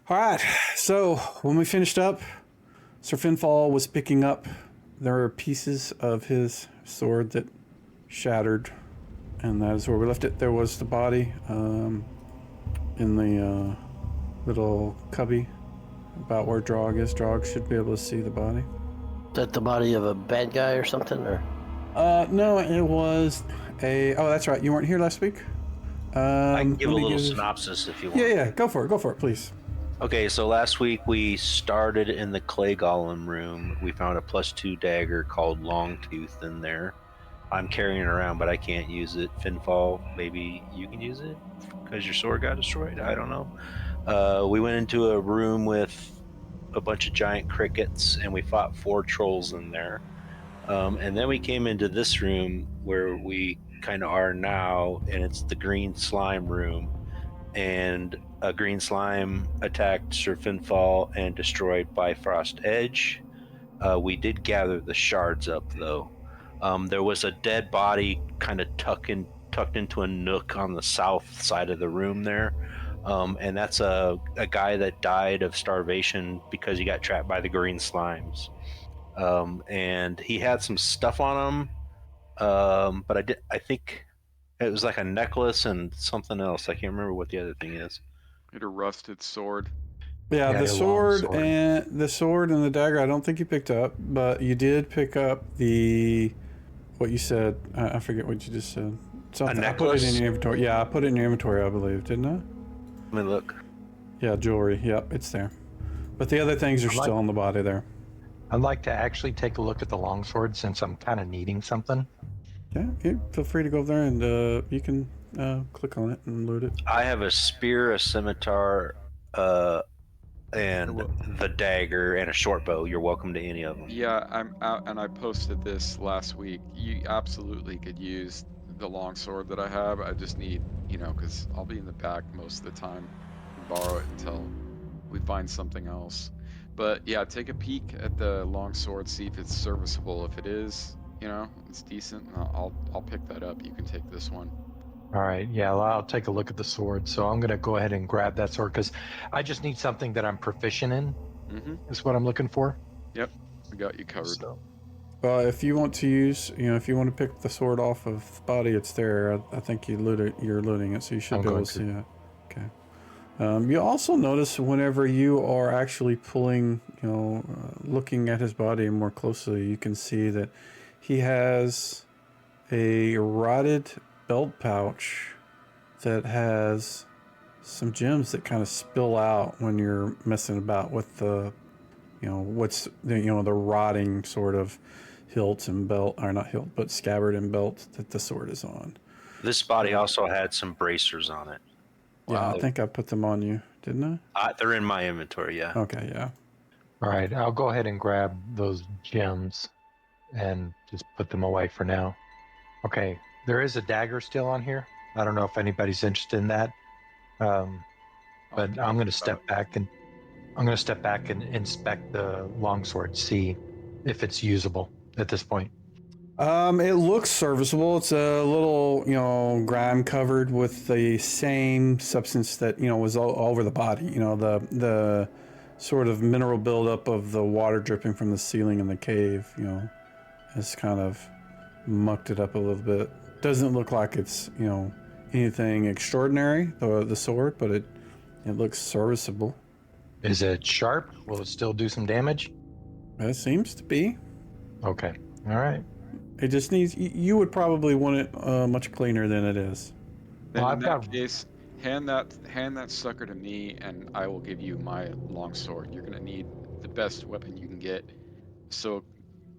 All right. So when we finished up, Sir Finfall was picking up. There were pieces of his sword that shattered, and that is where we left it. There was the body in the little cubby about where Drog is. Drog should be able to see the body. Is that the body of a bad guy or something? Or No, it was a... Oh, that's right. You weren't here last week? I can give a little synopsis if you want. Yeah. Go for it, please. Okay, so last week we started in the clay golem room. We found a +2 dagger called Longtooth in there. I'm carrying it around, but I can't use it. Finfall, maybe you can use it because your sword got destroyed. I don't know. We went into a room with a bunch of giant crickets, and we fought 4 trolls in there. And then we came into this room where we kind of are now, and it's the green slime room. And a green slime attacked Sir Finfall and destroyed Bifrost Edge. We did gather the shards up, though. There was a dead body kind of tucked into a nook on the south side of the room there. And that's a guy that died of starvation because he got trapped by the green slimes. And he had some stuff on him, but I think it was like a necklace and something else. I can't remember what the other thing is. It a rusted sword. Yeah, the sword and the dagger. I don't think you picked up, but you did pick up what you said. I forget what you just said. Something. I put it in your inventory. Yeah, I put it in your inventory, I believe, didn't I? Let me look. Yeah, jewelry. Yep, it's there. But the other things are still on the body there. I'd like to actually take a look at the longsword since I'm kind of needing something. Yeah, feel free to go over there and you can click on it and loot it. I have a spear, a scimitar, and the dagger, and a short bow. You're welcome to any of them. Yeah, I'm out, and I posted this last week. You absolutely could use the longsword that I have. I just need, because I'll be in the back most of the time, and borrow it until we find something else. But yeah, take a peek at the longsword, see if it's serviceable. If it is, it's decent. I'll pick that up. You can take this one. All right, yeah, well, I'll take a look at the sword. So I'm going to go ahead and grab that sword because I just need something that I'm proficient in. Is what I'm looking for. Yep, we got you covered. So. If you want to use, if you want to pick the sword off of the body, it's there. I think you're looting it, so you should be able to see it. Okay. You also notice whenever you are actually pulling, looking at his body more closely, you can see that he has a rotted belt pouch that has some gems that kind of spill out when you're messing about with the, the rotting sort of hilt and belt, or not hilt, but scabbard and belt that the sword is on. This body also had some bracers on it. Yeah, wow. I think I put them on you, didn't I? They're in my inventory, yeah. Okay, yeah. All right, I'll go ahead and grab those gems and just put them away for now. Okay, there is a dagger still on here. I don't know if anybody's interested in that, but I'm going to step back and inspect the longsword, see if it's usable at this point. It looks serviceable. It's a little, grime covered with the same substance that, was all over the body. The sort of mineral buildup of the water dripping from the ceiling in the cave, has kind of mucked it up a little bit. Doesn't look like it's, anything extraordinary, the sword, but it looks serviceable. Is it sharp? Will it still do some damage? It seems to be. Okay. All right. It just needs, you would probably want it much cleaner than it is. Then in that case, hand that sucker to me, and I will give you my longsword. You're gonna need the best weapon you can get. So,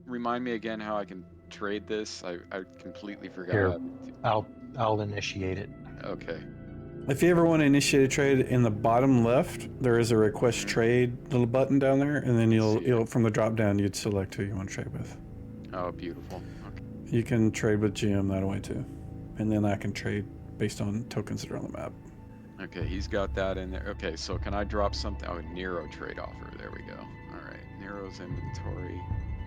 remind me again how I can trade this. I completely forgot. Here, I'll initiate it. Okay. If you ever want to initiate a trade, in the bottom left there is a request trade little button down there, and then you'll from the drop down you'd select who you want to trade with. Oh, beautiful. Okay. You can trade with GM that way too, and then I can trade based on tokens that are on the map. Okay, he's got that in there. Okay, so can I drop something? Oh, Nero trade offer. There we go. All right, Nero's inventory.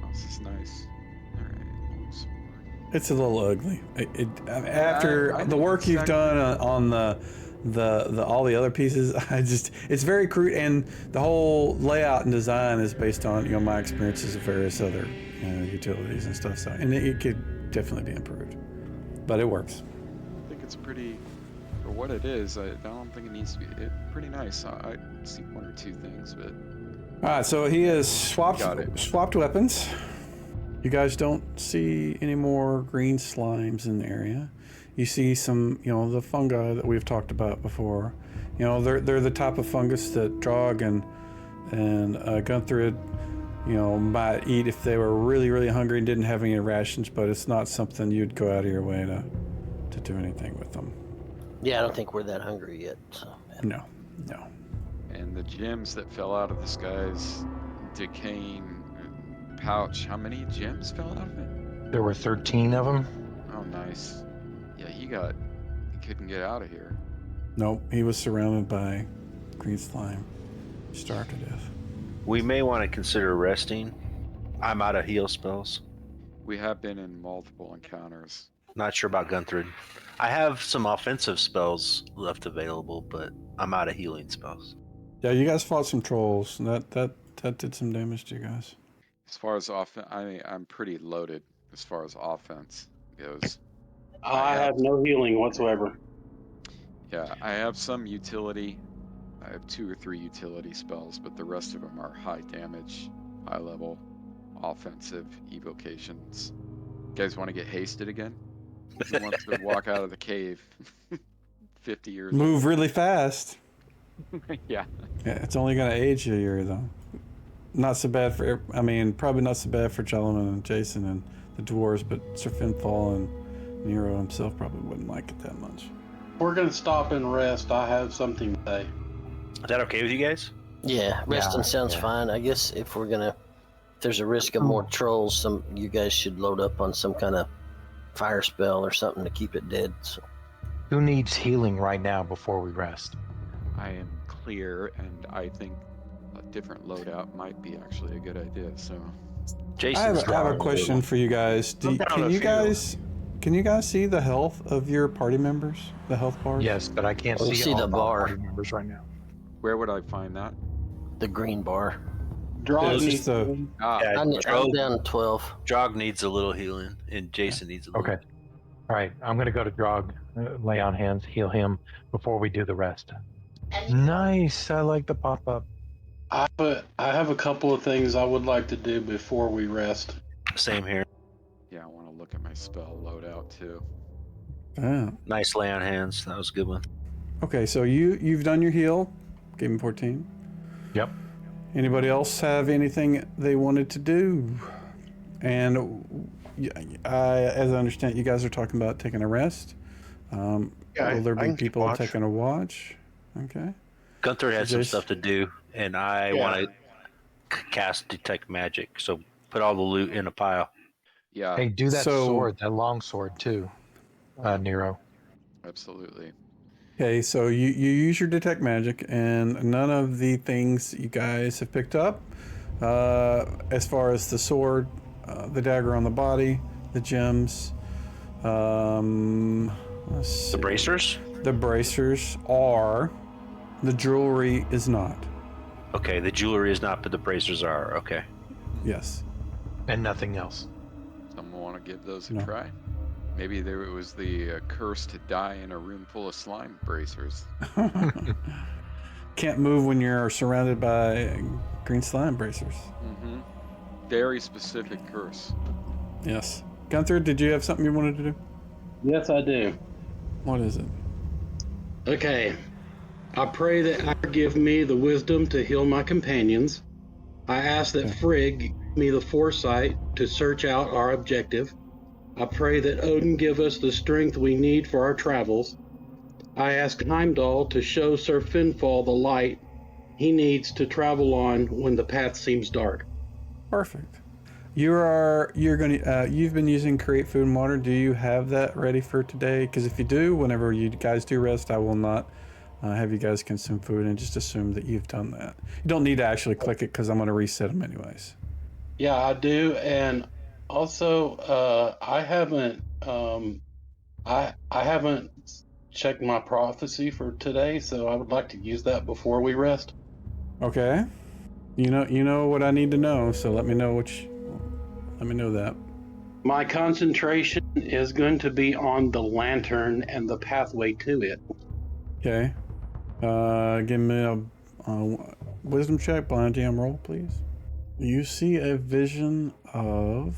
Oh, this is nice. All right, longsword. It's a little ugly. After the work you've done on the all the other pieces, it's very crude, and the whole layout and design is based on my experiences of various other utilities and stuff. So, and it could definitely be improved, but it works. I think it's pretty, for what it is, I don't think it needs to be, pretty nice. I see one or two things, but... All right, so he has swapped weapons. You guys don't see any more green slimes in the area. You see some, the fungi that we've talked about before. They're the type of fungus that Drog and Gunther, might eat if they were really, really hungry and didn't have any rations, but it's not something you'd go out of your way to do anything with them. Yeah, I don't think we're that hungry yet. So, yeah. No. And the gems that fell out of this guy's decaying pouch, how many gems fell out of it? There were 13 of them. Oh, nice. Yeah, he couldn't get out of here. Nope, he was surrounded by green slime, starved to death. We may want to consider resting. I'm out of heal spells. We have been in multiple encounters. Not sure about Gunther. I have some offensive spells left available, but I'm out of healing spells. Yeah, you guys fought some trolls, and that did some damage to you guys. As far as offense, I'm pretty loaded as far as offense goes. I have no healing whatsoever. Yeah, I have some utility. I have 2 or 3 utility spells, but the rest of them are high damage, high level, offensive evocations. You guys want to get hasted again? Who wants to walk out of the cave 50 years Move really fast. Yeah. Yeah, it's only going to age you a year, though. Not so bad probably not so bad for Jellman and Jason and the dwarves, but Sir Finfall and Nero himself probably wouldn't like it that much. We're going to stop and rest. I have something to say. Is that okay with you guys? Yeah, resting sounds fine. I guess if there's a risk of more trolls, you guys should load up on some kind of fire spell or something to keep it dead. So. Who needs healing right now before we rest? I am clear, and I think a different loadout might be actually a good idea. So, Jason, I have a question for you guys. Can you guys see the health of your party members? The health bars? Yes, but I can't see all the of our bar. party members right now. where would I find that? The green bar. Drog It's needs just a- Yeah, I'm Drog, down 12. Drog needs a little healing, and Jason needs a little. Okay. All right, I'm going to go to Drog, lay on hands, heal him before we do the rest. Nice. I like the pop-up. I have a couple of things I would like to do before we rest. Same here. Yeah, I want to look at my spell loadout too. Ah. Nice lay on hands. That was a good one. Okay, so you've done your heal. Gave him 14. Yep. Anybody else have anything they wanted to do? And as I understand, you guys are talking about taking a rest. Will there be people taking a watch? Okay. Gunther has some Jason? stuff to do, and I want to cast detect magic. So put all the loot in a pile. Yeah, Hey, do that So- sword, that long sword too, Nero. absolutely. Okay, so you use your detect magic, and none of the things you guys have picked up, as far as the sword, the dagger on the body, the gems, let's The see. bracers? The bracers are. The jewelry is not. Okay, the jewelry is not, but the bracers are. Okay. Yes. And nothing else. Someone want to give those a No. try? Maybe there was the curse to die in a room full of slime bracers. Can't move when you're surrounded by green slime bracers. Mm-hmm. Very specific curse. Yes. Gunther, did you have something you wanted to do? Yes, I do. What is it? Okay. I pray that I give me the wisdom to heal my companions. I ask that Frigg give me the foresight to search out our objective. I pray that Odin give us the strength we need for our travels. I ask Heimdall to show Sir Finfall the light he needs to travel on when the path seems dark. Perfect. You've been using Create Food and Water. Do you have that ready for today? Because if you do, whenever you guys do rest, I will not have you guys consume food, and just assume that you've done that. You don't need to actually click it because I'm going to reset them anyways. Yeah, I do, and also I haven't check my prophecy for today, so I would like to use that before we rest. Okay. You know what I need to know, so let me know let me know that. My concentration is going to be on the lantern and the pathway to it. Okay. Give me a wisdom check, blind jam roll, please. You see a vision of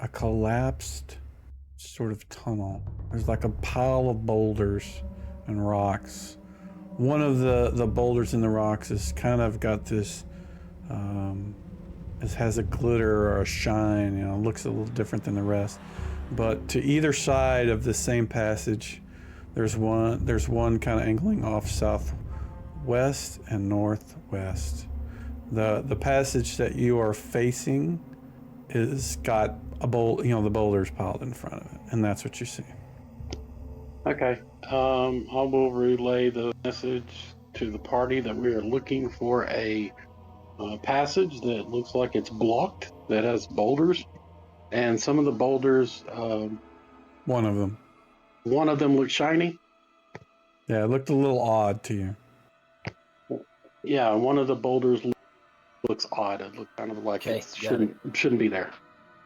a collapsed sort of tunnel. There's like a pile of boulders and rocks. One of the boulders in the rocks has kind of got this, it has a glitter or a shine, looks a little different than the rest. But to either side of the same passage, there's one kind of angling off southwest and northwest. The passage that you are facing is got the boulders piled in front of it, and that's what you see. Okay. I will relay the message to the party that we are looking for a passage that looks like it's blocked, that has boulders, and some of the boulders. One of them. One of them looks shiny. Yeah, it looked a little odd to you. Yeah, one of the boulders looks odd. It looked kind of like it shouldn't be there.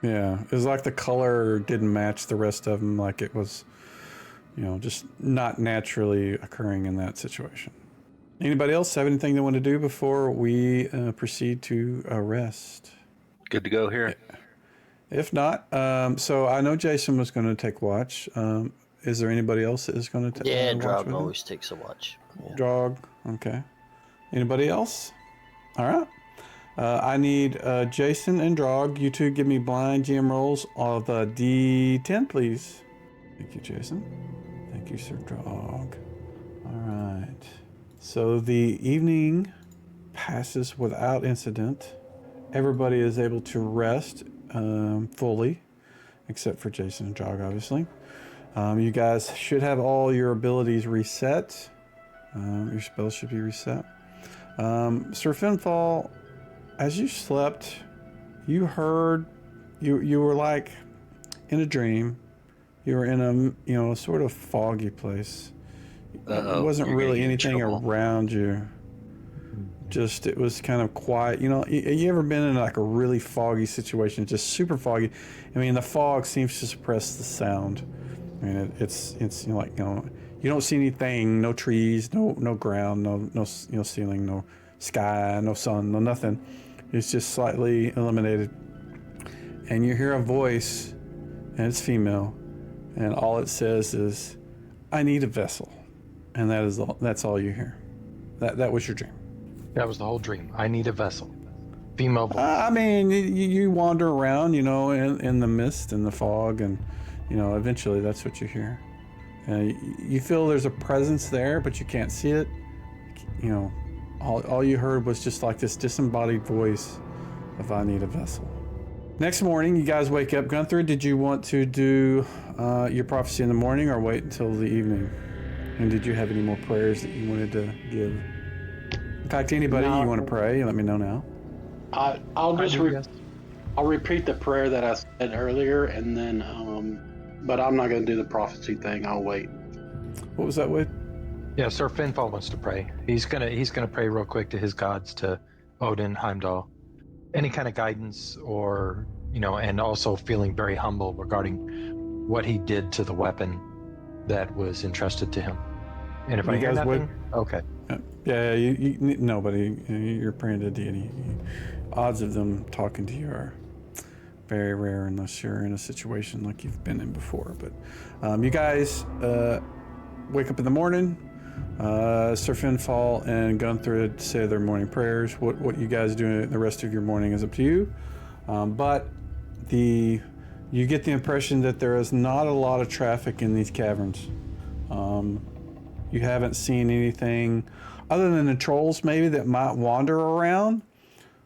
Yeah, it was like the color didn't match the rest of them, like it was, just not naturally occurring in that situation. Anybody else have anything they want to do before we proceed to rest? Good to go here. If not, so I know Jason was going to take watch. Is there anybody else that is going to take watch? Drog with always takes a watch. Yeah. Drog, okay. Anybody else? All right. I need Jason and Drog. You two give me blind GM rolls of the D10, please. Thank you, Jason. Thank you, Sir Drog. All right. So the evening passes without incident. Everybody is able to rest fully, except for Jason and Drog, obviously. You guys should have all your abilities reset. Your spells should be reset. Sir Finfall, as you slept, you heard, you were like in a dream. You were in a sort of foggy place. There wasn't really anything around you. Just, it was kind of quiet. You ever been in like a really foggy situation, just super foggy? I mean, the fog seems to suppress the sound. I mean, it's you don't see anything, no trees, no ground, no ceiling, no sky, no sun, no nothing. It's just slightly illuminated. And you hear a voice, and it's female, and all it says is, "I need a vessel." And that's all you hear. That was your dream. That was the whole dream. I need a vessel. Female voice. I mean, you wander around, in the mist and the fog, and eventually that's what you hear. You feel there's a presence there, but you can't see it. All you heard was just like this disembodied voice of "I need a vessel." Next morning, you guys wake up. Gunther, did you want to do your prophecy in the morning or wait until the evening? And did you have any more prayers that you wanted to give? In fact, anybody you want to pray, let me know now. I'll repeat the prayer that I said earlier, and then, but I'm not going to do the prophecy thing. I'll wait. What was that, Wade? Yeah, Sir Finfall wants to pray. He's gonna pray real quick to his gods, to Odin, Heimdall. Any kind of guidance, or and also feeling very humble regarding what he did to the weapon that was entrusted to him. And if I hear nothing, okay. Yeah, nobody. You're praying to deity. Odds of them talking to you are very rare unless you're in a situation like you've been in before. But you guys wake up in the morning. Sir Finfall and Gunther say their morning prayers. What you guys do the rest of your morning is up to you. But you get the impression that there is not a lot of traffic in these caverns. You haven't seen anything other than the trolls maybe that might wander around.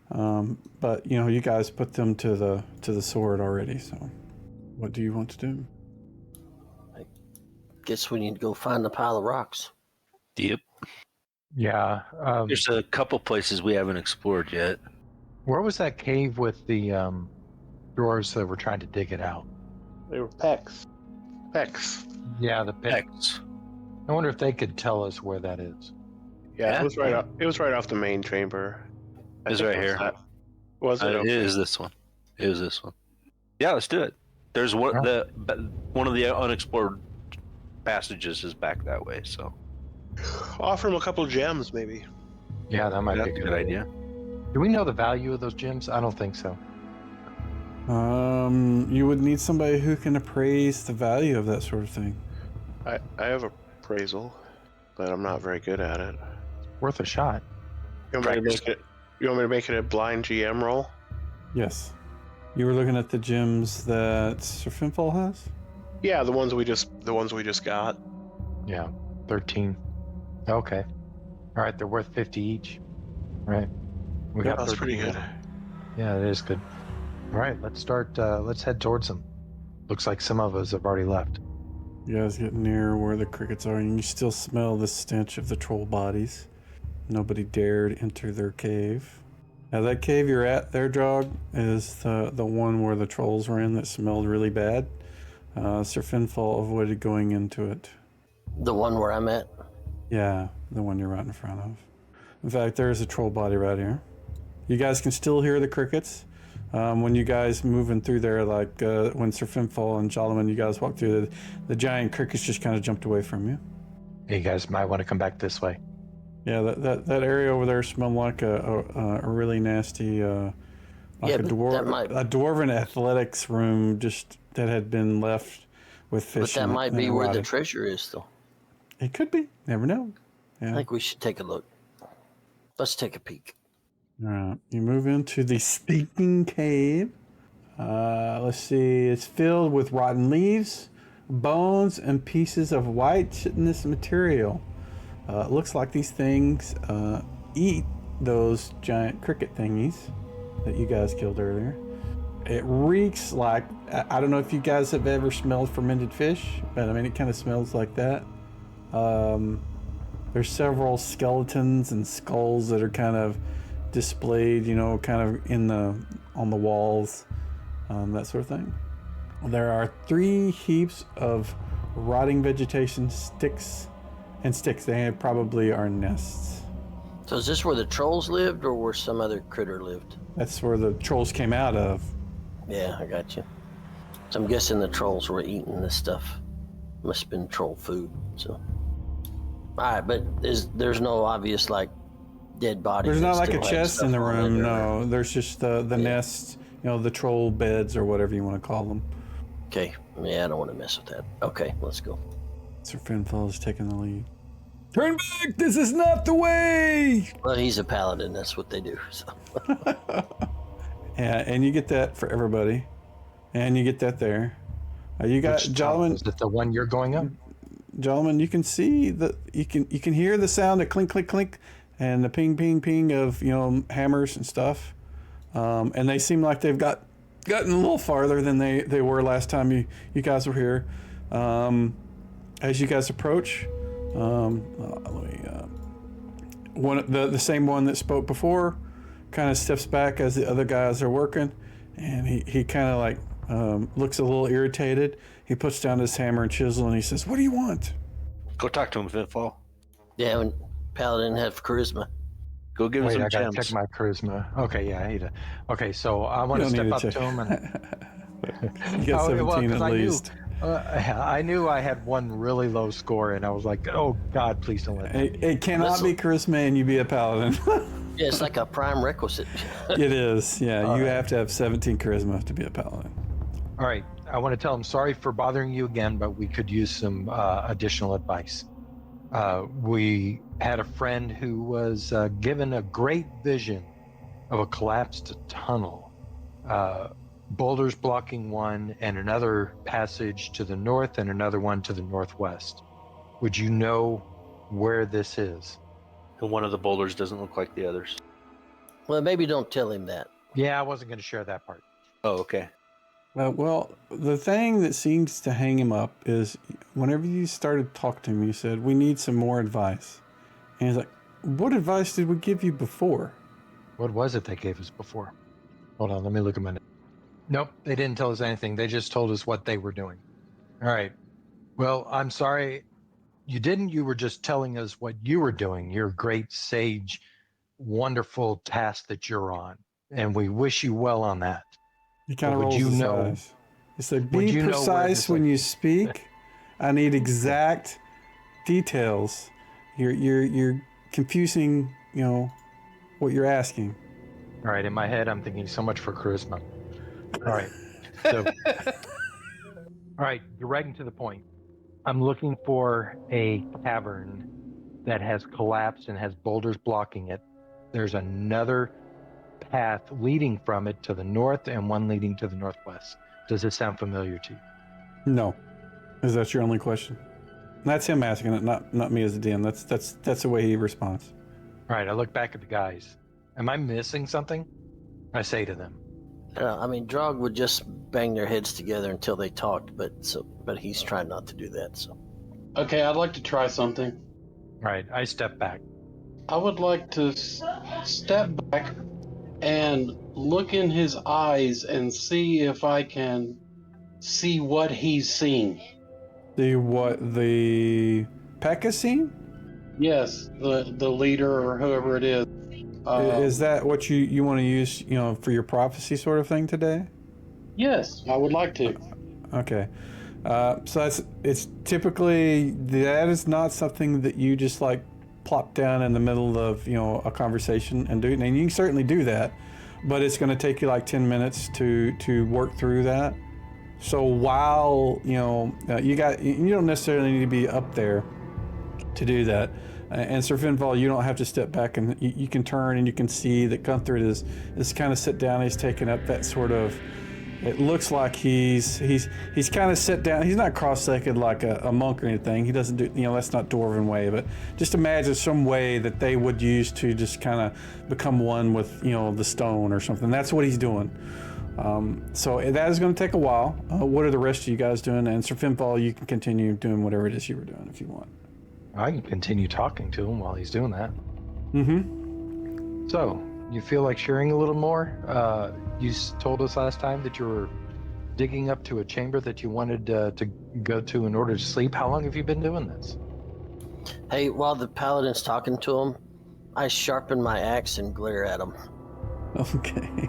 But you guys put them to the sword already. So what do you want to do? I guess we need to go find the pile of rocks. Yep. Yeah. There's a couple places we haven't explored yet. Where was that cave with the drawers that were trying to dig it out? They were pecks. Yeah, the pit. X. I wonder if they could tell us where that is. Yeah, Yeah. it was right off. It was right off the main chamber. I It's think right it was here. that. Was it? It Okay. is this one. It is this one. Yeah, let's do it. There's one. One of the unexplored passages is back that way. So Offer him a couple gems, maybe. Yeah, that might that's be a good idea. Do we know the value of those gems? I don't think so. You would need somebody who can appraise the value of that sort of thing. I have appraisal, but I'm not very good at it. Worth a shot. You want me to make it a blind GM roll? Yes. You were looking at the gems that Sir Finfall has? Yeah, the ones we just got. Yeah, 13. Okay. All right, they're worth 50 each. Right. We got That's 13 pretty of good. them. Yeah, it is good. All right, let's start. Let's head towards them. Looks like some of us have already left. You guys get near where the crickets are, and you still smell the stench of the troll bodies. Nobody dared enter their cave. Now, that cave you're at there, Drog, is the one where the trolls were in that smelled really bad. Sir Finfall avoided going into it. The one where I'm at? Yeah, the one you're right in front of. In fact, there's a troll body right here. You guys can still hear the crickets. When you guys moving through there, like when Sir Finfall and Jalaman, you guys walked through, the giant crickets just kind of jumped away from you. Hey, you guys might want to come back this way. Yeah, that area over there smelled like a really nasty, a dwarven athletics room just that had been left with fish. But that might be where the treasure is, though. It could be. Never know. Yeah. I think we should take a look. Let's take a peek. All right. You move into the Speaking Cave. Let's see. It's filled with rotten leaves, bones, and pieces of white chitinous material. It looks like these things eat those giant cricket thingies that you guys killed earlier. It reeks like, I don't know if you guys have ever smelled fermented fish, but I mean, it kind of smells like that. There's several skeletons and skulls that are kind of displayed, kind of on the walls, that sort of thing. There are 3 heaps of rotting vegetation, sticks. They probably are nests. So is this where the trolls lived, or where some other critter lived? That's where the trolls came out of. Yeah, I got you. So I'm guessing the trolls were eating this stuff. Must have been troll food. So, all right, but there's no obvious dead bodies. There's not like a chest in the room. No, there's just the nests. The troll beds or whatever you want to call them. Okay. Yeah, I don't want to mess with that. Okay, let's go. Sir Finfall is taking the lead. Turn back! This is not the way! Well, he's a paladin. That's what they do. So. Yeah, and you get that for everybody. And you get that there. You got Jalaman. Is it the one you're going up? Jalaman, you can see you can hear the sound of clink, clink, clink, and the ping, ping, ping of hammers and stuff. And they seem like they've gotten a little farther than they were last time you guys were here. As you guys approach, the same one that spoke before kind of steps back as the other guys are working, and he kind of looks a little irritated. He puts down his hammer and chisel and he says, "What do you want?" Go talk to him, Finfall. Yeah, and paladin have charisma. Go give him some I gotta gems. check my charisma. Okay, yeah, I hate it. Okay, so I want to step up to him and You got 17 at least. I knew I had one really low score, and I was like, "Oh God, please don't let me." It cannot be charisma and you be a paladin. Yeah, it's like a prime requisite. It is. Yeah, you have to have 17 charisma to be a paladin. All right, I want to tell him sorry for bothering you again, but we could use some additional advice. We had a friend who was given a great vision of a collapsed tunnel. Boulders blocking one, and another passage to the north and another one to the northwest. Would you know where this is? And one of the boulders doesn't look like the others. Well, maybe don't tell him that. Yeah, I wasn't going to share that part. Oh, okay. Well, the thing that seems to hang him up is whenever you started talking to him, you said, "We need some more advice." And he's like, "What advice did we give you before?" What was it they gave us before? Hold on, let me look at my notes. Nope, they didn't tell us anything. They just told us what they were doing. All right. Well, I'm sorry. you didn't. You were just telling us what you were doing, your great sage, wonderful task that you're on. And we wish you well on that. He kind of But would rolls you his know- eyes. He said, would "Be you know where precise this when like- you speak. I need exact details. You're confusing, what you're asking." All right, in my head, I'm thinking so much for charisma. All right. So, all right, direct to the point. I'm looking for a cavern that has collapsed and has boulders blocking it. There's another path leading from it to the north and one leading to the northwest. Does this sound familiar to you? No. Is that your only question? That's him asking it, not me as a DM. That's the way he responds. All right, I look back at the guys. Am I missing something? I say to them. I mean, Drog would just bang their heads together until they talked, but he's trying not to do that. So, Okay, I'd like to try something. All right, I step back. I would like to step back and look in his eyes and see if I can see what he's seeing. The Pekka scene? Yes, the leader or whoever it is. Is that what you want to use, for your prophecy sort of thing today? Yes, I would like to. Okay. So it's typically, that is not something that you just like plop down in the middle of, a conversation and do. And you can certainly do that, but it's going to take you like 10 minutes to work through that. So while, you don't necessarily need to be up there to do that. And Sir Finval, you don't have to step back, and you can turn and you can see that Gunther is kind of sit down. He's taken up that sort of, it looks like he's kind of sit down. He's not cross-legged like a monk or anything. He doesn't do, that's not Dwarven way, but just imagine some way that they would use to just kind of become one with, the stone or something. That's what he's doing. So that is going to take a while. What are the rest of you guys doing? And Sir Finval, you can continue doing whatever it is you were doing if you want. I can continue talking to him while he's doing that. Mm-hmm. So, you feel like sharing a little more? You told us last time that you were digging up to a chamber that you wanted to go to in order to sleep. How long have you been doing this? hey, while the paladin's talking to him, I sharpen my axe and glare at him. Okay.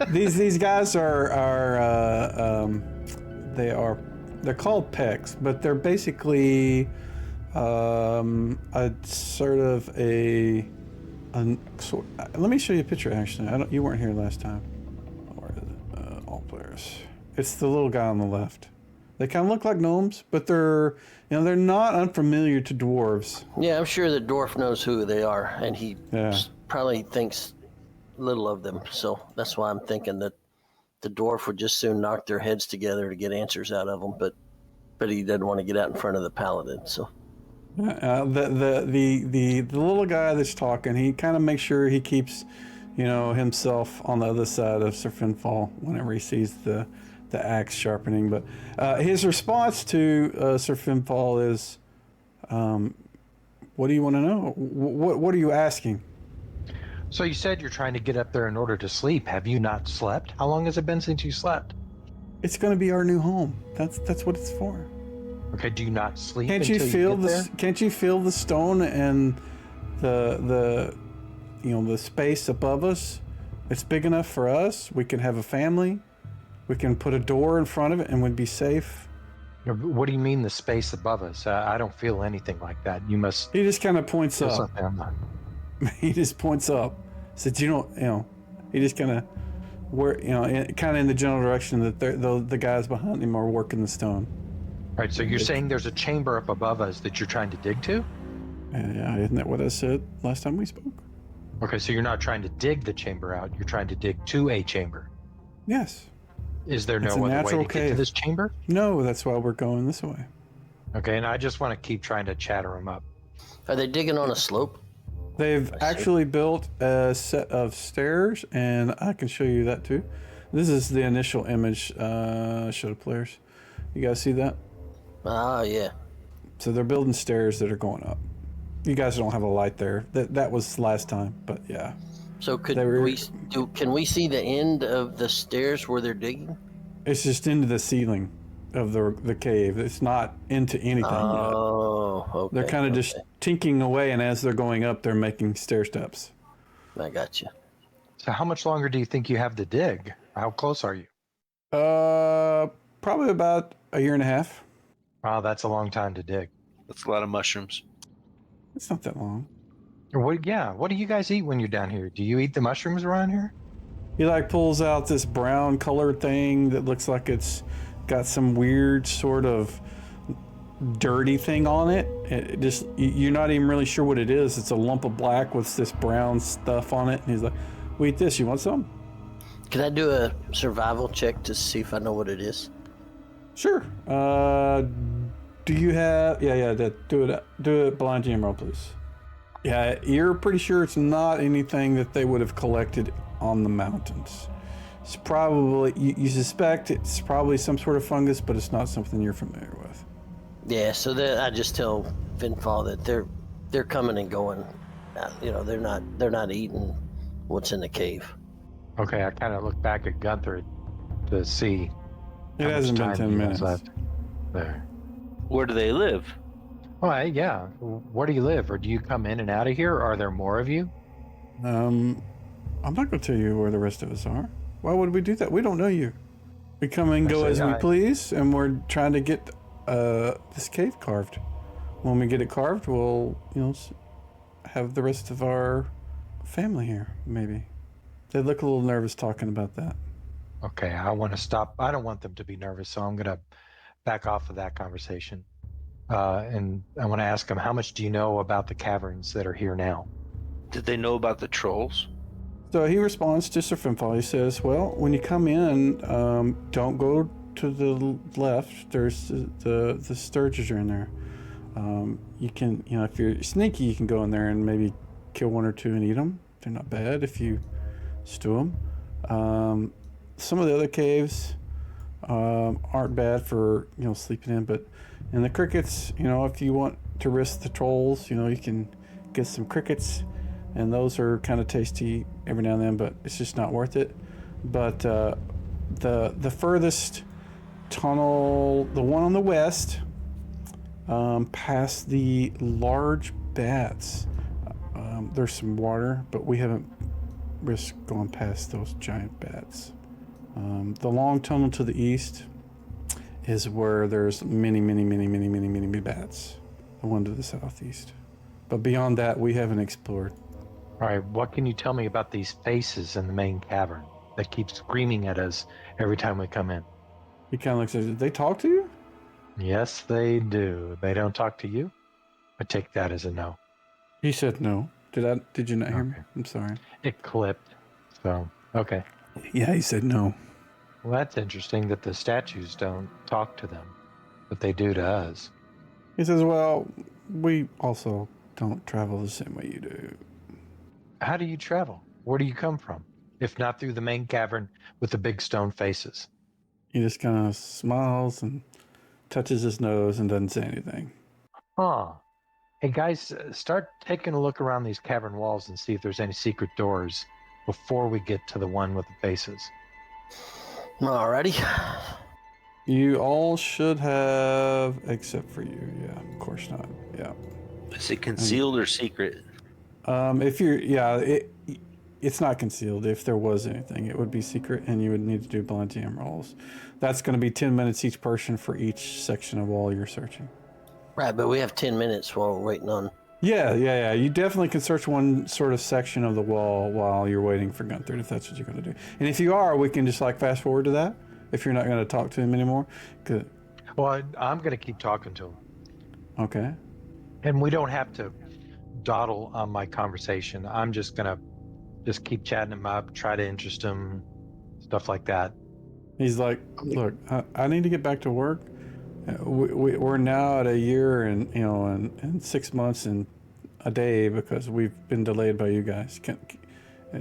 These guys they're called pecs, but they're basically a sort of let me show you a picture. Actually, you weren't here last time. Where is it? All players. It's the little guy on the left. They kind of look like gnomes, but they're not unfamiliar to dwarves. Yeah, I'm sure the dwarf knows who they are, and he probably thinks little of them. So that's why I'm thinking that the dwarf would just soon knock their heads together to get answers out of them, but he doesn't want to get out in front of the paladin. So the little guy that's talking, he kind of makes sure he keeps, himself on the other side of Sir Finfall whenever he sees the axe sharpening. But his response to Sir Finfall is, "What do you want to know? What are you asking?" So you said you're trying to get up there in order to sleep. Have you not slept? How long has it been since you slept? It's going to be our new home. That's what it's for. Okay, do you not sleep? Can't you feel the stone and the space above us? It's big enough for us. We can have a family. We can put a door in front of it and we'd be safe. What do you mean the space above us? I don't feel anything like that. You must. He just kind of points feel up. something I'm not. He just points up. Said, he just kind of in the general direction that the guys behind him are working the stone. All right, so you're saying there's a chamber up above us that you're trying to dig to? Yeah, isn't that what I said last time we spoke? Okay, so you're not trying to dig the chamber out. You're trying to dig to a chamber. Yes. Is there It's no a other way natural to get cave. to this chamber? No, that's why we're going this way. Okay, and I just want to keep trying to chatter him up. are they digging on a slope? They've actually built a set of stairs, and I can show you that too. This is the initial image. Show the players. You guys see that? Ah, yeah. So they're building stairs that are going up. You guys don't have a light there. That was last time, but yeah. So can we see the end of the stairs where they're digging? It's just into the ceiling. of the cave. It's not into anything yet. Oh, okay. They're kind of just tinking away, and as they're going up, they're making stair steps. I got you. So how much longer do you think you have to dig? How close are you? Probably about a year and a half. Wow, that's a long time to dig. That's a lot of mushrooms. It's not that long. What do you guys eat when you're down here? Do you eat the mushrooms around here? He like pulls out this brown colored thing that looks like it's got some weird sort of dirty thing on it. It just, you're not even really sure what it is. It's a lump of black with this brown stuff on it. And he's like, we eat this, you want some? Can I do a survival check to see if I know what it is? Sure. Do you have, do it blind GM roll, please. Yeah, you're pretty sure it's not anything that they would have collected on the mountains. It's probably, you suspect it's probably some sort of fungus, but it's not something you're familiar with. Yeah, so I just tell Finfall that they're coming and going. They're not eating what's in the cave. Okay, I kind of look back at Gunther to see. It hasn't been 10 minutes. Left there. Where do they live? Oh, yeah. Where do you live? Or do you come in and out of here? Are there more of you? I'm not going to tell you where the rest of us are. Why would we do that? We don't know you. We come and go as we please, and we're trying to get this cave carved. When we get it carved, we'll, have the rest of our family here, maybe. They look a little nervous talking about that. Okay, I want to stop. I don't want them to be nervous, so I'm going to back off of that conversation. And I want to ask them, how much do you know about the caverns that are here now? Did they know about the trolls? So he responds to Sir Finfall. He says, well, when you come in, don't go to the left. There's the sturges are in there. You can, if you're sneaky, you can go in there and maybe kill one or two and eat them. They're not bad if you stew them. Some of the other caves aren't bad for, sleeping in, but in the crickets, if you want to risk the trolls, you can get some crickets, and those are kind of tasty every now and then, but it's just not worth it. But the furthest tunnel, the one on the west, past the large bats, there's some water, but we haven't risked going past those giant bats. The long tunnel to the east is where there's many bats. The one to the southeast. But beyond that, we haven't explored. All right, what can you tell me about these faces in the main cavern that keep screaming at us every time we come in? He kind of looks at us. Did they talk to you? Yes, they do. They don't talk to you? I take that as a no. He said no. Did you not hear me? I'm sorry. It clipped. So, okay. Yeah, he said no. Well, that's interesting that the statues don't talk to them, but they do to us. He says, well, we also don't travel the same way you do. How do you travel? Where do you come from? If not through the main cavern with the big stone faces. He just kind of smiles and touches his nose and doesn't say anything. Huh. Hey guys, start taking a look around these cavern walls and see if there's any secret doors before we get to the one with the faces. Alrighty. You all should have, except for you. Yeah, of course not. Yeah. Is it concealed or secret? If you're, it's not concealed. If there was anything, it would be secret, and you would need to do blind GM rolls. That's going to be 10 minutes each person for each section of wall you're searching. Right, but we have 10 minutes while we're waiting on. Yeah. You definitely can search one sort of section of the wall while you're waiting for Gunther, if that's what you're going to do. And if you are, we can just fast forward to that. If you're not going to talk to him anymore. Good. Well, I'm going to keep talking to him. Okay. And we don't have to dawdle on my conversation. I'm just going to keep chatting him up, try to interest him, stuff like that. He's like, look, I need to get back to work. We're now at a year and 6 months and a day because we've been delayed by you guys.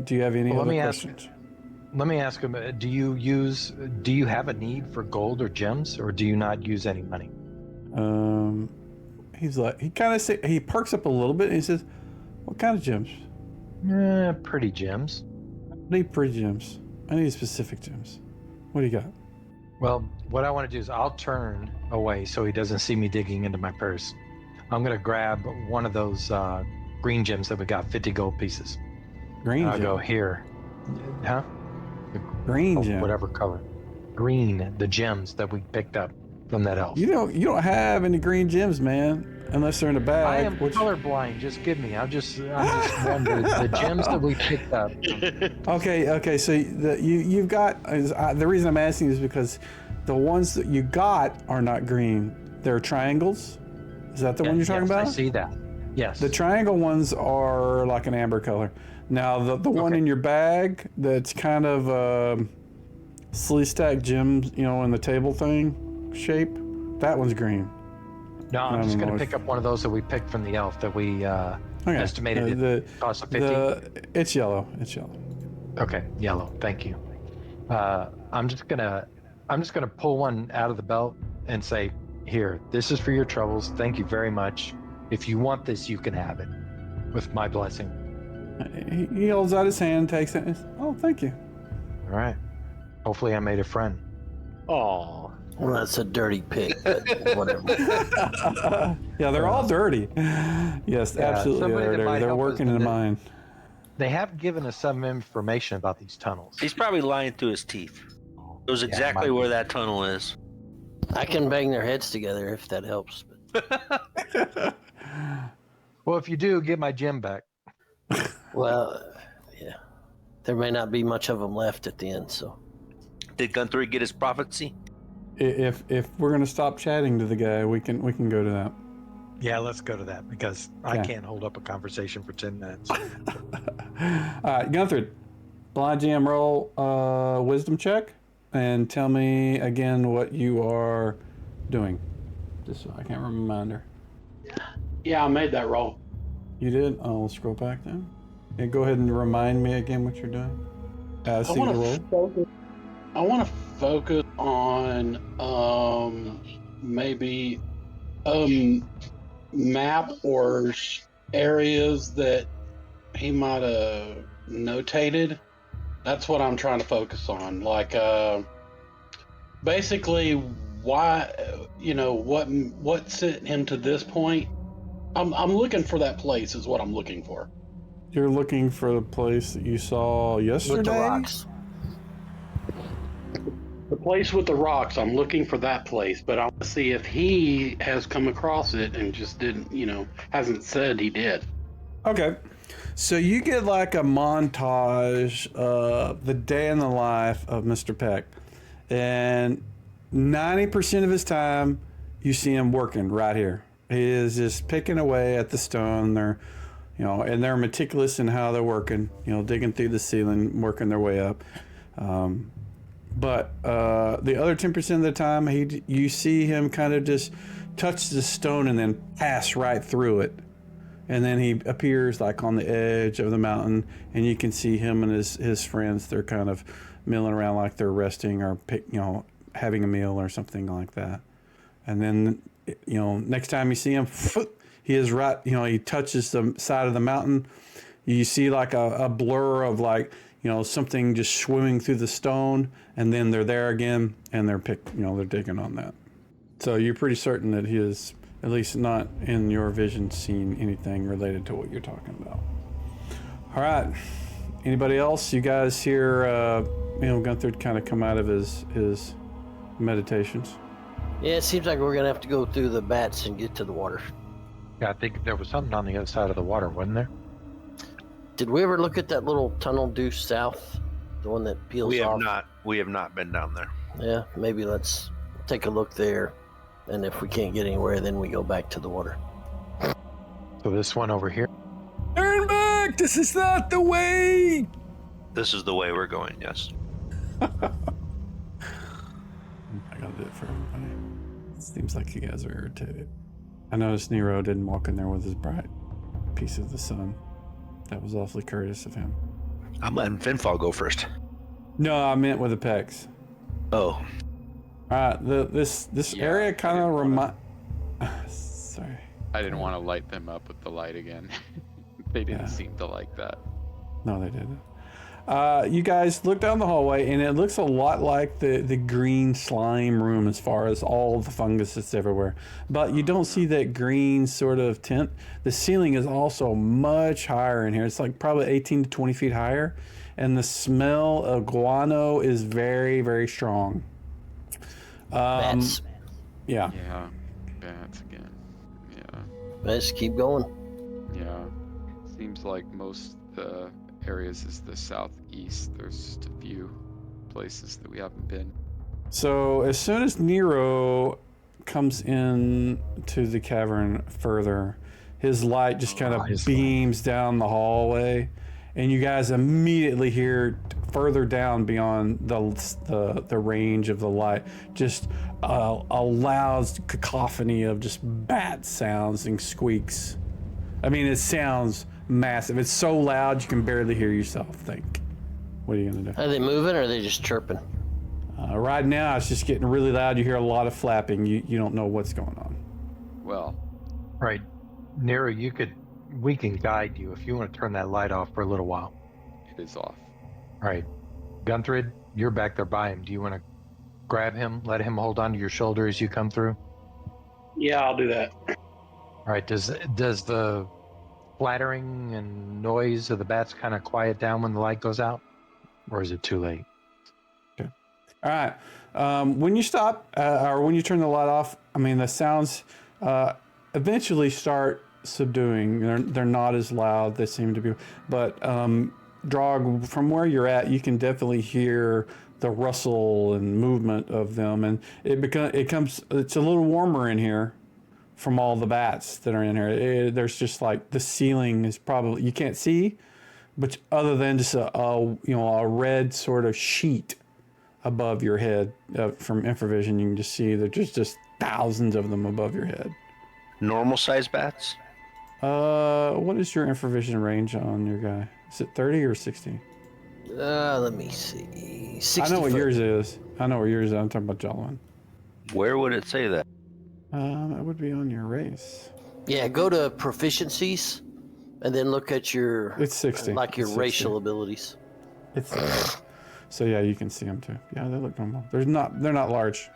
Do you have any other questions? Let me ask him, do you have a need for gold or gems, or do you not use any money? He's like, he perks up a little bit and he says, what kind of gems? Pretty gems. I need pretty gems. I need specific gems. What do you got? Well, what I want to do is I'll turn away so he doesn't see me digging into my purse. I'm going to grab one of those green gems that we got, 50 gold pieces. Green And I'll gem. go here. Huh? Green gem. Whatever color. Green, the gems that we picked up from that elf. You don't have any green gems, man, unless they're in a bag. I am colorblind. Just give me. I'm just wondering the gems that we picked up. Okay. So you've got the reason I'm asking is because the ones that you got are not green. They're triangles. Is that the one you're talking about? I see that. Yes. The triangle ones are like an amber color. Now the one in your bag that's kind of sleeve stack gems, in the table thing shape, that one's green. No, I'm just going to pick up one of those that we picked from the elf that we estimated it cost 50. It's yellow. Okay, yellow. Thank you. I'm just gonna pull one out of the belt and say, "Here, this is for your troubles. Thank you very much. If you want this, you can have it, with my blessing." He holds out his hand, takes it. And oh, thank you. All right. Hopefully, I made a friend. Aw. Well, that's a dirty pick, but whatever. Yeah, they're all dirty. Yes, absolutely, they're dirty. They're working in the mine. They have given us some information about these tunnels. He's probably lying through his teeth. It was exactly where that tunnel is. I can bang their heads together if that helps. Well, if you do, get my gem back. Well, yeah. There may not be much of them left at the end, so. Did Gunther get his prophecy? If we're gonna stop chatting to the guy, we can go to that. Yeah, let's go to that because I can't hold up a conversation for 10 minutes. All right, Gunther, blind jam roll wisdom check and tell me again what you are doing. Just so I can't remember. Yeah, I made that roll. You did? I'll scroll back then. Yeah, go ahead and remind me again what you're doing. I want to focus on maybe map or areas that he might have notated. That's what I'm trying to focus on. Like basically why, what sent him to this point. I'm looking for that place is what I'm looking for. You're looking for the place that you saw yesterday? With the rocks. The place with the rocks, I'm looking for that place, but I want to see if he has come across it and just didn't, hasn't said he did. Okay. So you get like a montage of the day in the life of Mr. Peck. And 90% of his time, you see him working right here. He is just picking away at the stone. They're, and they're meticulous in how they're working, digging through the ceiling, working their way up. But the other 10% of the time, you see him kind of just touch the stone and then pass right through it. And then he appears like on the edge of the mountain, and you can see him and his friends. They're kind of milling around like they're resting or having a meal or something like that. And then, next time you see him, he is right, he touches the side of the mountain. You see like a blur of like, something just swimming through the stone, and then they're there again, and they're digging on that. So you're pretty certain that he is, at least not in your vision, seen anything related to what you're talking about. All right. Anybody else? You guys hear, Gunther kind of come out of his meditations. Yeah, it seems like we're going to have to go through the bats and get to the water. Yeah, I think there was something on the other side of the water, wasn't there? Did we ever look at that little tunnel due south? The one that peels off? We have not been down there. Yeah, maybe let's take a look there. And if we can't get anywhere, then we go back to the water. So this one over here? Turn back! This is not the way! This is the way we're going, yes. I gotta do it for everybody. It seems like you guys are irritated. I noticed Nero didn't walk in there with his bright piece of the sun. That was awfully courteous of him. I'm letting Finfall go first. No, I meant with the pecs. Oh. Alright, this area kind of sorry. I didn't want to light them up with the light again. They didn't seem to like that. No, they didn't. You guys look down the hallway, and it looks a lot like the green slime room as far as all the fungus that's everywhere. But you don't see that green sort of tint. The ceiling is also much higher in here. It's like probably 18 to 20 feet higher. And the smell of guano is very, very strong. Bats. Yeah. Yeah. Bats again. Yeah. Let's keep going. Yeah. Seems like most areas is the southeast. There's just a few places that we haven't been. So as soon as Nero comes in to the cavern further, his light just kind of beams down the hallway, and you guys immediately hear further down beyond the range of the light just a loud cacophony of just bat sounds and squeaks. I mean, it sounds massive. It's so loud you can barely hear yourself think. What are you gonna do? Are they moving or are they just chirping? Right now it's just getting really loud. You hear a lot of flapping. You don't know what's going on. Well, Right. Nero, we can guide you if you want to turn that light off for a little while. it is off. All right. Gunthrid, you're back there by him. Do you want to grab him, let him hold onto your shoulder as you come through? Yeah, I'll do that. All right. Does the flattering and noise of the bats kind of quiet down when the light goes out? Or is it too late? Okay. All right. When you stop or when you turn the light off, I mean, the sounds eventually start subduing. They're not as loud. They seem to be. But Drog, from where you're at, you can definitely hear the rustle and movement of them. And it's a little warmer in here from all the bats that are in here. There's just like the ceiling is probably, you can't see, but other than just a red sort of sheet above your head from infravision, you can just see that there's just thousands of them above your head. Normal size bats? What is your infravision range on your guy? Is it 30 or 60? Let me see. 60 I know what foot. yours is. I'm talking about Jolwyn. Where would it say that? That would be on your race. Yeah, go to proficiencies, and then look at your. It's 60. Like your It's 60. racial abilities. It's 60. So yeah, you can see them too. Yeah, they look normal. They're not large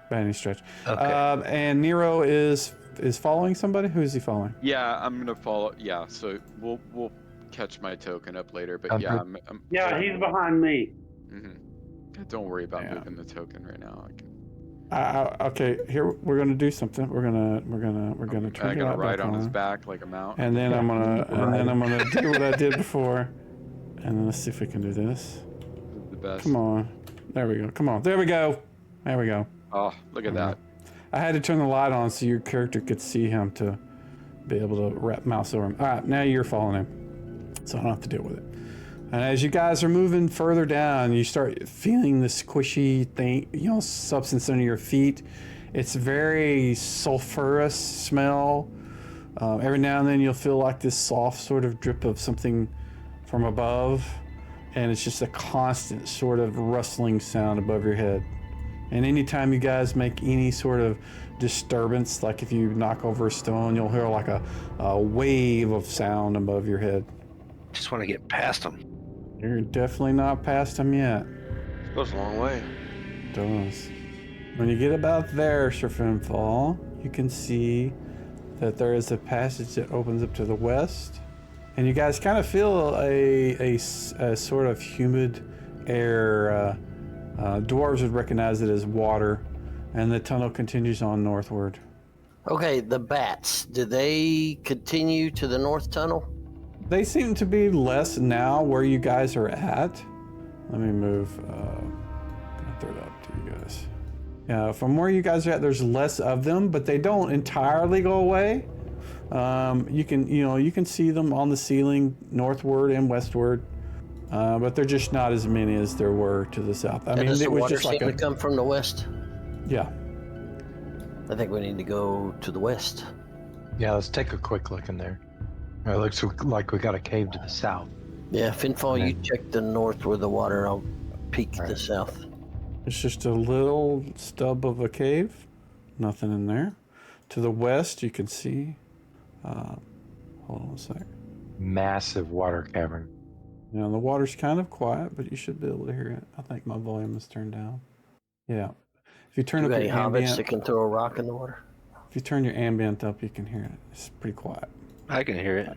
by any stretch. Okay. And Nero is following somebody. Who is he following? Yeah, I'm gonna follow. Yeah, so we'll catch my token up later. But Okay. yeah, Yeah, he's behind me. Don't worry about Yeah. moving the token right now. I can. Okay, here we're gonna do something. We're gonna turn I the gotta light ride back on his on. back like a mount. And then I'm gonna do what I did before. And then let's see if we can do this. The best. Come on. There we go. Come on. There we go. There we go. Oh, look at that. I had to turn the light on so your character could see him to be able to wrap mouse over him. All right, now you're following him, so I don't have to deal with it. And as you guys are moving further down, you start feeling the squishy thing, substance under your feet. It's very sulfurous smell. Every now and then you'll feel like this soft sort of drip of something from above, and it's just a constant sort of rustling sound above your head. And anytime you guys make any sort of disturbance, like if you knock over a stone, you'll hear like a wave of sound above your head. Just want to get past them. You're definitely not past them yet. It goes a long way. It does. When you get about there, Sir Finfall, you can see that there is a passage that opens up to the west. And you guys kind of feel a sort of humid air. Dwarves would recognize it as water. And the tunnel continues on northward. Okay, the bats. Do they continue to the north tunnel? They seem to be less now where you guys are at. Let me move. I'm gonna throw it up to you guys. From where you guys are at, there's less of them, but they don't entirely go away. You can see them on the ceiling northward and westward, but they're just not as many as there were to the south. I mean, does it the was water just seem like to come from the west? Yeah. I think we need to go to the west. Yeah, let's take a quick look in there. It looks like we got a cave to the south. Yeah, Finfall, Okay. you check the north where the water. I'll peek the Right. south. It's just a little stub of a cave. Nothing in there. To the west, you can see. Hold on a sec. Massive water cavern. You know, the water's kind of quiet, but you should be able to hear it. I think my volume is turned down. Yeah. If you turn You up got your any hobbits ambient, that can throw a rock in the water? if you turn your ambient up, you can hear it. It's pretty quiet. I can hear it.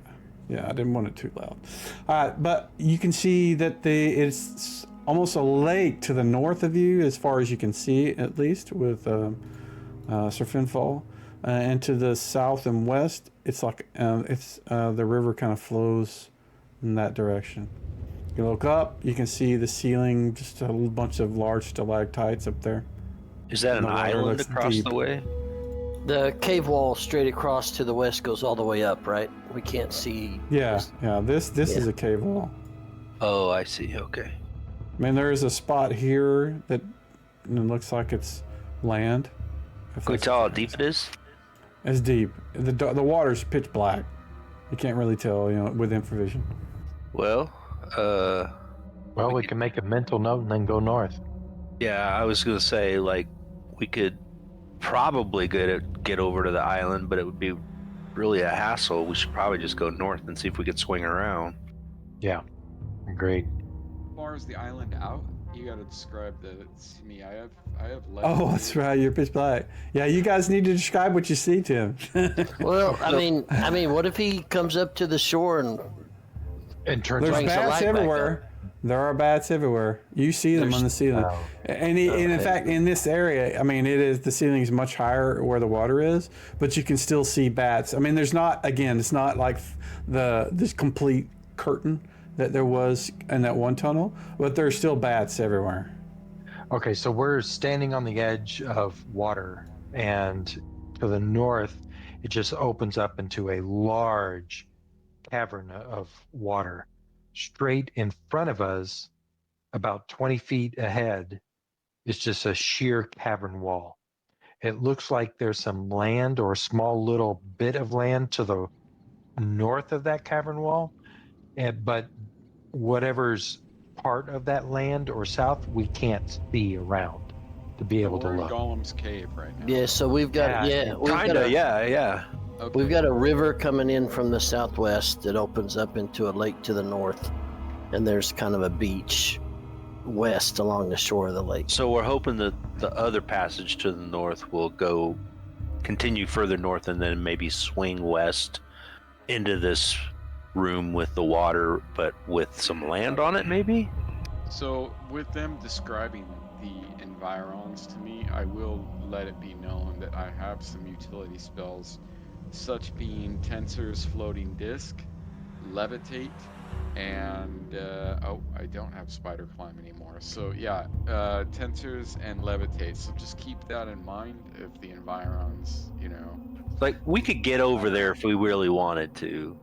Yeah, I didn't want it too loud. All right, but you can see that it's almost a lake to the north of you, as far as you can see, at least with Sir Finfall. And to the south and west, it's like the river kind of flows in that direction. You look up, you can see the ceiling, just a little bunch of large stalactites up there. Is that And an the water island looks across deep. the way? The cave wall straight across to the west goes all the way up, right? We can't see. Yeah, this is a cave wall. Oh, I see. Okay. I mean, there is a spot here that looks like it's land. Can we tell how deep it is? It's deep. The water's pitch black. You can't really tell, with infravision. Well, Well, we can make a mental note and then go north. yeah, I was gonna say, like, we could probably get over to the island, but it would be really a hassle. We should probably just go north and see if we could swing around. Yeah, agreed. As far as the island out, you gotta describe to me. I have Oh, that's right. You're pitch black. Yeah, you guys need to describe what you see, Tim. Well, I mean, what if he comes up to the shore and turns There's brings the bats light back everywhere. There are bats everywhere. You see them on the ceiling. Oh. And in fact, in this area, I mean, the ceiling is much higher where the water is, but you can still see bats. I mean, it's not like this complete curtain that there was in that one tunnel, but there's still bats everywhere. Okay, so we're standing on the edge of water, and to the north, it just opens up into a large cavern of water. Straight in front of us, about 20 feet ahead, is just a sheer cavern wall. It looks like there's some land or a small little bit of land to the north of that cavern wall, but whatever's part of that land or south, we can't see around to be able to We're in look. Golem's cave right now. yeah, so we've got Yeah. Okay. we've got a river coming in from the southwest that opens up into a lake to the north, and there's kind of a beach west along the shore of the lake. So we're hoping that the other passage to the north will continue further north and then maybe swing west into this room with the water, but with some land on it, maybe? So, with them describing the environs to me, I will let it be known that I have some utility spells, such being Tensor's Floating Disc, Levitate, and I don't have Spider Climb anymore. So yeah, Tensors and Levitate. So just keep that in mind if the environs, Like, we could get over there if we really wanted to,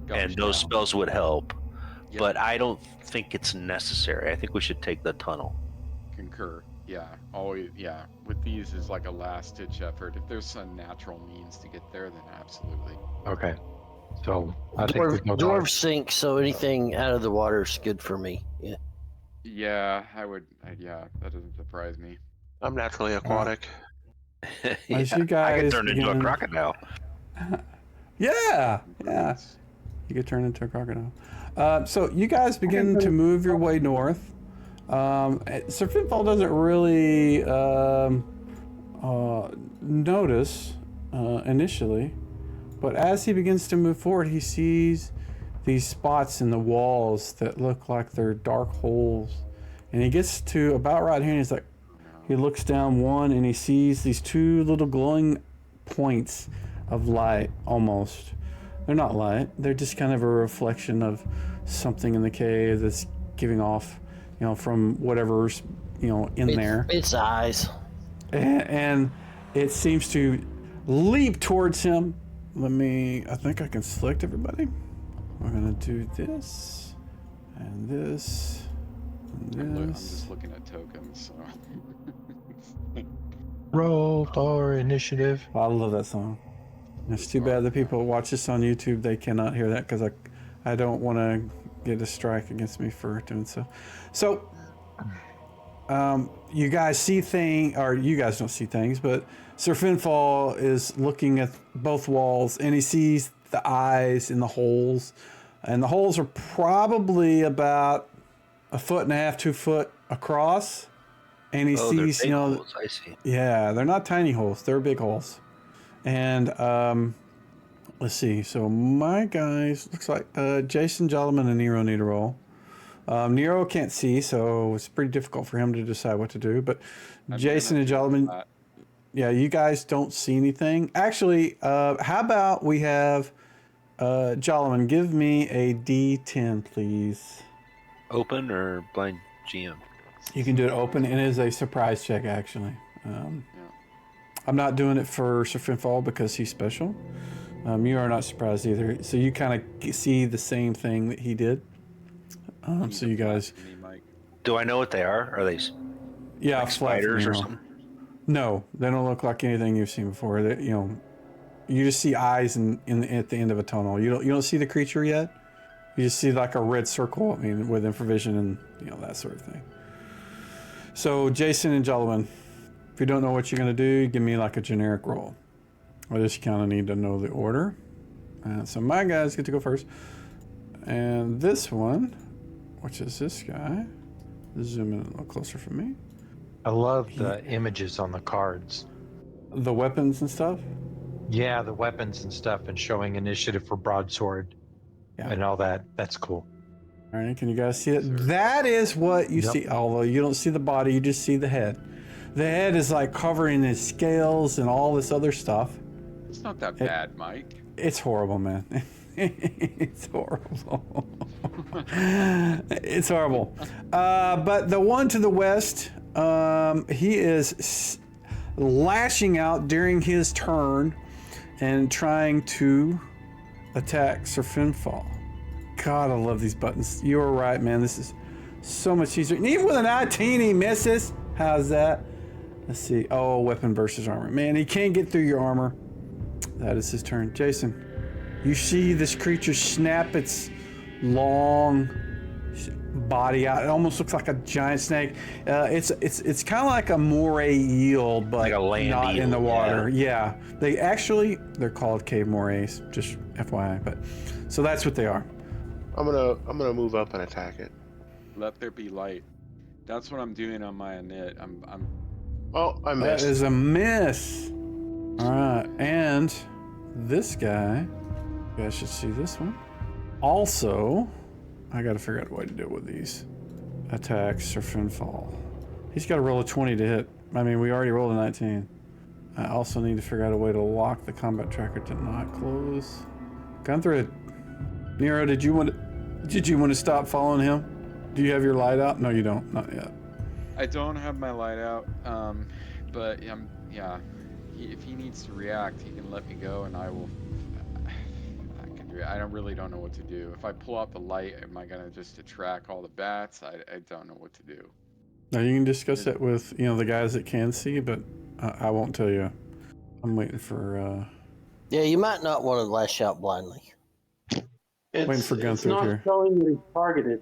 and those spells would help. Yeah. But I don't think it's necessary. I think we should take the tunnel. Concur. Yeah. Always. Yeah. With these is like a last ditch effort. If there's some natural means to get there, then absolutely. Okay. So I think we go Dwarves north. sink, so anything out of the water is good for me. Yeah. Yeah, I would. Yeah, that doesn't surprise me. I'm naturally aquatic. As you I guys could turn into a begin- crocodile. Yeah. You could turn into a crocodile. So you guys begin to move your way north. Sir Finfall doesn't really notice initially, but as he begins to move forward, he sees these spots in the walls that look like they're dark holes. And he gets to about right here, and he's like, he looks down one, and he sees these two little glowing points of light, almost. They're not light. They're just kind of a reflection of something in the cave that's giving off, from whatever's, in there. It's eyes. And it seems to leap towards him. I think I can select everybody. We're gonna do this, and this, and I'm this. just looking at tokens. So. Roll for initiative. I love that song. It's too bad the people who watch this on YouTube, they cannot hear that because I don't want to get a strike against me for doing so. So, you guys see things, or you guys don't see things, but Sir Finfall is looking at both walls and he sees the eyes in the holes. And the holes are probably about 1.5 feet, 2 foot across. And he sees, big holes. I see. yeah, they're not tiny holes. They're big holes. And let's see. So my guys, looks like Jason, Jolliman, and Nero need a roll. Nero can't see, so it's pretty difficult for him to decide what to do. But Jason and Jolliman, yeah, you guys don't see anything. Actually, how about we have Jolliman, give me a D10, please. Open or blind GM? You can do it open, and it is a surprise check, actually. I'm not doing it for Sir Finfall because he's special. You are not surprised either. So you kind of see the same thing that he did. So you guys... Do I know what they are? Are they like spiders or something? No, they don't look like anything you've seen before. They, you just see eyes at the end of a tunnel. You don't see the creature yet. You just see like a red circle. I mean, with infravision and that sort of thing. So Jason and Jolliman, if you don't know what you're gonna do, give me like a generic roll. I just kind of need to know the order. So my guys get to go first, and this one, which is this guy, zoom in a little closer for me. I love the images on the cards. The weapons and stuff? Yeah, the weapons and stuff, and showing initiative for broadsword and all that. That's cool. All right, can you guys see it? That is what you see, although you don't see the body, you just see the head. The head is like covering his scales and all this other stuff. It's not that bad, Mike. It's horrible, man. It's horrible. It's horrible. But the one to the west, he is lashing out during his turn and trying to attack Sir Finfall. God, I love these buttons. You were right, man. This is so much easier. And even with a 19, he misses. How's that? Let's see. Oh, weapon versus armor. Man, he can't get through your armor. That is his turn. Jason, you see this creature snap its long body out. It almost looks like a giant snake. It's kind of like a moray eel, but like a land not eel, in the water. Yeah. They're called cave morays, just FYI. But so that's what they are. I'm gonna move up and attack it. Let there be light. That's what I'm doing on my init. Oh, I missed. That is a miss. All right, and this guy, you guys should see this one. Also, I got to figure out a way to deal with these attacks or Finfall. He's got to roll a 20 to hit. I mean, we already rolled a 19. I also need to figure out a way to lock the combat tracker to not close. Gone through it. Nero, did you want to stop following him? Do you have your light out? No, you don't. Not yet. I don't have my light out, but yeah. If he needs to react, he can let me go, and I will. I really don't know what to do. If I pull out the light, am I gonna just attract all the bats? I don't know what to do. Now you can discuss it with the guys that can see, but I won't tell you. I'm waiting for. Yeah, you might not want to lash out blindly. Waiting for Gunther here. It's not showing that he's targeted.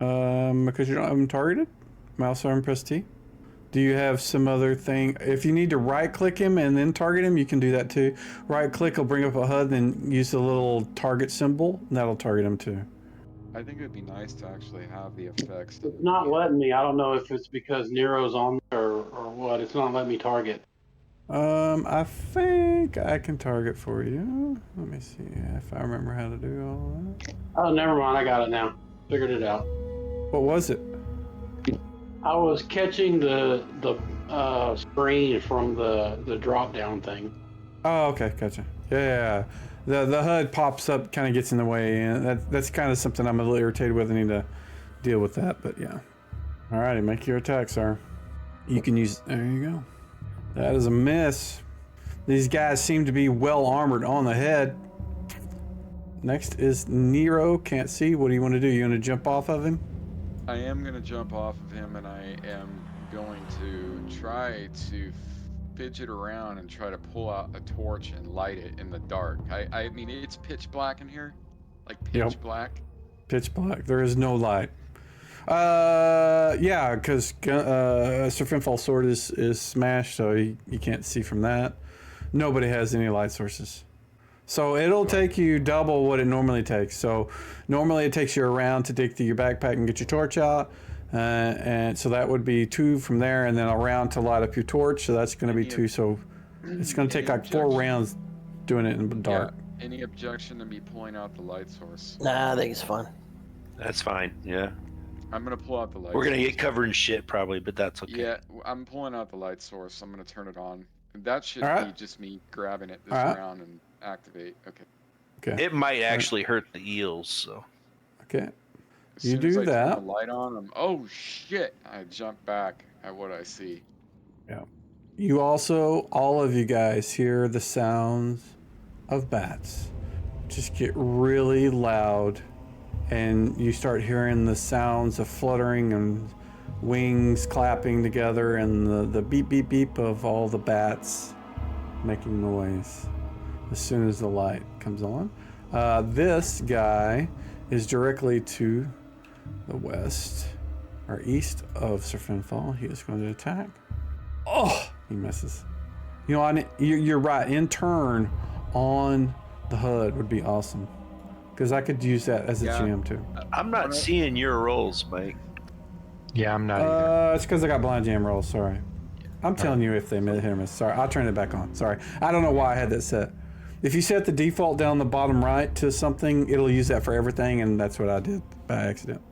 Because you don't have him targeted? Mouse arm, press T. Do you have some other thing? If you need to right click him and then target him, you can do that too. Right click will bring up a HUD, then use the little target symbol, and that'll target him too. I think it'd be nice to actually have the effects. It's not letting me. I don't know if it's because Nero's on there or what. It's not letting me target. I think I can target for you. Let me see if I remember how to do all that. Oh, never mind. I got it now. Figured it out. What was it? I was catching the screen from the drop down thing. Oh, okay, gotcha. Yeah. The HUD pops up, kind of gets in the way, and that's kind of something I'm a little irritated with. I need to deal with that, but yeah. Alrighty, make your attack, sir. You can use. There you go. That is a miss. These guys seem to be well armored on the head. Next is Nero. Can't see. What do you want to do? You want to jump off of him? I am going to jump off of him, and I am going to try to fidget around and try to pull out a torch and light it in the dark. I mean, it's pitch black in here. Like pitch black. Pitch black. There is no light. Yeah, because Sir Finfall's sword is smashed, so you can't see from that. Nobody has any light sources. So it'll take you double what it normally takes. So normally it takes you a round to dig through your backpack and get your torch out. And so that would be 2 from there, and then a round to light up your torch. So that's going to be 2. So it's going to take like 4 rounds doing it in the dark. Yeah. Any objection to me pulling out the light source? Nah, I think it's fine. That's fine. Yeah. I'm gonna pull out the light. We're gonna source. get covered in shit probably, but that's okay. Yeah, I'm pulling out the light source. I'm gonna turn it on. That should Alright. be just me grabbing it this Alright. round and activate. Okay. Okay. It might actually hurt the eels, so. Okay. As You soon do as I that. Turn the light on. Oh shit! I jump back at what I see. You also, all of you guys, hear the sounds of bats just get really loud, and you start hearing the sounds of fluttering and wings clapping together, and the beep beep beep of all the bats making noise as soon as the light comes on. This guy is directly to the west or east of Sir Finfall. He is going to attack. Oh, he misses. You know, you're right. In turn on the HUD would be awesome, because I could use that as a GM too. I'm not seeing your rolls, Mike. Yeah, I'm not either. It's because I got blind jam rolls. Sorry. I'm telling you if they hit or miss. Sorry, I'll turn it back on. Sorry. I don't know why I had that set. If you set the default down the bottom right to something, it'll use that for everything, and that's what I did by accident.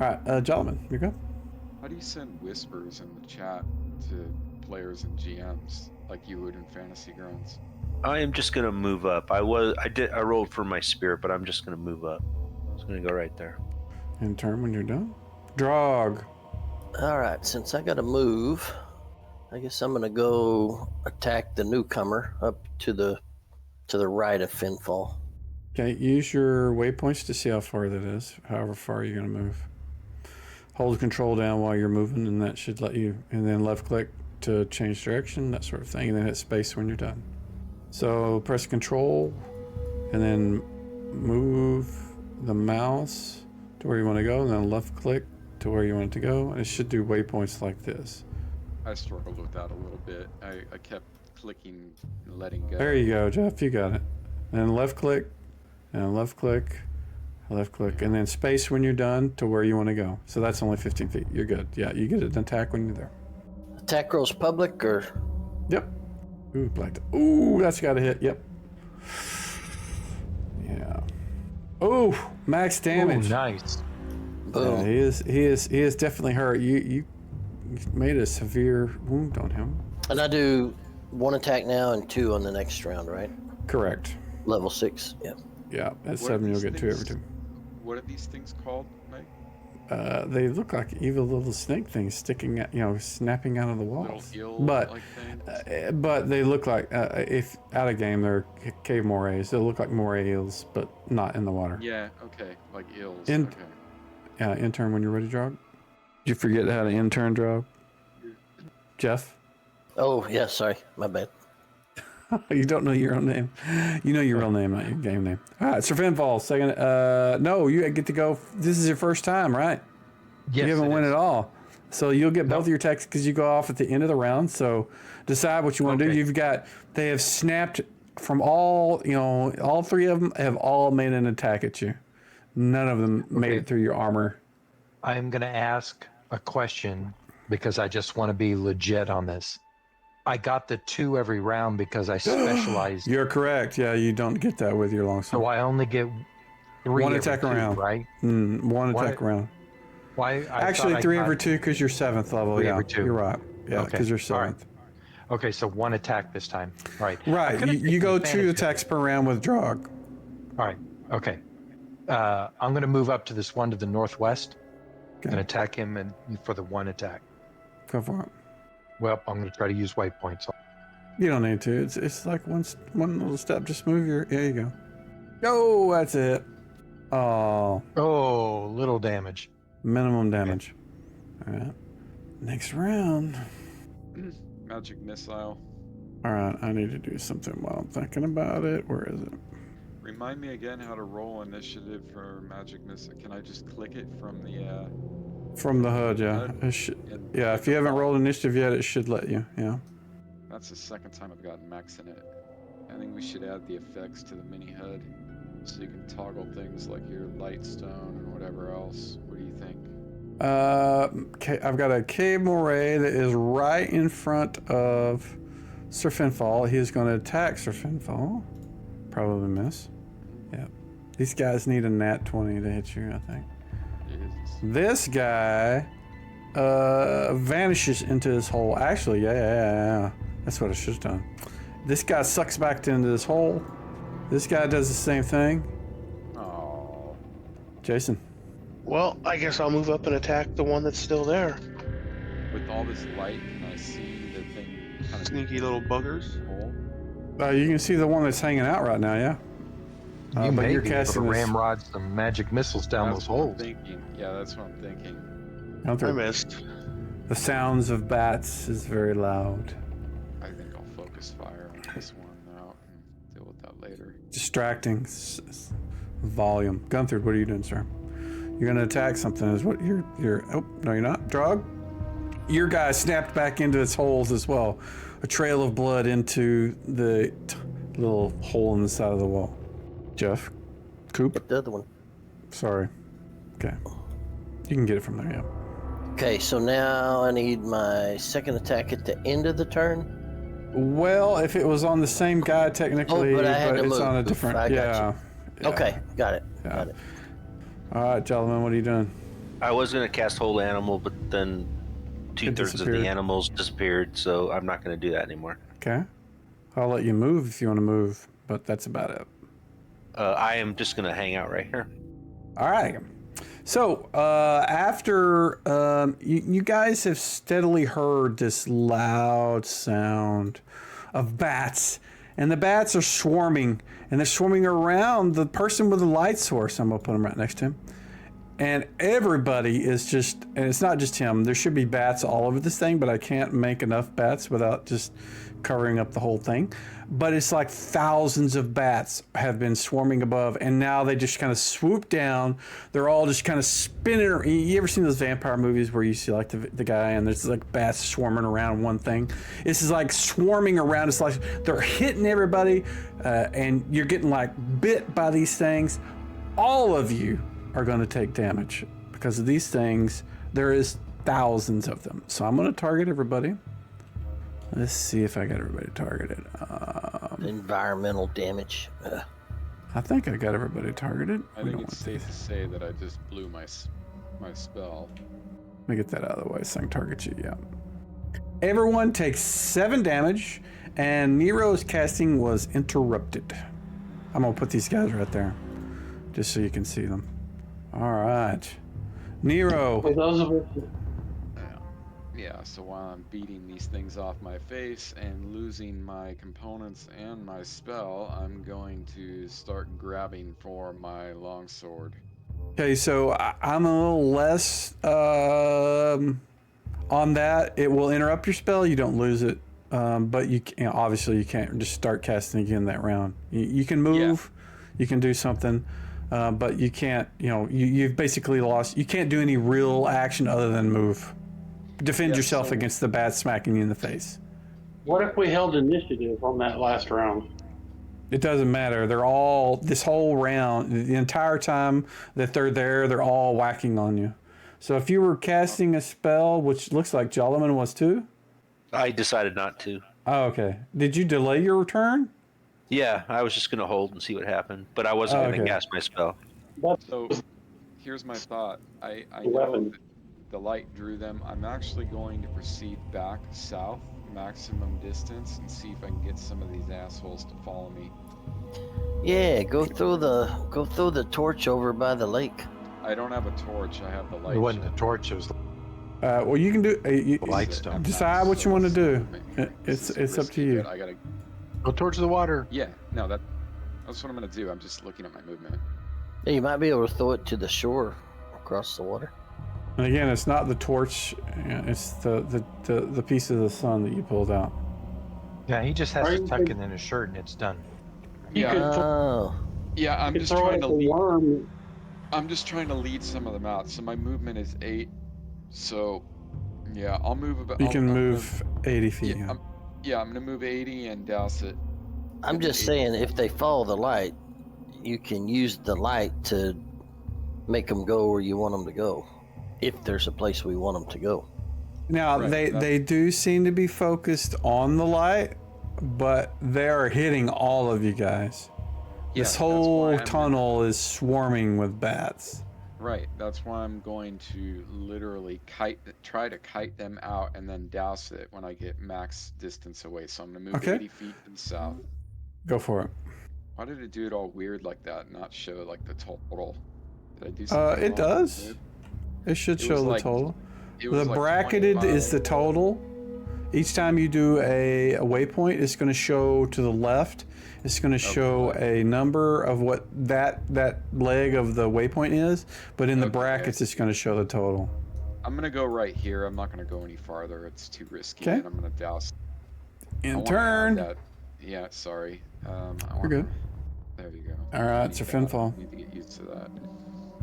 All right, Jolliman, you go. How do you send whispers in the chat to players and GMs like you would in Fantasy Grounds? I am just gonna move up. I rolled for my spirit, but I'm just gonna move up. It's gonna go right there. In turn when you're done. Drog. All right, since I got to move, I guess I'm gonna go attack the newcomer up to the right of Finfall. Okay, use your waypoints to see how far that is, however far you're going to move. Hold control down while you're moving, and that should let you, and then left click to change direction, that sort of thing, and then hit space when you're done. So press control, and then move the mouse to where you want to go, and then left click to where you want it to go, and it should do waypoints like this. I struggled with that a little bit. I kept clicking and letting go. There you go, Jeff, you got it. And left click, and left click, and then space when you're done to where you want to go. So that's only 15 feet. You're good. Yeah, you get an attack when you're there. Attack rolls public or? Yep. Ooh, black. Ooh, that's got to hit. Yep. Yeah. Ooh, max damage. Ooh, nice. Boom. Yeah, he is definitely hurt. You made a severe wound on him. And I do 1 attack now and 2 on the next round, right? Correct. Level 6. Yeah. Yeah, at What are 7 you'll these get 2 every things- time. What are these things called, Mike? They look like evil little snake things sticking out, snapping out of the Little walls. eel-like things? But they look like, if out of game, they're cave morays. They look like moray eels, but not in the water. Yeah, okay, like eels. In- Okay. Yeah, intern when you're ready, Drog. Did you forget how to intern, Drog? Jeff? Oh, yeah, sorry. My bad. You don't know your own name. You know your real name, not your game name. All right, Sir Finfall, second. No, you get to go. This is your first time, right? Yes, You haven't it won is. at all. So you'll get both No. of your attacks because you go off at the end of the round. So decide what you want to do. Okay. They have snapped from all 3 of them have all made an attack at you. None of them made it through your armor. I'm going to ask a question because I just want to be legit on this. I got the 2 every round because I specialized. You're correct. Yeah, you don't get that with your longsword. So I only get 3 One every attack 2, around. right? One attack round. Why? Actually, 3 over 2 because you're 7th level. 3 Yeah, over 2. you're right. Yeah, Okay. because you're All right. 7th. Okay, so 1 attack this time. Right. Right. You go 2 attacks per round with Drog. All right. Okay. I'm going to move up to this one to the northwest and attack him and for the 1 attack. Go for it. Well, I'm going to try to use waypoints. You don't need to. It's like one little step. Just move your. There you go. Oh, that's it. Oh, Oh, little damage. minimum damage. All right. Next round. Magic missile. All right. I need to do something while I'm thinking about it. Where is it? Remind me again how to roll initiative for magic missile. Can I just click it from the? From the HUD, yeah. HUD? It should, yeah. If you haven't rolled initiative yet, it should let you. Yeah. That's the second time I've gotten max in it. I think we should add the effects to the mini HUD so you can toggle things like your light stone and whatever else. What do you think? I've got a cave moray that is right in front of Sir Finfall. He's going to attack Sir Finfall. Probably miss. Yeah. These guys need a nat 20 to hit you, I think. Jesus. This guy vanishes into his hole. Actually, yeah. That's what I should have done. This guy sucks back into this hole. This guy does the same thing. Oh. Jason. Well, I guess I'll move up and attack the one that's still there. With all this light, can I see the thing kind of Sneaky little buggers. hole? You can see the one that's hanging out right now, yeah? You but may you're be able to casting this. ramrod some magic missiles down That's those what I'm holes. thinking. Yeah, that's what I'm thinking. I missed. The sounds of bats is very loud. I think I'll focus fire on this one out and deal with that later. Distracting. Volume. Gunther, what are you doing, sir? You're gonna attack something is what you're oh, no you're not. Drog? Your guy snapped back into its holes as well. A trail of blood into the little hole in the side of the wall. Jeff? Coop? The other one. Sorry. Okay. You can get it from there, yeah. Okay, so now I need my second attack at the end of the turn. Well, if it was on the same guy technically, but I had to it's move. on a different I got yeah. Okay, got it. Yeah. Got it. Alright, gentlemen, what are you doing? I was going to cast Hold Animal, but then 2/3 of disappeared. the animals disappeared, so I'm not going to do that anymore. Okay. I'll let you move if you want to move, but that's about it. I am just going to hang out right here. All right. So after you guys have steadily heard this loud sound of bats, and the bats are swarming, and they're swarming around the person with the light source. I'm gonna put him right next to him. And everybody is just, and it's not just him. There should be bats all over this thing, but I can't make enough bats without just covering up the whole thing. But it's like thousands of bats have been swarming above, and now they just kind of swoop down. They're all just kind of spinning. You ever seen those vampire movies where you see like the guy and there's like bats swarming around one thing? This is like swarming around. It's like they're hitting everybody, and you're getting like bit by these things. All of you are going to take damage because of these things. There is thousands of them. So I'm going to target everybody. Let's see if I got everybody targeted. Environmental damage. I think I got everybody targeted. I think it's safe to say that I just blew my spell. Let me get that out of the way so I can target you, yeah. Everyone takes 7 damage, and Nero's casting was interrupted. I'm going to put these guys right there, just so you can see them. All right. Nero. For those of us, Yeah, so while I'm beating these things off my face and losing my components and my spell, I'm going to start grabbing for my longsword. Okay, so I'm a little less on that. It will interrupt your spell. You don't lose it, but obviously you can't just start casting again that round. You can move, you can do something, but you can't. You've basically lost. You can't do any real action other than move. Defend yourself against the bat smacking you in the face. what if we held initiative on that last round? It doesn't matter. They're all, this whole round, the entire time that they're there, they're all whacking on you. So if you were casting a spell, which looks like Jolliman was too? I decided not to. Oh, okay. Did you delay your turn? Yeah, I was just going to hold and see what happened, but I wasn't going to cast my spell. So here's my thought. I know that the light drew them. I'm actually going to proceed back south, maximum distance, and see if I can get some of these assholes to follow me. Yeah, go throw the torch over by the lake. I don't have a torch. I have the light. It wasn't a torch. It was Well, you can do. light stone. Decide what you want to do. It's up to you. I gotta. Go towards the water. Yeah, no, that's what I'm gonna do. I'm just looking at my movement. Yeah, you might be able to throw it to the shore across the water. And again, it's not the torch. It's the piece of the sun that you pulled out. Yeah, he just has to tuck it in his shirt and it's done. Yeah, Oh. yeah. I'm You just could throw trying it to at the lead. worm. I'm just trying to lead some of them out. So my movement is 8. So, yeah, I'll move about. You can move 80 feet. Yeah, I'm gonna move 80 and douse it. I'm just saying, if they follow the light, you can use the light to make them go where you want them to go, if there's a place we want them to go. Now, they do seem to be focused on the light, but they're hitting all of you guys. Yeah, This whole tunnel is swarming with bats. Right, that's why I'm going to literally try to kite them out and then douse it when I get max distance away. So I'm going to move 80 feet to the south. Go for it. Why did it do it all weird like that, not show like the total? Did I do something It wrong? does. It should show the total. The bracketed 25. is the total. Each time you do a waypoint, it's going to show to the left. It's going to show a number of what that leg of the waypoint is, but in the brackets, it's going to show the total. I'm going to go right here. I'm not going to go any farther. It's too risky. And I'm going to douse. In turn. Yeah, sorry. You're good. There you go. All right, it's a Finfall. I need to get used to that.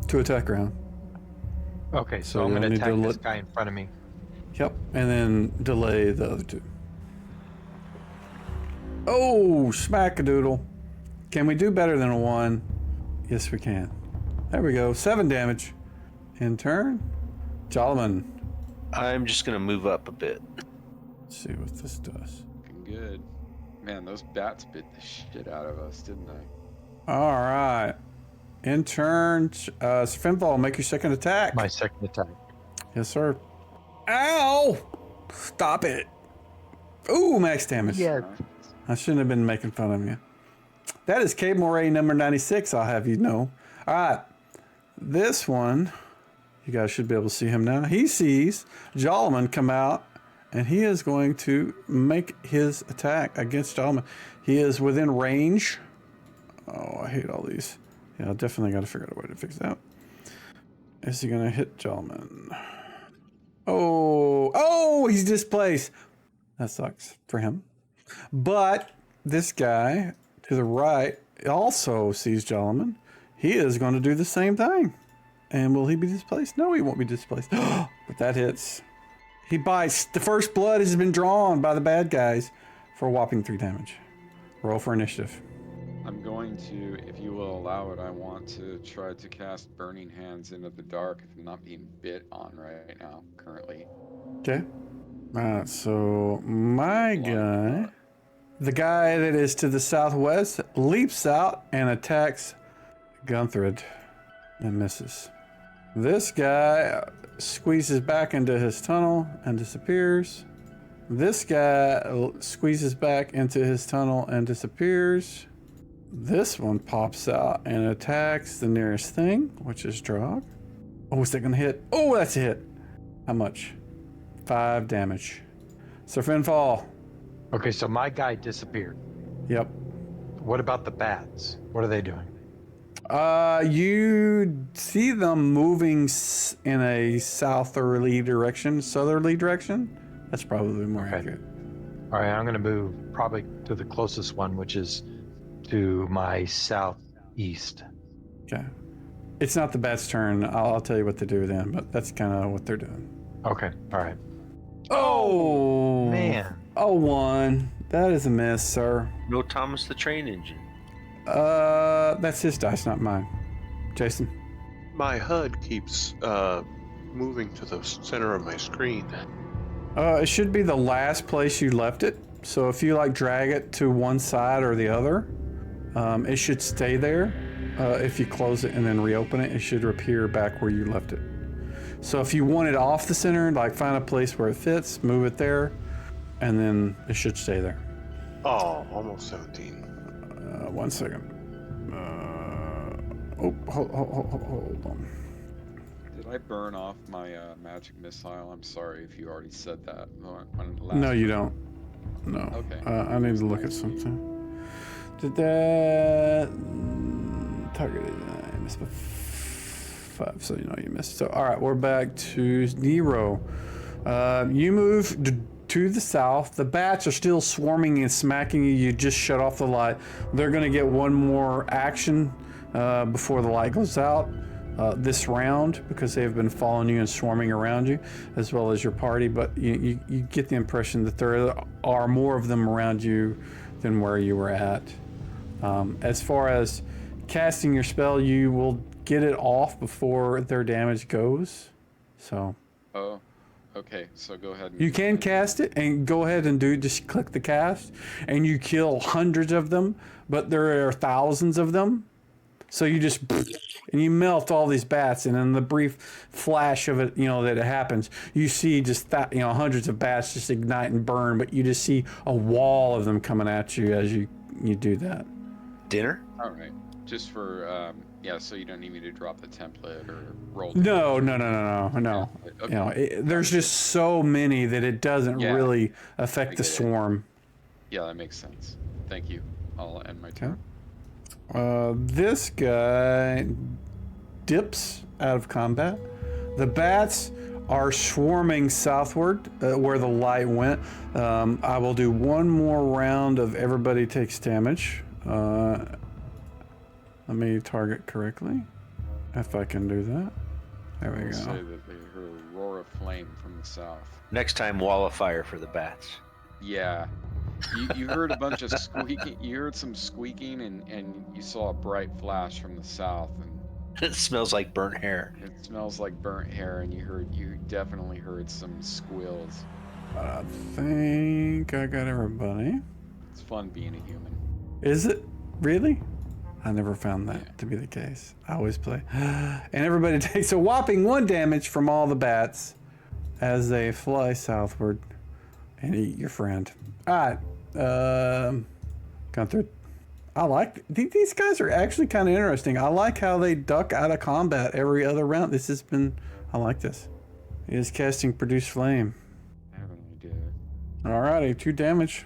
2 attack round. Okay, so I'm going to attack this guy in front of me. Yep, and then delay the other 2. Oh, smack-a-doodle. Can we do better than a 1? Yes, we can. There we go. 7 damage. In turn, Jolliman. I'm just going to move up a bit. Let's see what this does. Looking good. Man, those bats bit the shit out of us, didn't they? All right. In turn, Finfall, make your second attack. My second attack. Yes, sir. Ow! Stop it. Ooh, max damage. Yeah. I shouldn't have been making fun of you. That is Cape Moray number 96, I'll have you know. All right. This one, you guys should be able to see him now. He sees Jolliman come out, and he is going to make his attack against Jolliman. He is within range. Oh, I hate all these. Yeah, I definitely got to figure out a way to fix that. Is he going to hit Jolliman? Oh, he's displaced. That sucks for him. But this guy to the right also sees Jolliman. He is going to do the same thing. And will he be displaced? No, he won't be displaced. But that hits. He bites. The first blood has been drawn by the bad guys for a whopping 3 damage. Roll for initiative. I'm going to, if you will allow it, I want to try to cast Burning Hands into the dark if I'm not being bit on right now, currently. Okay. Alright, so my guy, the guy that is to the southwest, leaps out and attacks Gunthred and misses. This guy squeezes back into his tunnel and disappears. This guy squeezes back into his tunnel and disappears. This one pops out and attacks the nearest thing, which is Drog. Oh, is that going to hit? Oh, that's a hit. How much? 5 damage. Sir Finfall. Okay, so my guy disappeared. Yep. What about the bats? What are they doing? You see them moving in a southerly direction. That's probably more accurate. All right, I'm going to move probably to the closest one, which is to my southeast. Okay. It's not the bat's turn. I'll tell you what to do then, but that's kind of what they're doing. Okay, all right. Oh, man. Oh, 1. That is a miss, sir. No Thomas the Train Engine. That's his dice, not mine. Jason? My HUD keeps moving to the center of my screen. It should be the last place you left it. So if you like drag it to one side or the other, it should stay there. If you close it and then reopen it, it should appear back where you left it. So if you want it off the center, like find a place where it fits, move it there, and then it should stay there. Oh, almost 17. 1 second. Hold on. Did I burn off my magic missile? I'm sorry if you already said that. No, you don't. No. Okay. I need to look at something. Did that targeted? I missed by 5, so you know you missed. So all right, we're back to Nero. You move to the south. The bats are still swarming and smacking you. You just shut off the light. They're going to get one more action before the light goes out this round because they've been following you and swarming around you, as well as your party. But you get the impression that there are more of them around you than where you were at. As far as casting your spell, you will get it off before their damage goes. So. Oh, okay. So go ahead. You can cast it and go ahead and just click the cast, and you kill hundreds of them, but there are thousands of them. So you just, and you melt all these bats, and in the brief flash of it, that it happens, you see just that, hundreds of bats just ignite and burn, but you just see a wall of them coming at you as you do that. Dinner? All right. Just for, so you don't need me to drop the template or roll. No. Okay. There's just so many that it doesn't really affect the swarm. Yeah, that makes sense. Thank you. I'll end my turn. This guy dips out of combat. The bats are swarming southward where the light went. I will do one more round of everybody takes damage. Let me target correctly, if I can do that. There we go. Say that they heard a roar of flame from the south. Next time, wall of fire for the bats. Yeah. You heard a bunch of squeaking. You heard some squeaking, and you saw a bright flash from the south, and It smells like burnt hair. it smells like burnt hair, and you definitely heard some squeals. I think I got everybody. It's fun being a human. Is it? Really? I never found that to be the case. I always play. And everybody takes a whopping 1 damage from all the bats as they fly southward and eat your friend. Alright. Gunther. These guys are actually kind of interesting. I like how they duck out of combat every other round. I like this. He is casting Produce Flame. I have an idea. Alrighty, 2 damage.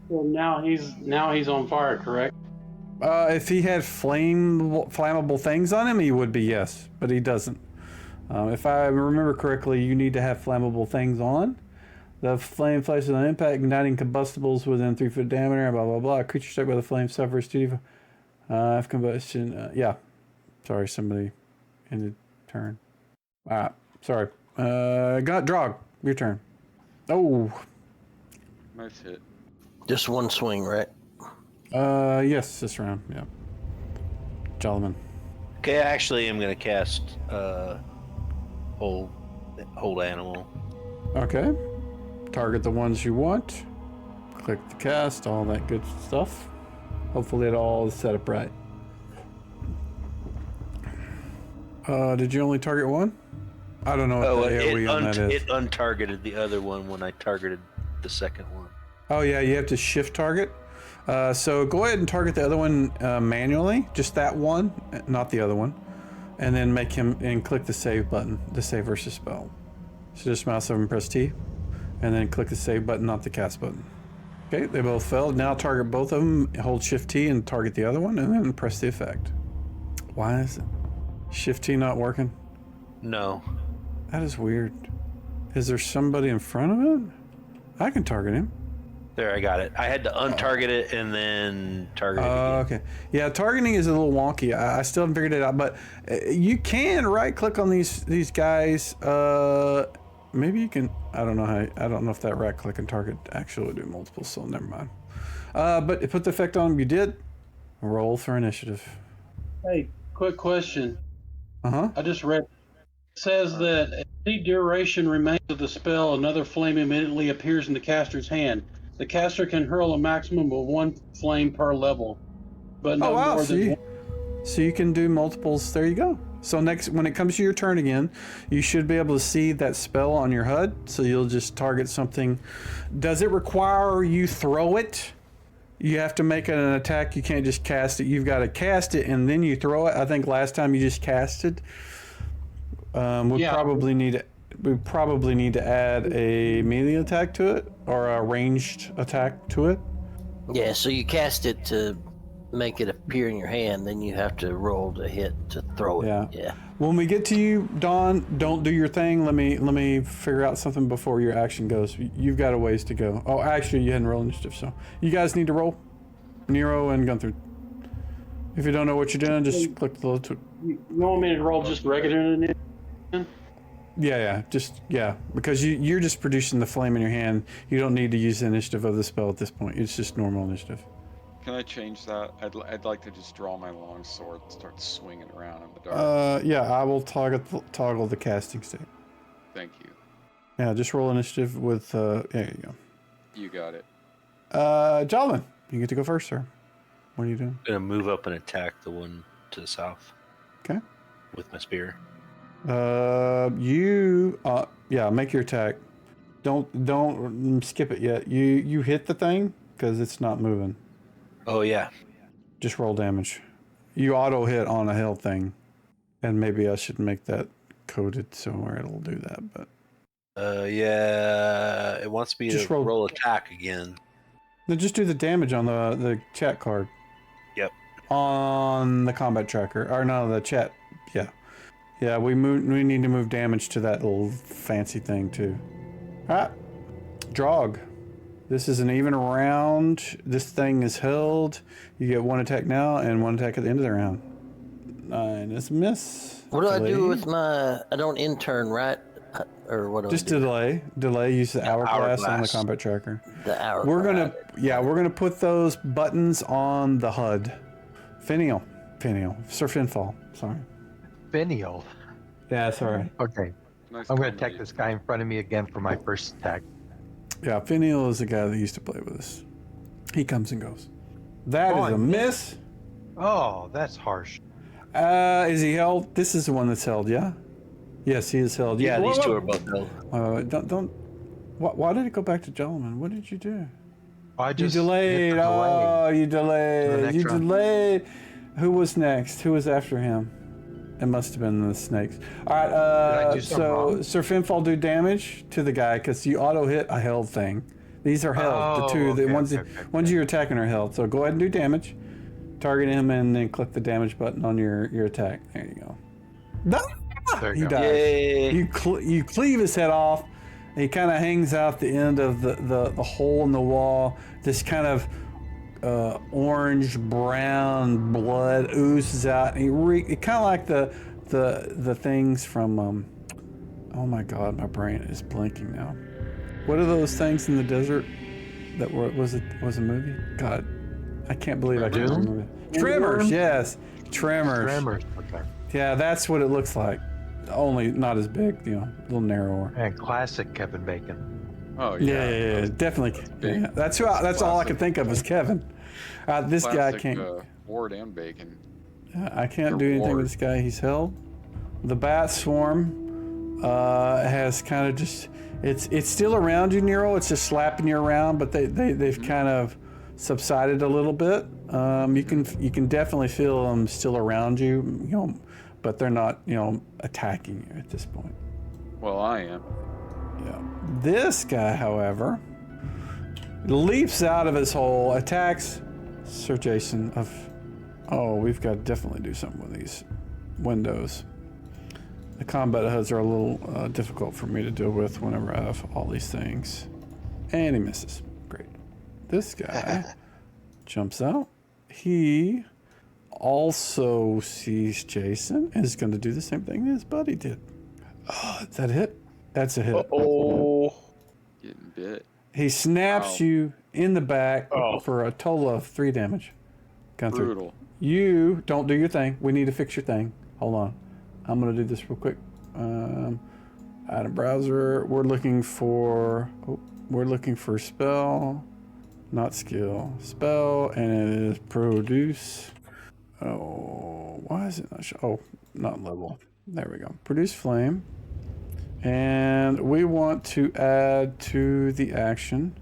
Well, now he's on fire, correct? If he had flammable things on him, he would be, yes, but he doesn't. If I remember correctly, you need to have flammable things on. The flame flashes on impact, igniting combustibles within 3 foot diameter, blah, blah, blah. A creature struck by the flame suffers 2d5. If combustion, yeah. Sorry, somebody ended turn. Alright, sorry. Got Drog, your turn. Oh. Nice hit. Just one swing, right? Yes, this round, yeah. Jolliman. Okay, I actually am going to cast hold animal. Okay. Target the ones you want. Click the cast, all that good stuff. Hopefully it all is set up right. Did you only target one? I don't know what the AoE on that is. It untargeted the other one when I targeted the second one. Oh yeah, you have to shift target. So go ahead and target the other one manually, just that one, not the other one, and then make him and click the save button, the save versus spell. So just mouse over and press T, and then click the save button, not the cast button. Okay, they both failed. Now target both of them, hold Shift T and target the other one, and then press the effect. Why is it Shift T not working? No. That is weird. Is there somebody in front of it? I can target him. There, I got it. I had to untarget it and then target it again. Okay. Yeah, targeting is a little wonky. I still haven't figured it out, but you can right click on these guys. Maybe you can. I don't know if that right click and target actually do multiple. So never mind. But it put the effect on them. You did. Roll for initiative. Hey, quick question. Uh-huh. I just read. It says that if the duration remains of the spell, another flame immediately appears in the caster's hand. The caster can hurl a maximum of 1 flame per level, but no more than one. So you can do multiples. There you go. So next, when it comes to your turn again, you should be able to see that spell on your HUD. So you'll just target something. Does it require you throw it? You have to make an attack. You can't just cast it. You've got to cast it and then you throw it. I think last time you just casted. We probably need to add a melee attack to it or a ranged attack to it. Yeah, so you cast it to make it appear in your hand, then you have to roll to hit to throw it. Yeah. When we get to you, Dawn, don't do your thing. Let me figure out something before your action goes. You've got a ways to go. Oh, actually, you hadn't rolled initiative, so you guys need to roll. Nero and Gunther. If you don't know what you're doing, just click the little. You want me to roll just regular initiative? Yeah, because you're just producing the flame in your hand. You don't need to use the initiative of the spell at this point. It's just normal initiative. Can I change that? I'd like to just draw my long sword and start swinging around in the dark. Yeah, I will toggle the casting state. Thank you. Yeah, just roll initiative with, there you go. You got it. Jolvin, you get to go first, sir. What are you doing? I'm gonna move up and attack the one to the south. Okay. With my spear. Yeah, make your attack. Don't skip it yet. You hit the thing because it's not moving. Oh yeah. Just roll damage. You auto hit on a held thing, and maybe I should make that coded somewhere it'll do that. But yeah, it wants me just to roll attack again. Then just do the damage on the chat card. Yep. On the combat tracker, or no, the chat. Yeah, yeah. We need to move damage to that little fancy thing too. All right, Drog. This is an even round. This thing is held. You get one attack now and one attack at the end of the round. 9 is a miss. What do I do with my? I don't intern, right? Or what do Just I do? delay. Use the hourglass on the combat tracker. The hourglass. We're gonna put those buttons on the HUD. Finial, Sir Finfall. Sorry. Finial. Yeah, sorry. Okay. Nice I'm going to combo. attack this guy in front of me again for my first attack. Yeah, Finial is the guy that used to play with us. He comes and goes. That is a miss. Oh, that's harsh. Is he held? This is the one that's held, yeah? Yes, he is held. Yeah, these two are both held. Don't. Why did it go back to Jolman? What did you do? I You just delayed. hit the delay. Oh, you To the delayed. next You round. delayed. Who was next? Who was after him? It must have been the snakes. All Did I right. do something So wrong? Sir Finfall, do damage to the guy because you auto hit a held thing. These are held. The two, the okay, ones, okay. ones you're attacking are held. So go ahead and do damage. Target him and then click the damage button on your attack. There you go. No! There He you go. dies. Yay! You cleave his head off. And he kind of hangs out the end of the hole in the wall. This kind of orange brown blood oozes out. And it kind of like the things from oh my god, my brain is blinking now. What are those things in the desert that was a movie? God, I can't believe I can't Doom? remember. Tremors, yes, Tremors. Tremors. Okay. Yeah, that's what it looks like. Only not as big, a little narrower. And classic Kevin Bacon. Oh Yeah, definitely. big. Yeah, that's all I Classic. could think of is Kevin. This guy Classic, can't. Ward and Bacon. I can't or do anything with Ward. this guy. He's held. The bat swarm has kind of just. It's still around you, Nero. It's just slapping you around, but they've kind of subsided a little bit. You can definitely feel them still around you, but they're not attacking you at this point. Well, I am. Yeah. This guy, however, leaps out of his hole, attacks Sir Jason of. Oh, we've got to definitely do something with these windows. The combat HUDs are a little difficult for me to deal with whenever I have all these things. And he misses. Great. This guy jumps out. He also sees Jason and is going to do the same thing his buddy did. Oh, is that a hit? That's a hit. Oh. Getting bit. He snaps Ow. you in the back Oh. for a total of 3 damage. Gone through. Brutal. You don't do your thing. We need to fix your thing. Hold on. I'm gonna do this real quick. Add a browser. We're looking for spell, not skill. Spell, and it is produce. Oh, why is it not show? Oh, not level. There we go. Produce flame. And we want to add to the action.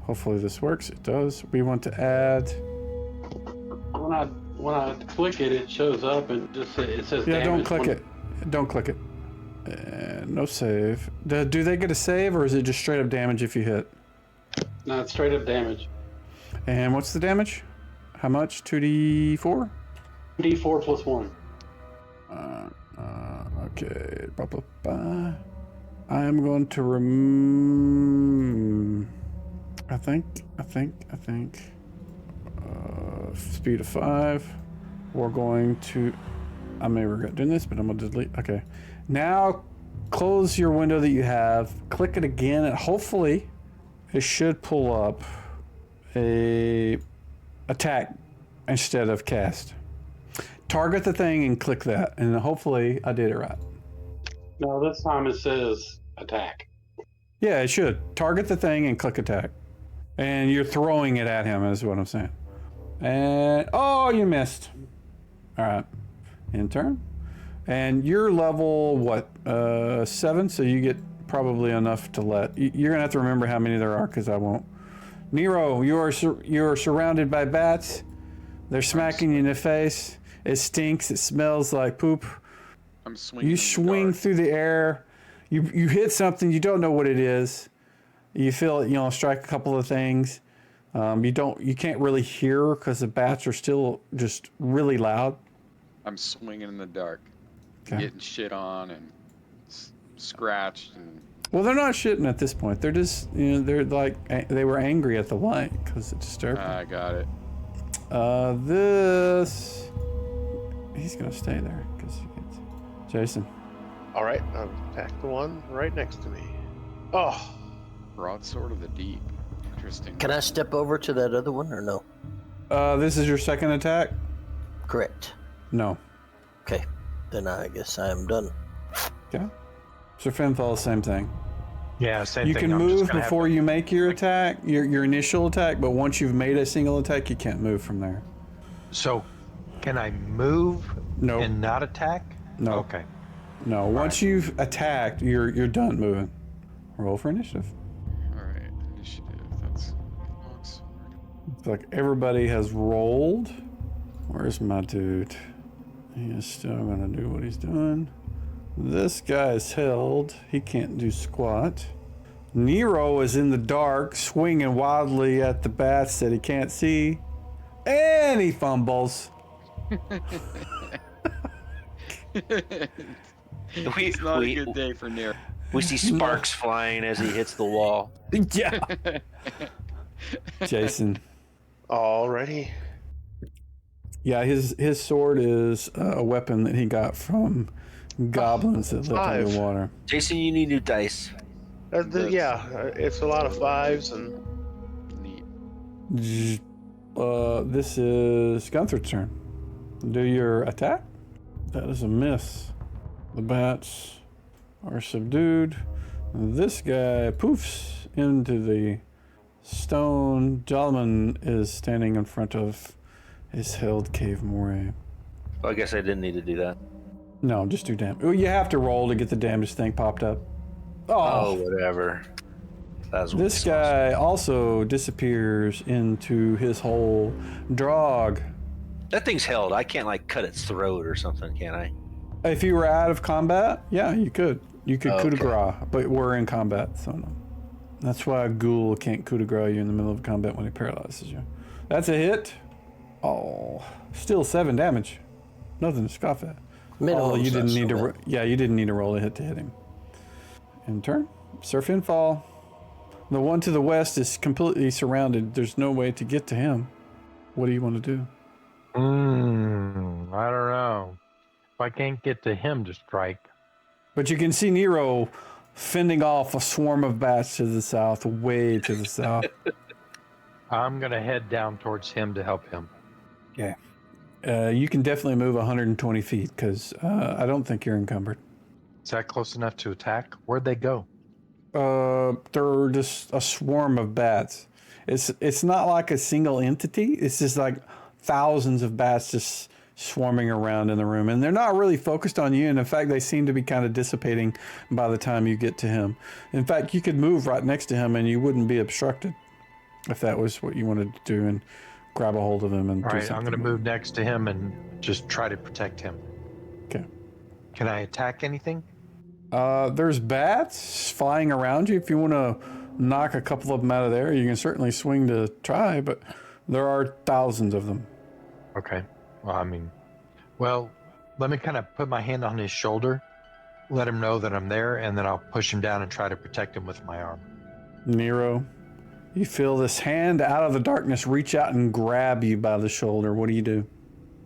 Hopefully this works. It does. We want to add. When I click it, it shows up and it says Yeah, don't damage. click it. Don't click it. No save. Do they get a save or is it just straight up damage if you hit? No, it's straight up damage. And what's the damage? How much? 2d4? D4 plus 1. Okay. Blah, blah, blah. I am going to I think. Speed of 5. We're going to. I may regret doing this, but I'm going to delete. Okay. Now, close your window that you have. Click it again, and hopefully, it should pull up a attack instead of cast. Target the thing and click that, and hopefully I did it right. No, this time it says attack. Yeah, it should. Target the thing and click attack. And you're throwing it at him, is what I'm saying. And, oh, you missed. All right. In turn. And you're level, what, 7? So you get probably enough to let... You're going to have to remember how many there are, because I won't. Nero, you are surrounded by bats. They're smacking you in the face. It stinks. It smells like poop. I'm swinging. You swing through the air. You hit something. You don't know what it is. You feel it, strike a couple of things. You can't really hear because the bats are still just really loud. I'm swinging in the dark, Okay. getting shit on and scratched and. Well, they're not shitting at this point. They're just, they're like, they were angry at the light because it disturbed them. I got it. He's going to stay there because he gets... Jason. All right, I'll attack the one right next to me. Oh, Broadsword of the Deep. Interesting. Can I step over to that other one or no? This is your second attack? Correct. No. Okay. Then I guess I am done. Okay. So Finfall, same thing. Yeah, same You thing. can move before you make your attack, your initial attack, but once you've made a single attack, you can't move from there. So, can I move No. and not attack? No. Okay. No. Once you've attacked, you're done moving. Roll for initiative. All right, initiative. That's longsword. It's like everybody has rolled. Where's my dude? He is still gonna do what he's doing. This guy is held. He can't do squat. Nero is in the dark, swinging wildly at the bats that he can't see. And he fumbles. It's not a good day for Nero. We see sparks flying as he hits the wall. Yeah. Jason. already. Yeah, his sword is a weapon that he got from goblins that live 5. underwater. Jason, you need new dice. It's a lot of 5s and Neat. This is Gunther's turn. Do your attack. That is a miss. The bats are subdued. This guy poofs into the stone. Jalman is standing in front of his held cave moray. Well, I guess I didn't need to do that. No, just do damage. Oh, you have to roll to get the damage thing popped up. Oh, whatever. That's what This guy also disappears into his hole. Drog. That thing's held. I can't like cut its throat or something, can I? If you were out of combat, yeah, you could. You could coup de Okay. grace, but we're in combat, so no. That's why a ghoul can't coup de grace you in the middle of combat when he paralyzes you. That's a hit. Oh, still 7 damage. Nothing to scoff at. Minimum, Oh, you didn't so need to. bad. Yeah, you didn't need to roll a hit to hit him. In turn, Sir Finfall. The one to the west is completely surrounded. There's no way to get to him. What do you want to do? I don't know. If I can't get to him to strike, But you can see Nero fending off a swarm of bats to the south, way to the south. I'm going to head down towards him to help him. Okay. You can definitely move 120 feet because I don't think you're encumbered. Is that close enough to attack? Where'd they go? They're just a swarm of bats. It's not like a single entity. It's just like thousands of bats just swarming around in the room, and they're not really focused on you. And in fact, they seem to be kind of dissipating by the time you get to him. In fact, you could move right next to him, and you wouldn't be obstructed if that was what you wanted to do, and grab a hold of him and All do right, I'm something. going to move next to him and just try to protect him. Okay. Can I attack anything? There's bats flying around you. If you want to knock a couple of them out of there, you can certainly swing to try, but there are thousands of them. Okay. Well, let me kind of put my hand on his shoulder, let him know that I'm there, and then I'll push him down and try to protect him with my arm. Nero, you feel this hand out of the darkness reach out and grab you by the shoulder. What do you do?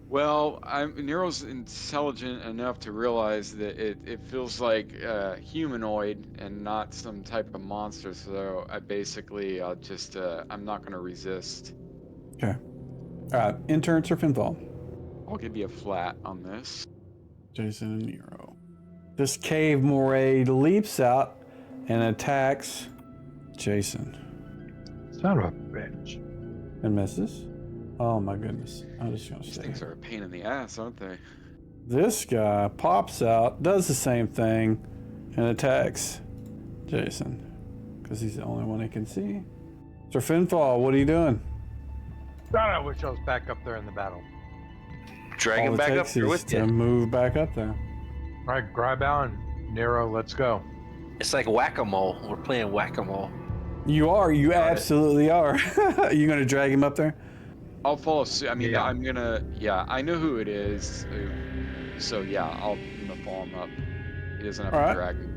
Well, Nero's intelligent enough to realize that it feels like humanoid and not some type of monster. So I'll just I'm not going to resist. Okay. All right, intern Sir Finfall. I'll give you a flat on this. Jason and Nero. This cave moray leaps out and attacks Jason. Son of a bitch. And misses. Oh my goodness. I'm just gonna These stay things here. are a pain in the ass, aren't they? This guy pops out, does the same thing, and attacks Jason. Because he's the only one he can see. Sir Finfall, what are you doing? God, I wish I was back up there in the battle. Drag All him it back up takes there is with to you. move back up there. All right, Grybal and Nero, let's go. It's like whack-a-mole. We're playing whack-a-mole. You are. You absolutely are. You gonna drag him up there? I'll follow suit. I mean, Yeah. I'm gonna. Yeah, I know who it is. So yeah, I'm gonna follow him up. He doesn't have All to right. drag me.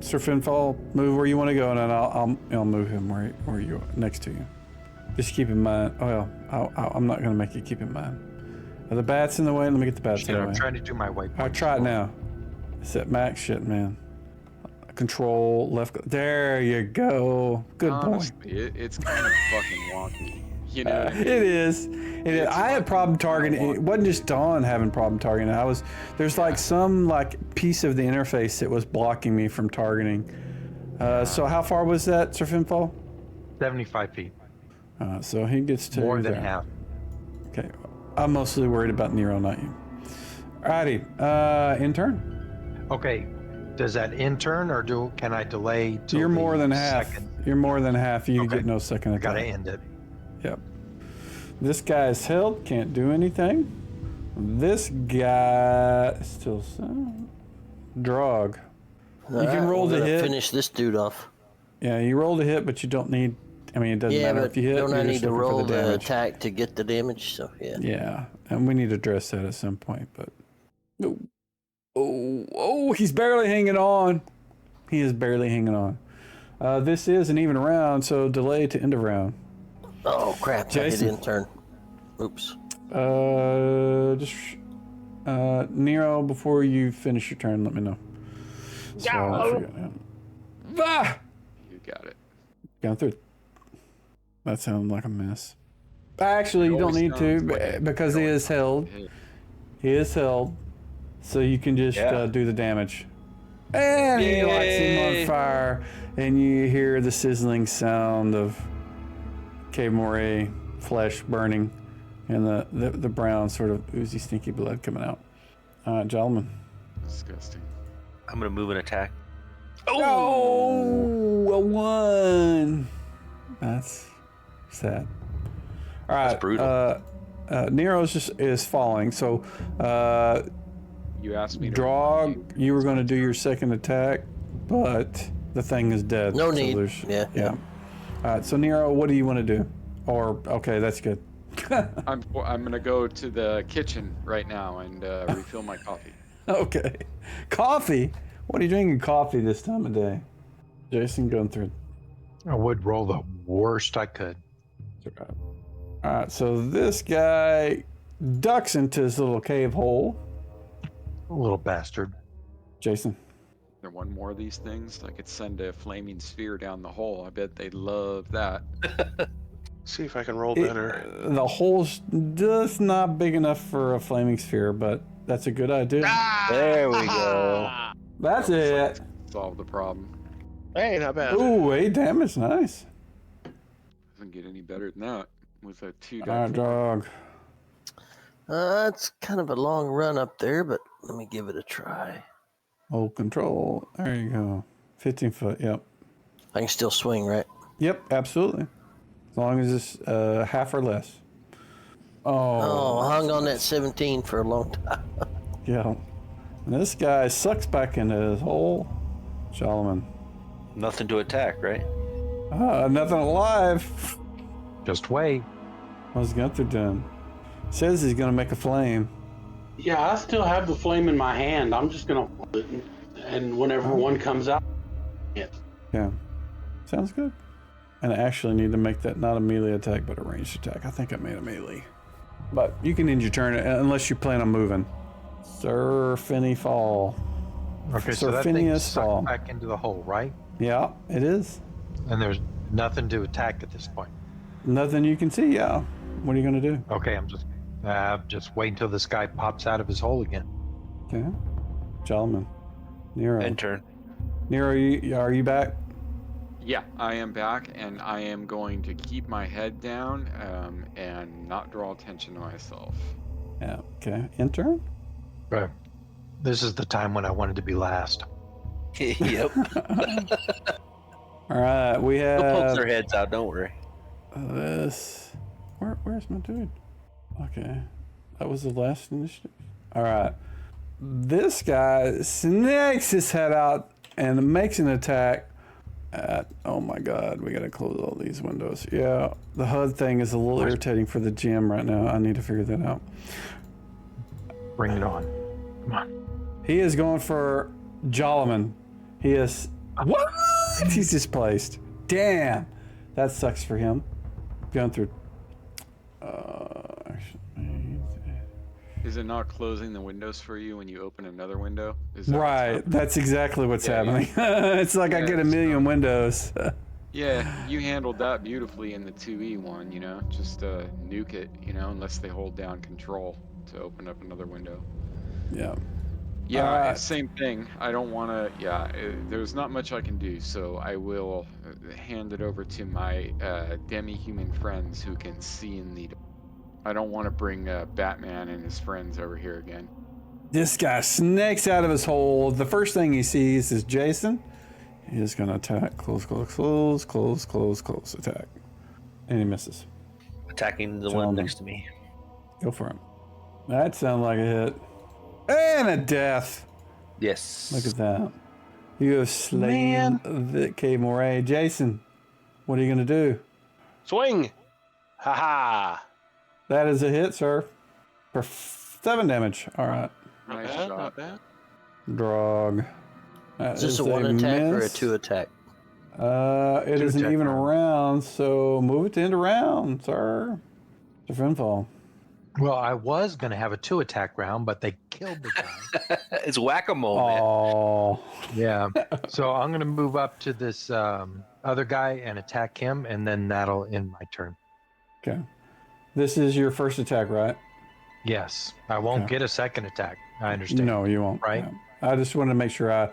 Sir Finfall, move where you want to go, and then I'll move him where you next to you. Just keep in mind. Oh, well, I'm not gonna make you keep in mind. Are the bats in the way? Let me get the bats Shit, out of the I'm way. trying to do my waypoint. I'll try it now. Set max shit, man. Control left. There you go. Good boy. Honestly, it's kind of fucking wonky. You know what I mean? It is. It is. I had problem targeting. It wasn't just Dawn having problem targeting. There's like some piece of the interface that was blocking me from targeting. So how far was that, Sir Finfall? 75 feet. So he gets to More than there. half. Okay. I'm mostly worried about Nero, not you. Alrighty. Intern. Okay, does that intern or can I delay till You're more than half. second? You're more than half. You Okay. get no second I attack. gotta end it. Yep. This guy is held, can't do anything. This guy is still drug. You can roll the hit. Finish this dude off. Yeah, you roll the hit, but you don't need. I mean, it doesn't Yeah, matter but if you hit. don't I you're need just to looking for roll the the damage. attack to get the damage? So yeah. Yeah, and we need to address that at some point. But oh, he's barely hanging on. He is barely hanging on. This is an even round, so delay to end of round. Oh crap! Jason. I hit intern. Oops. Nero, before you finish your turn, let me know. So I won't forget him. Ah! You got it. Going through. That sounded like a mess. Actually, you don't always need to sounds like because he is held. Hey, He is held, so you can just do the damage. And he lights him on fire, and you hear the sizzling sound of cave moray flesh burning, and the brown sort of oozy, stinky blood coming out. All right, gentlemen. disgusting. I'm gonna move an attack. Oh, a 1. That's sad. All right. That's brutal. Nero's is falling. So, You asked me to. Drog, you were going to do your second attack, but the thing is dead. No so need. there's- Yeah. All right. So Nero, what do you want to do? Or okay, that's good. I'm gonna go to the kitchen right now and refill my coffee. Okay. Coffee. What are you drinking coffee this time of day? Jason going through. I would roll the worst I could. All right, so this guy ducks into his little cave hole. Little bastard. Jason. There one more of these things, I could send a flaming sphere down the hole. I bet they'd love that. See if I can roll better. The hole's just not big enough for a flaming sphere, but that's a good idea. There we go. That's it. Solve the problem. Hey, not bad. Ooh, 8 damage, nice. Doesn't get any better than that with a 2 All right, die. dog. It's kind of a long run up there, but let me give it a try. Hold control. There you go. 15 foot, yep. I can still swing, right? Yep, absolutely. As long as it's half or less. Oh, I hung on that 17 for a long time. Yeah. And this guy sucks back into his hole. Solomon. Nothing to attack, right? Nothing alive. Just wait. What's Gunther doing? Says he's gonna make a flame. Yeah, I still have the flame in my hand. I'm just gonna hold it, and whenever one comes out, it. Yeah. Sounds good. And I actually need to make that not a melee attack, but a ranged attack. I think I made a melee. But you can end your turn unless you plan on moving. Sir Finney fall. Okay, Sir so that Phineas thing fall. sucked back into the hole, right? Yeah, it is. And there's nothing to attack at this point. Nothing you can see, yeah. What are you going to do? Okay, I'm just waiting until this guy pops out of his hole again. Okay. Gentlemen. Nero. End turn. Nero, are you back? Yeah, I am back, and I am going to keep my head down and not draw attention to myself. Yeah. Okay. Intern? Right. This is the time when I wanted to be last. Yep. All right. We They'll poke have their heads out. Don't worry. this. Where's my dude? Okay. That was the last initiative. All right. This guy snakes his head out and makes an attack at, oh my God, we got to close all these windows. Yeah, the HUD thing is a little irritating for the GM right now. I need to figure that out. Bring it on. Come on. He is going for Jolliman. He is, what? He's displaced. Damn. That sucks for him. Going through, Is it not closing the windows for you when you open another window? Is that what's right. happening? That's exactly what's happening. It's like I get a million windows. Yeah, you handled that beautifully in the 2E one, you know? Just nuke it, you know, unless they hold down control to open up another window. Yeah. Yeah, same thing. I don't want to, there's not much I can do, so I will hand it over to my demi-human friends who can see in the... I don't want to bring Batman and his friends over here again. This guy snakes out of his hole. The first thing he sees is Jason. He is going to attack. Close, attack. And he misses. Attacking the one next to me. Go for him. That sounds like a hit. And a death. Yes. Look at that. You have slain the K. Moray. Jason, what are you going to do? Swing! Haha! That is a hit, sir. For 7 damage. All right. Nice Not shot. bad. Drog. Is this a 1 attack or a miss. 2 attack? It is an attack even round. round, so move it to end of round, sir. It's a Finfall. Well, I was going to have a 2 attack round, but they killed the guy. It's whack-a-mole, man. Oh. Yeah. So I'm going to move up to this other guy and attack him, and then that'll end my turn. Okay. This is your first attack, right? Yes. I won't Okay. get a second attack. I understand. No, you won't. Right? Yeah. I just wanted to make sure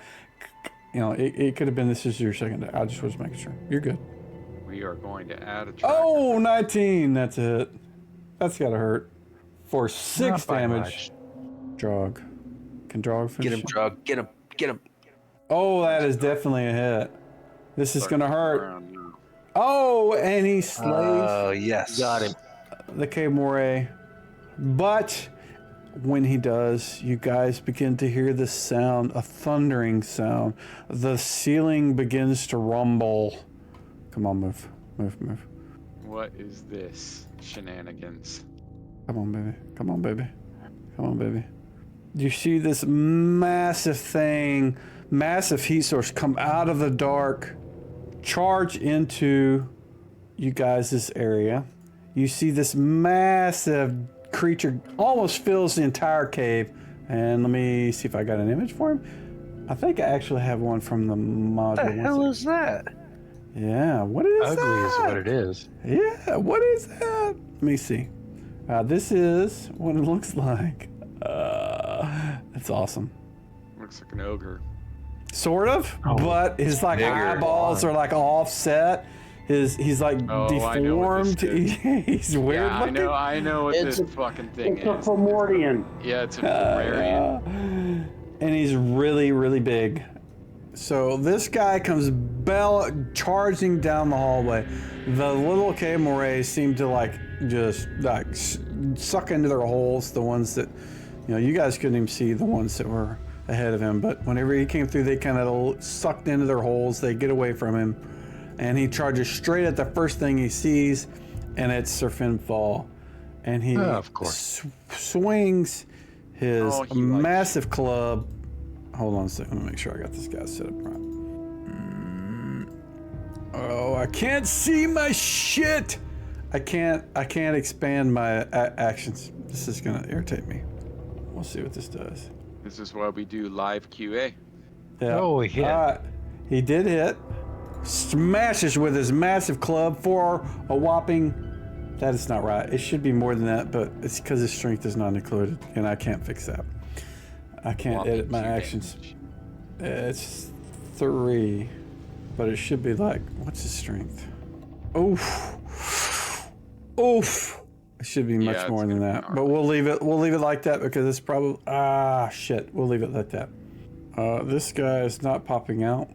it could have been this is your second. I just was making sure. You're good. We are going to add a tracker. Oh, 19. That's a hit. That's got to hurt. For 6 Not by damage. Drog. Can Drog finish? Get him, Drug. Get him. Get him. Oh, that is definitely a hit. This is going to hurt. Around now. Oh, and he slays Oh, yes. Got him. the K. Moray. But when he does, you guys begin to hear this sound, a thundering sound. The ceiling begins to rumble. Come on, move. What is this shenanigans? Come on, baby. Come on, baby. Come on, baby. You see this massive thing, massive heat source come out of the dark, charge into you guys' area. You see this massive creature almost fills the entire cave. And let me see if I got an image for him. I think I actually have one from the module. What the hell is that? Yeah, what is Ugly that? is what it is. Yeah, what is that? Let me see. This is what it looks like. It's awesome. Looks like an ogre. Sort of, Oh, but his like bigger. eyeballs are like offset. He's like Oh, I know what this deformed. He's weird Yeah, looking. I know what It's this fucking thing It's a is. Fomorian. Yeah, it's a Fomorian. And he's really, really big. So this guy comes charging down the hallway. The little K. Morays seem to just suck into their holes. The ones that, you guys couldn't even see the ones that were ahead of him. But whenever he came through, they kind of sucked into their holes. They get away from him, and he charges straight at the first thing he sees, and it's Sir Finfall. And he Of course. swings his Oh, he massive club. Hold on a second. Let me make sure I got this guy set up right. Oh, I can't see my shit. I can't expand my actions. This is gonna irritate me. We'll see what this does. This is why we do live QA. Yeah. Oh, he hit. He did hit. Smashes with his massive club for a whopping That is not right. It should be more than that, but it's because his strength is not included, and I can't fix that. I can't edit my actions. It's 3, but it should be like, what's his strength? Oof. Oof. It should be much more than that, but we'll leave it like that because it's probably, shit. We'll leave it like that. This guy is not popping out.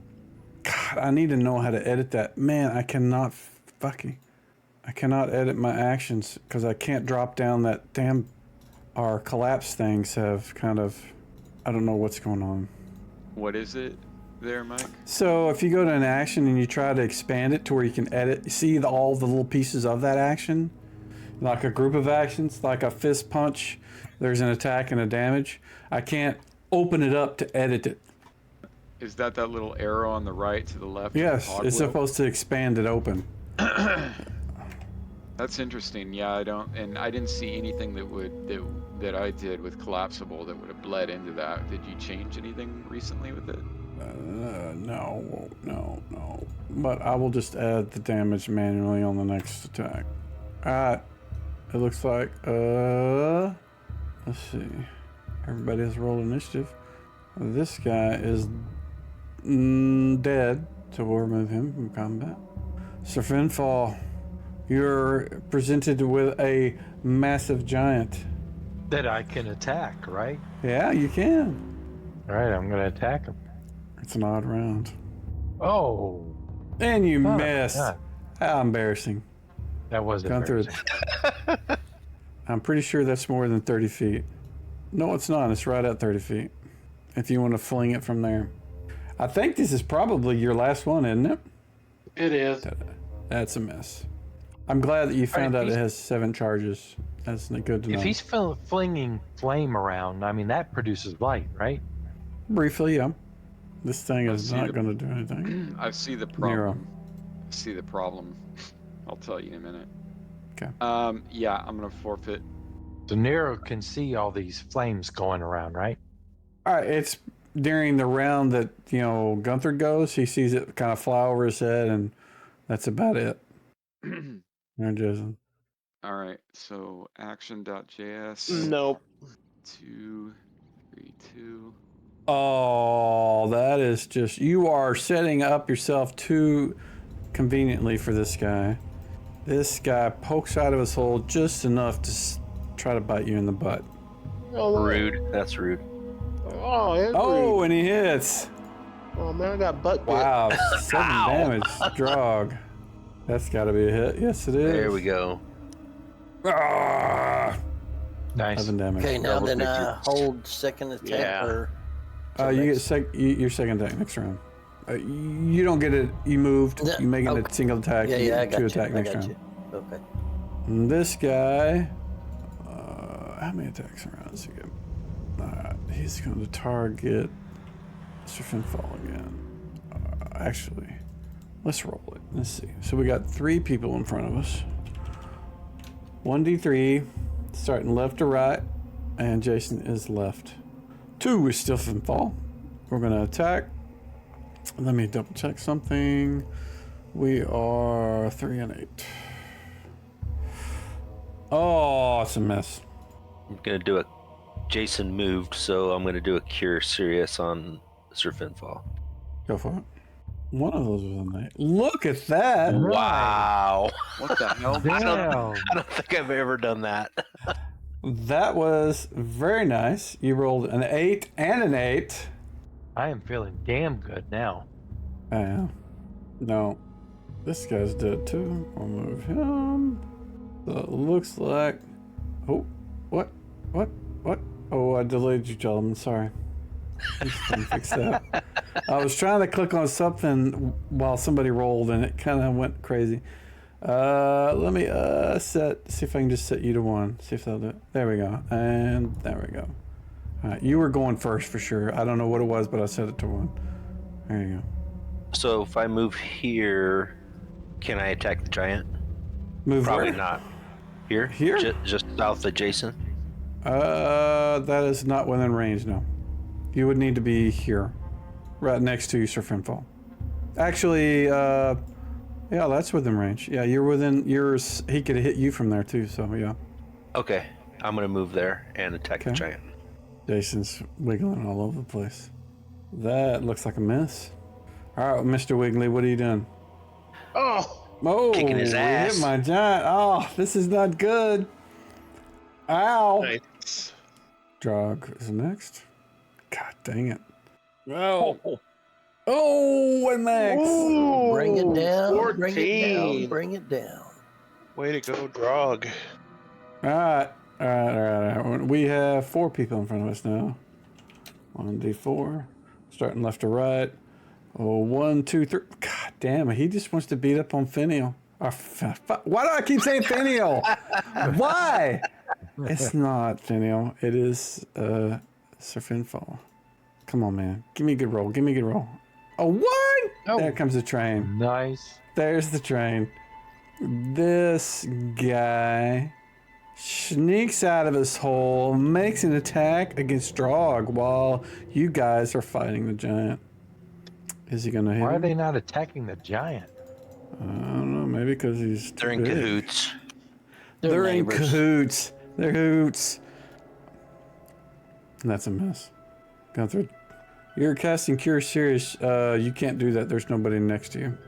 God, I need to know how to edit that. Man, I cannot edit my actions because I can't drop down that damn, our collapse things have kind of, I don't know what's going on. What is it there, Mike? So if you go to an action and you try to expand it to where you can edit, you see all the little pieces of that action, like a group of actions, like a fist punch, there's an attack and a damage. I can't open it up to edit it. Is that little arrow on the right to the left? Yes, it's supposed to expand it open. That's interesting. Yeah, I didn't see anything that I did with collapsible that would have bled into that. Did you change anything recently with it? No. But I will just add the damage manually on the next attack. Alright. It looks like, let's see. Everybody has rolled initiative. This guy is dead, so we'll remove him from combat. Sir Finfall, you're presented with a massive giant. That I can attack, right? Yeah, you can. All right, I'm going to attack him. It's an odd round. Oh. And you missed. How embarrassing. That was embarrassing. I'm pretty sure that's more than 30 feet. No, it's not. It's right at 30 feet. If you want to fling it from there. I think this is probably your last one, isn't it? It is. That's a mess. I'm glad that you found out it has 7 charges. That's good to know. If he's flinging flame around, I mean, that produces light, right? Briefly, yeah. This thing is not going to do anything. I see the problem. Nero. I see the problem. I'll tell you in a minute. Okay. Yeah, I'm going to forfeit. So Nero can see all these flames going around, right? All right, it's during the round that, Gunther goes, he sees it kind of fly over his head, and that's about it. There, Jason. All right, so action.js. Nope. 2, 3, 2. Oh, that is just, you are setting up yourself too conveniently for this guy. This guy pokes out of his hole just enough to try to bite you in the butt. Rude. That's rude. Oh, and he hits. Oh man, I got butt bit. Wow, 7 damage. Drog. That's got to be a hit. Yes, it is. There we go. Ah! Nice. 7 damage. Okay, now then hold second attack. Yeah. Or You get your second attack next round. You don't get it. You moved. No, You make it a single attack. Yeah, you I get got 2 you. attack I next got round. you. Okay. And this guy, how many attacks around he get? He's going to target Mr. Finfall again. Actually, let's roll it. Let's see. So we got 3 people in front of us. 1d3, starting left to right, and Jason is left. 2 is still Finfall. We're going to attack. Let me double check something. We are 3 and 8. Oh, it's a mess. I'm going to do a... Jason moved, so I'm going to do a Cure Serious on Sir Finfall. Go for it. One of those was a 9. Look at that. Wow. What the hell? Damn. I don't think I've ever done that. That was very nice. You rolled an 8 and an 8. I am feeling damn good now. No. This guy's dead too. I'll move him. So it looks like... Oh, what? Oh, I delayed you, gentlemen. Sorry. Fix that. I was trying to click on something while somebody rolled, and it kind of went crazy. Let me see if I can just set you to 1. See if that'll do it. There we go. And there we go. All right, you were going first for sure. I don't know what it was, but I set it to 1. There you go. So if I move here, can I attack the giant? Move Probably where? not. Here? Here? Just south of Jason? That is not within range, no. You would need to be here. Right next to you, Sir Finfall. Actually, Yeah, that's within range. Yeah, you're within yours. He could hit you from there too, so yeah. Okay, I'm gonna move there and attack the Okay. giant. Jason's wiggling all over the place. That looks like a miss. All right, Mr. Wiggly, what are you doing? Oh, Oh, Kicking his we ass. hit my giant. Oh, this is not good. Ow. nice. Drog is next. God dang it. Oh. Oh, and Max. Ooh, Bring it down. Bring it down. 14. Bring it down. Way to go, Drog. All right. We have 4 people in front of us now. 1d4. Starting left to right. Oh, 1, 2, 3. God damn it. He just wants to beat up on Finial. Why do I keep saying Finial? Why? It's not Finial. It is Sir Finfall. Come on, man. Give me a good roll. Give me a good roll. A 1! Oh. There comes the train. Nice. There's the train. This guy sneaks out of his hole, makes an attack against Drog while you guys are fighting the giant. Is he gonna hit Why are him? they not attacking the giant? I don't know. Maybe because he's They're too in big. cahoots. They're in neighbors. cahoots. They're hoots. And that's a miss. Gunther, you're casting Cure Serious. You can't do that. There's nobody next to you.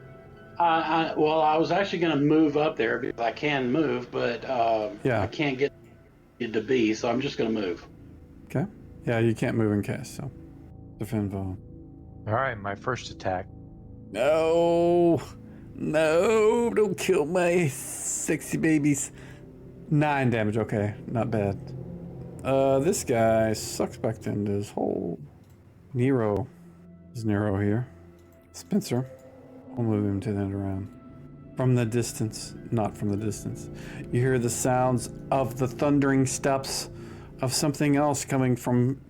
Well, I was actually going to move up there because I can move, but Yeah. I can't get it to be, so I'm just going to move. Okay. Yeah, you can't move and cast, so defend Vol. All right, my first attack. No, don't kill my sexy babies. 9 damage. Okay, not bad. This guy sucks back into his hole. Nero. Is Nero here? Spencer. We'll move him to the end around. From the distance, not from the distance. You hear the sounds of the thundering steps of something else coming from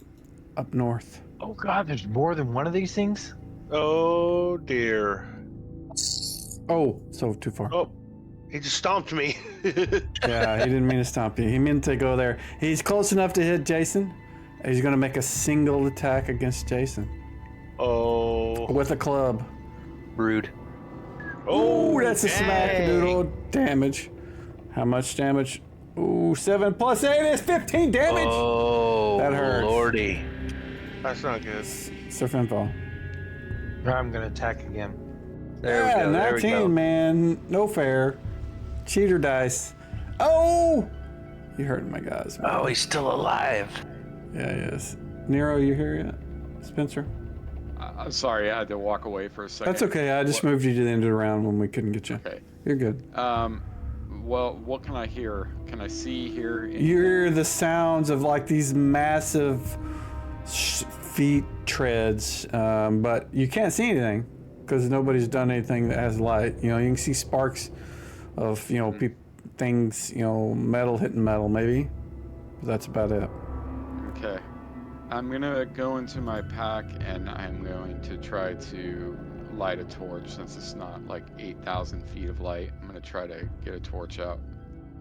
up north. Oh God, there's more than one of these things? Oh dear. Oh, so too far. Oh, he just stomped me. Yeah, he didn't mean to stomp you. He meant to go there. He's close enough to hit Jason. He's going to make a single attack against Jason Oh. with a club. Rude. Oh, that's a dang. smack-a-doodle damage. How much damage? Ooh, 7 plus 8 is 15 damage. Oh, That hurts. lordy. That's not good. Sir Finfall. I'm gonna attack again. There we go. There we 19, go. man. No fair. Cheater dice. Oh! You hurt my guys, man. Oh, he's still alive. Yeah, he is. Nero, you here yet? Spencer? I'm sorry, I had to walk away for a second. That's okay. I just moved you to the end of the round when we couldn't get you. Okay. You're good. Well, what can I hear? Can I see, hear? You hear the sounds of like these massive feet treads, but you can't see anything because nobody's done anything that has light. You know, you can see sparks of, things, metal hitting metal maybe. But that's about it. Okay. I'm gonna go into my pack and I'm going to try to light a torch since it's not like 8,000 feet of light. I'm gonna try to get a torch out.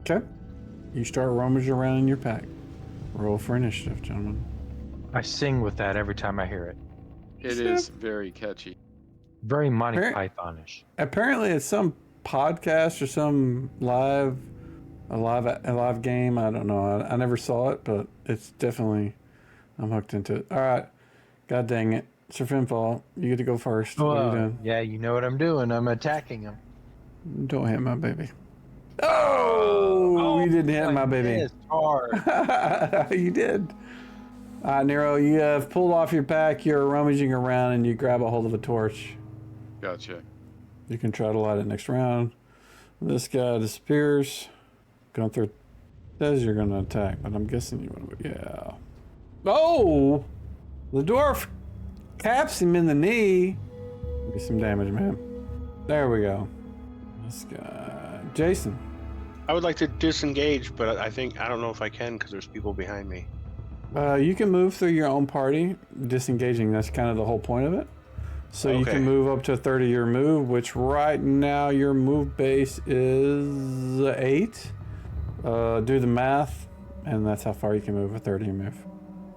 Okay. You start rummaging around in your pack. Roll for initiative, gentlemen. I sing with that every time I hear it. It is very catchy. Very Monty Appar- Python-ish. Apparently, it's some podcast or some a live game. I don't know. I never saw it, but it's definitely. I'm hooked into it. All right. God dang it. Sir Finfall, you get to go first. What are you doing? Yeah, you know what I'm doing. I'm attacking him. Don't hit my baby. Oh, you didn't hit my baby. It's hard. You did. All right, Nero, you have pulled off your pack. You're rummaging around and you grab a hold of a torch. Gotcha. You can try to light it next round. This guy disappears. Gunther says you're going to attack, but I'm guessing you want to. Yeah. Oh! The dwarf caps him in the knee. Give me some damage, man. There we go. This guy. Jason. I would like to disengage, but I don't know if I can because there's people behind me. You can move through your own party. Disengaging, that's kind of the whole point of it. So you Okay. can move up to a 30-year move, which right now your move base is 8. Do the math, and that's how far you can move a 30-year move.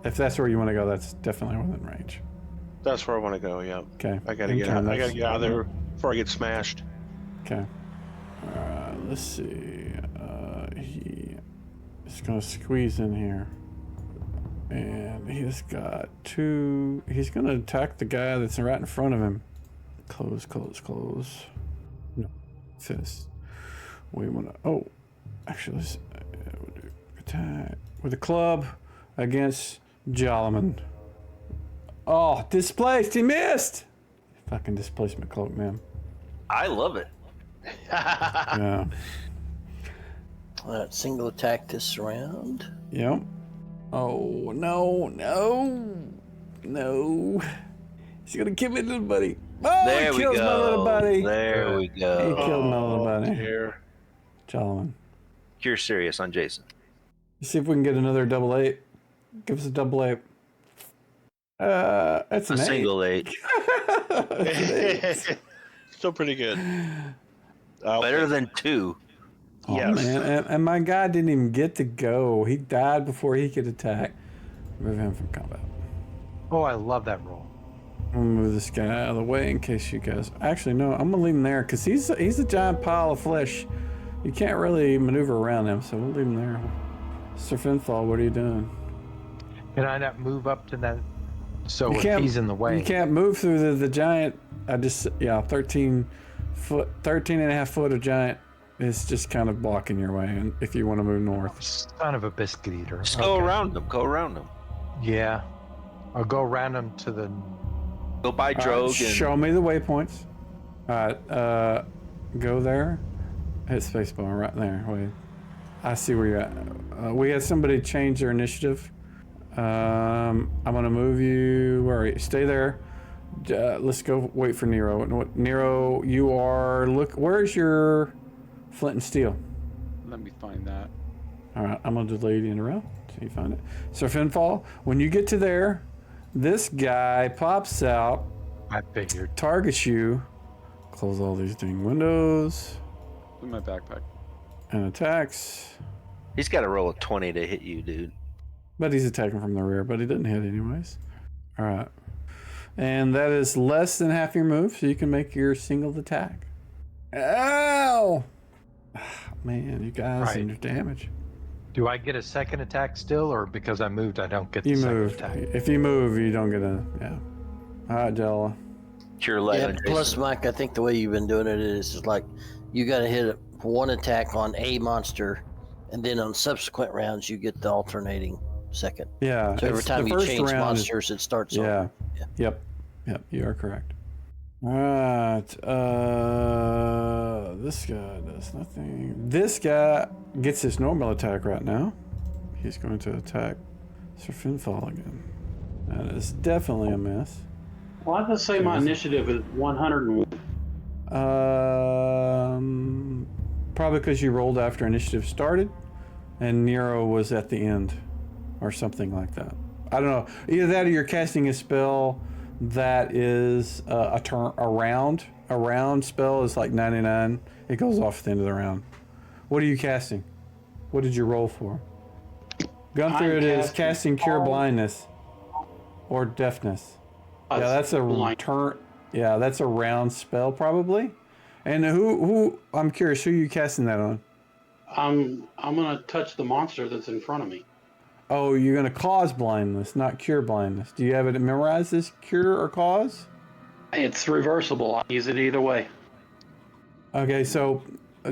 If that's where you want to go, that's definitely within range. That's where I want to go. Yeah. Okay. I gotta get out. I gotta get out of there before I get smashed. Okay. Let's see. He is going to squeeze in here. And he's got 2. He's going to attack the guy that's right in front of him. Close. No. Fist. We want to... Oh. Actually, let's we'll do attack with a club against Jolliman. Oh, displaced. He missed. Fucking displacement cloak, man. I love it. Yeah. All right, single attack this round. Yep. Oh, no. He's gonna kill me, little buddy. Oh, There he we kills go. my little buddy. There we He go. killed my little buddy. Dear. Jolliman. Cure serious on Jason. Let's see if we can get another 8. Give us a 8. That's A an 8. single 8. Still pretty good. Better than 2. Oh, Yes. man. And my guy didn't even get to go. He died before he could attack. Remove him from combat. Oh, I love that roll. I'm gonna move this guy out of the way in case you guys... Actually, no. I'm gonna leave him there because he's a giant pile of flesh. You can't really maneuver around him, so we'll leave him there. Sir Finfall, what are you doing? Can I not move up to that? So You if can't- he's in the way. You can't move through the giant. 13 and a half foot of giant is just kind of blocking your way. And if you want to move north, Son of a biscuit eater. Just go Okay. around them. Go around them. Yeah. I'll go around him to the. Go by All right, Drogue and show me the waypoints. All right, go there. Hit spacebar right there. Wait, I see where you're at. We had somebody change their initiative. I'm gonna move you. Where are you? Stay there. Let's go wait for Nero. Nero, you are where's your flint and steel? Let me find that. All right, I'm gonna delay you in a row so you find it. Sir Finfall, when you get to there, this guy pops out, I figured. targets you, close all these dang windows, In my backpack. and attacks. he's got to roll a 20 to hit you, dude. But he's attacking from the rear, but he didn't hit anyways. All right. And that is less than half your move, so you can make your single attack. Ow! Man, you guys Right. and your damage. Do I get a second attack still, or because I moved, I don't get the You second move. attack? If you move, you don't get a... Yeah. All right, Jella. Cure light Yeah, on plus, Jason. Mike, I think the way you've been doing it is like you got to hit one attack on a monster, and then on subsequent rounds you get the alternating second. Yeah. So every it's- time the you first change round is- monsters, it starts Yeah. over. Yeah. Yep. You are correct. All right. This guy does nothing. This guy gets his normal attack right now. He's going to attack Sir Finfall again. That is definitely a miss. Why does it say my initiative is 101? Probably because you rolled after initiative started, and Nero was at the end, or something like that. I don't know. Either that, or you're casting a spell that is a round. A round spell is like 99. It goes off at the end of the round. What are you casting? What did you roll for? Gunther, it is casting Cure Blindness or Deafness. Yeah, that's a turn. Yeah, that's a round spell probably. And who? I'm curious. Who are you casting that on? I'm gonna touch the monster that's in front of me. Oh, you're gonna cause blindness, not cure blindness. Do you have it memorized as cure or cause? It's reversible. I use it either way. Okay, so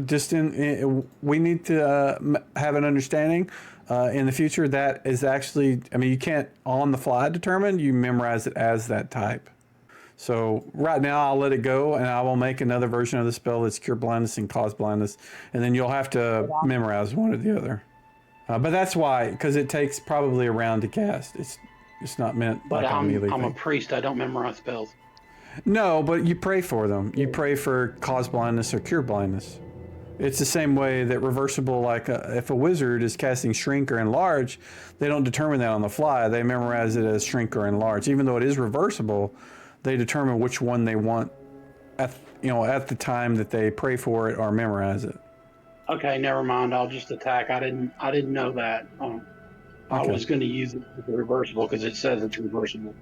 just we need to have an understanding in the future that is actually. I mean, you can't on the fly determine. You memorize it as that type. So right now I'll let it go, and I will make another version of the spell that's cure blindness and cause blindness, and then you'll have to memorize one or the other. But that's why, because it takes probably a round to cast. It's not meant But like a melee I'm a thing. priest. I don't memorize spells. No, but you pray for them. You pray for cause blindness or cure blindness. It's the same way that reversible, like if a wizard is casting shrink or enlarge, they don't determine that on the fly. They memorize it as shrink or enlarge. Even though it is reversible, they determine which one they want at the time that they pray for it or memorize it. Okay, never mind. I'll just attack. I didn't know that. I Okay. was going to use it as reversible because it says it's reversible.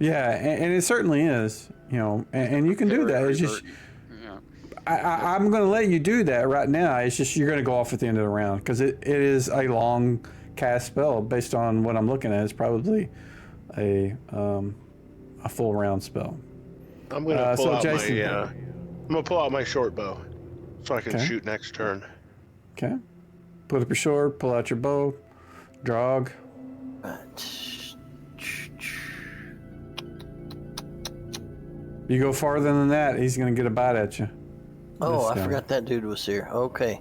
Yeah, and it certainly is. And you can do that. It's just Yeah. I'm going to let you do that right now. It's just you're going to go off at the end of the round because it is a long cast spell. Based on what I'm looking at, it's probably a full round spell. I'm gonna pull out Jason, I'm gonna pull out my short bow so I can shoot next turn. Okay. Put up your sword. Pull out your bow. Drog. You go farther than that, he's going to get a bite at you. Oh, I forgot that dude was here. Okay.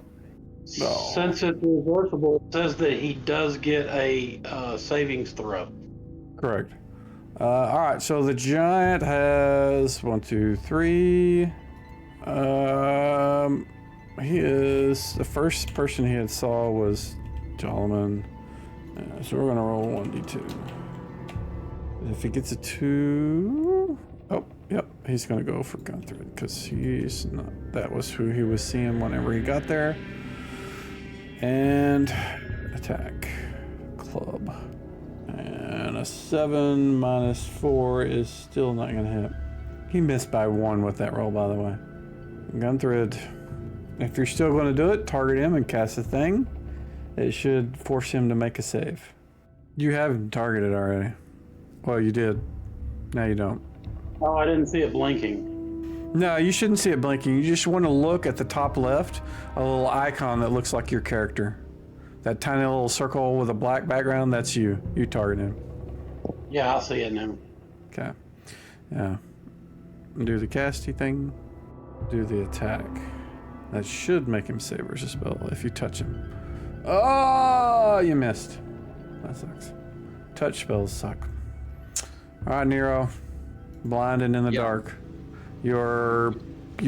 Since it's reversible, it says that he does get a savings throw. Correct. All right, so the giant has 1, 2, 3. He is the first person he had saw was Jolman. So we're gonna roll 1d2. If he gets a 2, oh, yep, he's gonna go for Gunther because he's not. That was who he was seeing whenever he got there. And attack, club. And a 7 minus 4 is still not going to hit. He missed by 1 with that roll, by the way. Gunther, if you're still going to do it, target him and cast a thing. It should force him to make a save. You have him targeted already. Well, you did. Now you don't. Oh, I didn't see it blinking. No, you shouldn't see it blinking. You just want to look at the top left, a little icon that looks like your character. That tiny little circle with a black background, that's you. You target him. Yeah, I'll see it now. Okay. Yeah. Do the casty thing. Do the attack. That should make him save versus spell if you touch him. Oh, you missed. That sucks. Touch spells suck. All right, Nero. Blinded in the dark. You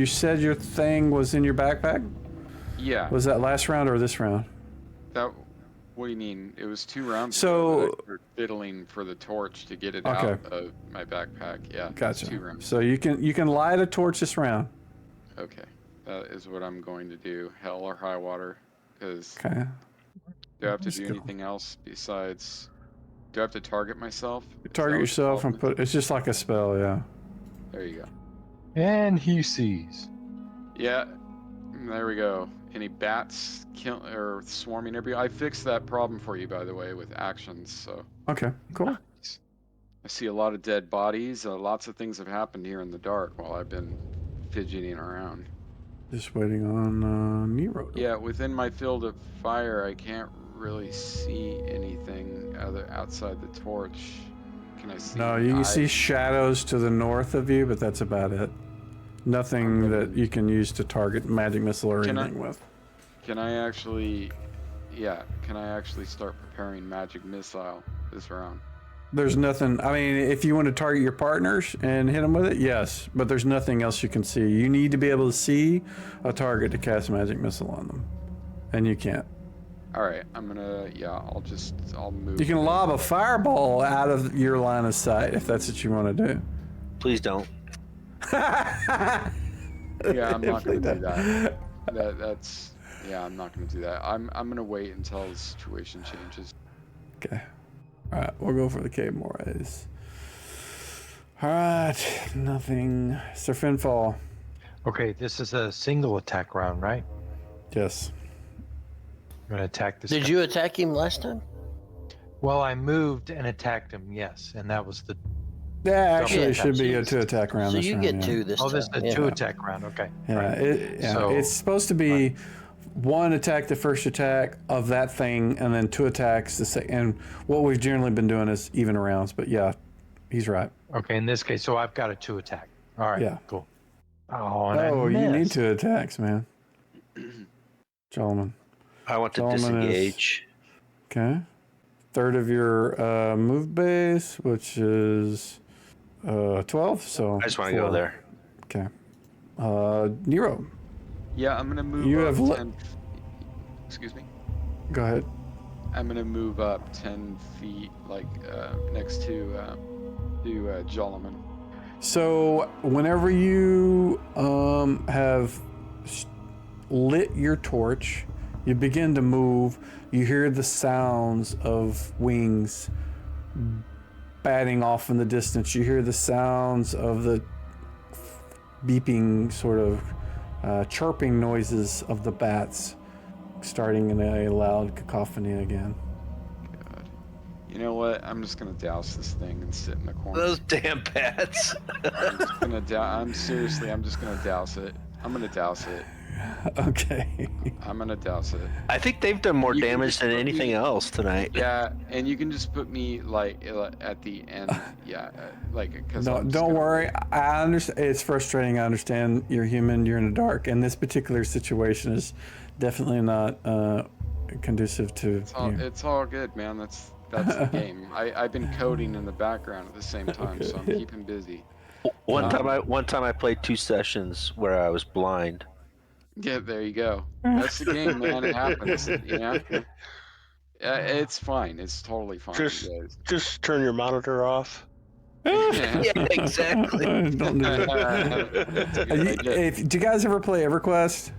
said your thing was in your backpack? Yeah. Was that last round or this round? What do you mean? It was 2 rounds So, ago that I was fiddling for the torch to get it out of my backpack. Yeah. Gotcha. 2 rounds. So you can light a torch this round. Okay. That is what I'm going to do. Hell or high water. Because Okay. do I have to do anything else besides... Do I have to target myself? Target yourself and put... It's just like a spell, yeah. There you go. And he sees. Yeah. There we go. Any bats or swarming everywhere? I fixed that problem for you, by the way, with actions. So. Okay, cool. I see a lot of dead bodies. Lots of things have happened here in the dark while I've been fidgeting around. Just waiting on Nero. Yeah, within my field of fire, I can't really see anything outside the torch. Can I see? No, you can see shadows to the north of you, but that's about it. Nothing that you can use to target magic missile or anything with. Can I actually start preparing magic missile this round? There's nothing. I mean, if you want to target your partners and hit them with it, yes. But there's nothing else you can see. You need to be able to see a target to cast magic missile on them, and you can't. All right, I'll move. You can lob a fireball out of your line of sight if that's what you want to do. Please don't. Yeah, I'm not going to do that. I'm not going to do that. I'm going to wait until the situation changes. Okay. All right, we'll go for the cave morays. All right, nothing. Sir Finfall. Okay, this is a single attack round, right? Yes. I'm going to attack this Did guy. you attack him last time? Well, I moved and attacked him, yes, and that was the... Yeah, actually, it should be a 2-attack round. So this you round, get 2 this time. Oh, this is a 2-attack round, okay. Yeah, Right. it's supposed to be 1 attack, the first attack of that thing, and then 2 attacks the second. And what we've generally been doing is even rounds, but yeah, he's right. Okay, in this case, so I've got a 2-attack. All right, Yeah. cool. Oh, and I you need missed. 2 attacks, man. Gentlemen. I want to Solomon disengage. Okay. Third of your move base, which is 12. So I just want to go 4. there. Okay. Nero. Yeah, I'm going to move You up have 10... Excuse me? Go ahead. I'm going to move up 10 feet, next to Jolliman. So whenever you have lit your torch, you begin to move. You hear the sounds of wings batting off in the distance. You hear the sounds of the beeping sort of chirping noises of the bats starting in a loud cacophony again. God. You know what? I'm just gonna douse this thing and sit in the corner. Those damn bats. I'm just gonna I'm just gonna douse it. I'm gonna douse it. Okay. I'm gonna douse it. I think they've done more You can damage just than put anything me- else tonight. Yeah, and you can just put me like at the end. Yeah, like because No, don't worry. I understand. It's frustrating. I understand. You're human. You're in the dark, and this particular situation is definitely not conducive to. It's all good, man. That's the game. I've been coding in the background at the same time, so I'm keeping busy. One time I played 2 sessions where I was blind. Yeah, there you go. That's the game, man. It happens. Yeah. It's fine. It's totally fine. Just turn your monitor off. Yeah, exactly. Don't do that. Do you guys ever play EverQuest?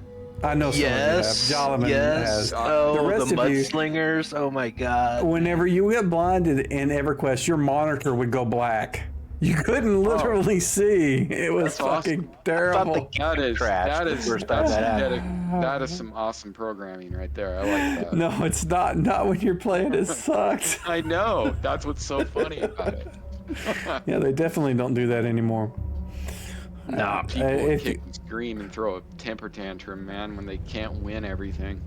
I know some Yes. of you have. Jolliman has. Oh, The rest the of you- mudslingers. Oh my god. Whenever you get blinded in EverQuest, your monitor would go black. You couldn't literally see. It was That's fucking awesome. terrible. That is some awesome programming right there. I like that. No, it's not. Not when you're playing. It sucks. I know. That's what's so funny about it. Yeah, they definitely don't do that anymore. Nah, people if kick and scream and throw a temper tantrum, man, when they can't win everything.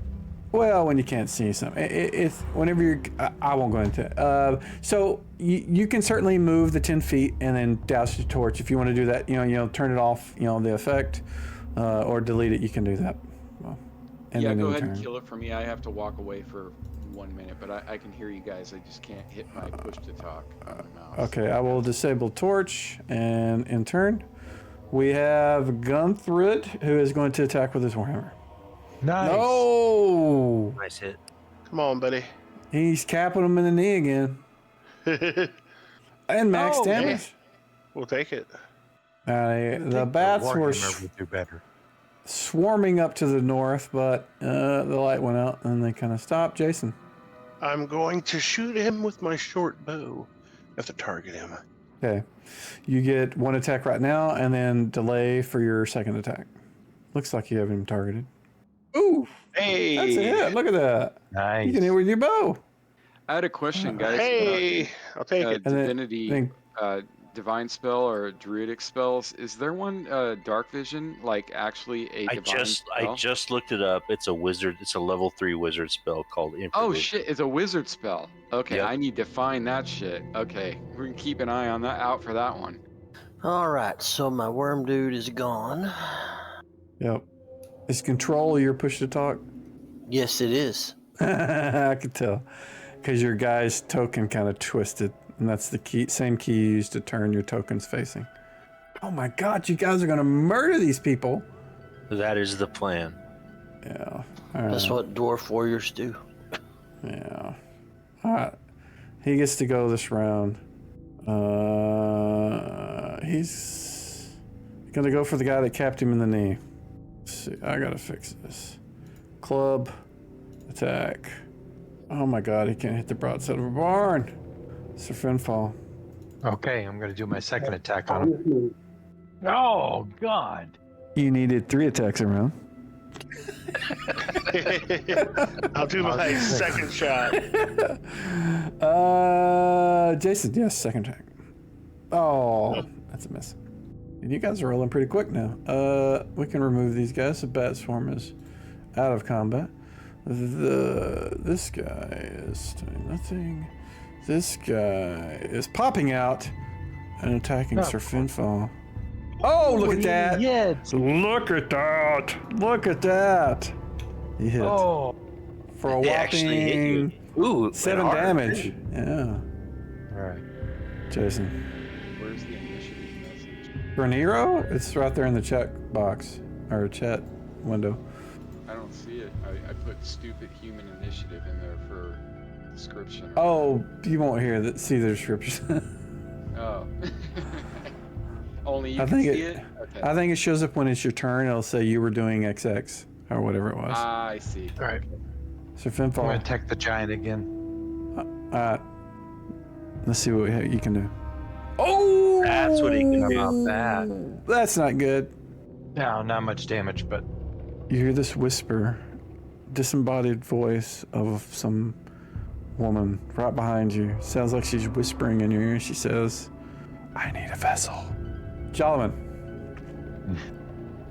Well, when you can't see something, it's whenever you're. I won't go into it. So you can certainly move the 10 feet and then douse your torch if you want to do that. You know, turn it off. You know, the effect, or delete it. You can do that. And Yeah, then go in ahead and turn. kill it for me. I have to walk away for 1 minute, but I can hear you guys. I just can't hit my push to talk on the mouse. Okay, I will disable torch, and in turn, we have Gunthrid, who is going to attack with his warhammer. Nice. No, Nice hit. Come on, buddy. he's capping him in the knee again, and max Oh, damage. We'll take it. The bats were Warhammer would do better. swarming up to the north, but the light went out and they kind of stopped. Jason. I'm going to shoot him with my short bow. I have to target him. Okay. You get 1 attack right now and then delay for your second attack. Looks like you have him targeted. Ooh, Hey! that's a hit. Look at that. Nice. You can hit with your bow. I had a question, guys. Hey! I'll take it. And then- Divinity, divine spell or druidic spells. Is there one dark vision, like actually a divine spell? I just looked it up. It's a wizard. It's a level 3 wizard spell called Emperor. Oh shit, it's a wizard spell. Okay, Yep. I need to find that shit. Okay, we can keep an eye on that, out for that one. All right, so my worm dude is gone. Yep. Is control your push to talk? Yes, it is. I could tell. Because your guy's token kind of twisted. And that's the key, same key you use to turn your tokens facing. Oh my god, you guys are going to murder these people. That is the plan. Yeah. That's what dwarf warriors do. Yeah. All right. He gets to go this round. He's going to go for the guy that capped him in the knee. Let's see. I got to fix this. Club. Attack. Oh my god, he can't hit the broadside of a barn. Sir Finfall. Okay, I'm going to do my second attack on him. Oh, God. You needed 3 attacks around. I'll do my second shot. Jason, yes, second attack. Oh, that's a miss. And you guys are rolling pretty quick now. We can remove these guys. The bat swarm is out of combat. This guy is doing nothing. This guy is popping out and attacking Sir Finfall. Oh, look at that! Yes. Look at that! Look at that! He hit Oh. for a They actually hit you. whopping Ooh, 7 hard. damage. Yeah, All right. Jason. Where's the initiative message? For Nero, it's right there in the chat box or chat window. I don't see it. I put stupid human initiative in there for description. Oh, you won't see the description. Oh. Only you I can think see it- it? Okay. I think it shows up when it's your turn. It'll say you were doing XX or whatever it was. Ah, I see. All right. Sir I'm going to Finfall. attack the giant again. Let's see what you can do. Oh, That's what he can do. Not bad. That's not good. No, not much damage, but You hear this whisper, disembodied voice of some woman right behind you. Sounds like she's whispering in your ear. She says, I need a vessel. Jolliman.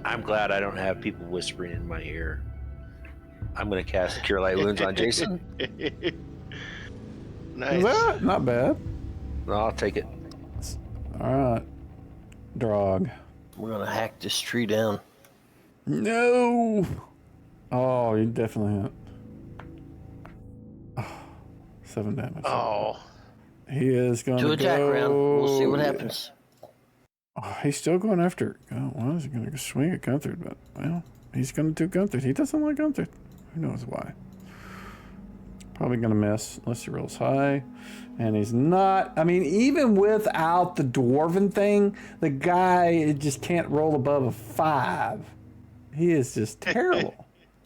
I'm glad I don't have people whispering in my ear. I'm going to cast Cure Light Wounds on Jason. Nice. That? Not bad. No, I'll take it. All right. Drog. We're gonna hack this tree down. No. Oh, you definitely hit. Oh, 7 damage. Oh, He is going To to attack go... round. We'll see what happens. Oh, he's still going after... Oh, well, he's going to swing at Gunther, but, well, he's going to do Gunther. He doesn't like Gunther. Who knows why? Probably going to miss unless he rolls high. And he's not... I mean, even without the dwarven thing, the guy just can't roll above a 5. He is just terrible.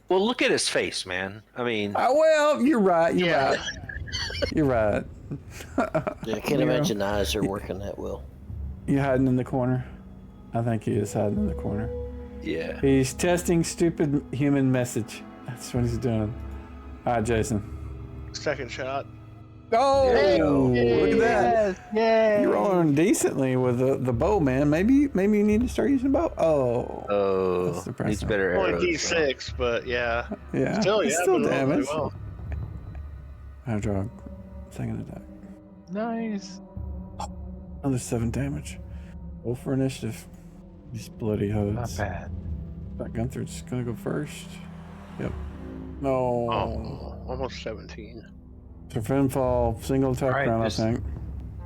Well, look at his face, man. I mean... Well, you're right. You're Yeah. right. You're right. Yeah, I can't imagine the eyes are working that well. You hiding in the corner? I think he is hiding in the corner. Yeah. He's testing stupid human message. That's what he's doing. All right, Jason. second shot. Oh, Hey. look at that! Yay! You're rolling decently with the bow, man. Maybe you need to start using bow. Oh, Oh, That's depressing. needs better Only arrows. D6, but yeah. yeah. Still, it's yeah, still but rolling damage. pretty well. I'll draw second attack. Nice. Another 7 damage. Roll for initiative. These bloody Not hoes. bad. That Gunther's gonna go first. Yep. No. Oh, almost 17. So Finfall, single attack Right, round, this- I think.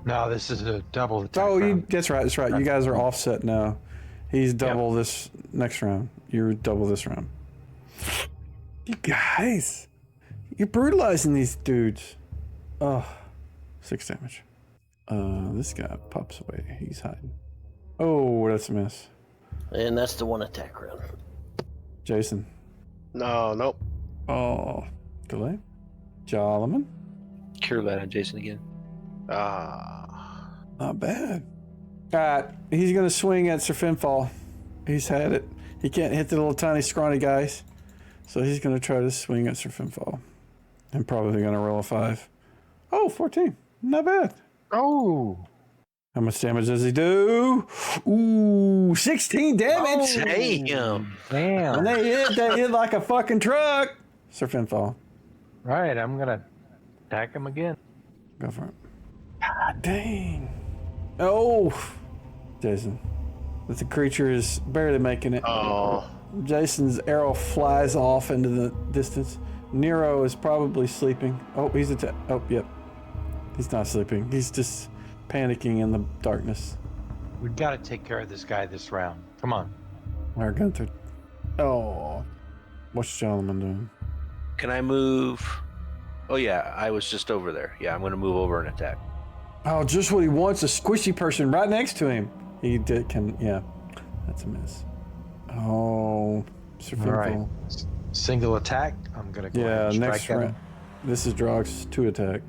No, this is a double attack. Oh, round. that's right. That's right. You guys are offset now. He's double this next round. You're double this round. You guys, you're brutalizing these dudes. Oh, 6 damage. This guy pops away. He's hiding. Oh, that's a miss. And that's the one attack round. Jason. No, nope. Oh, delay. Jolliman. Cure Light on Jason again. Ah. Not bad. All right, he's gonna swing at Sir Finfall. He's had it. He can't hit the little tiny scrawny guys, so he's gonna try to swing at Sir Finfall. I'm probably gonna roll a 5. Oh, 14. Not bad. Oh, How much damage does he do? Ooh, 16 damage. Damn. And damn. they hit like a fucking truck. Sir Finfall, Right, I'm gonna attack him again. go for it. God dang. Oh, Jason. The creature is barely making it. Oh. Jason's arrow flies off into the distance. Nero is probably sleeping. Oh, he's yep. He's not sleeping. He's just panicking in the darkness. We gotta take care of this guy this round. Come on. Our Gunther. Oh. What's Jolliman doing? Can I move? Oh, yeah. I was just over there. Yeah, I'm going to move over and attack. Oh, just what he wants, a squishy person right next to him. He yeah. That's a miss. Oh, Sir All right. Finfall. Single attack. I'm gonna go ahead Yeah, and strike next at round. him. This is Drog's 2 attack.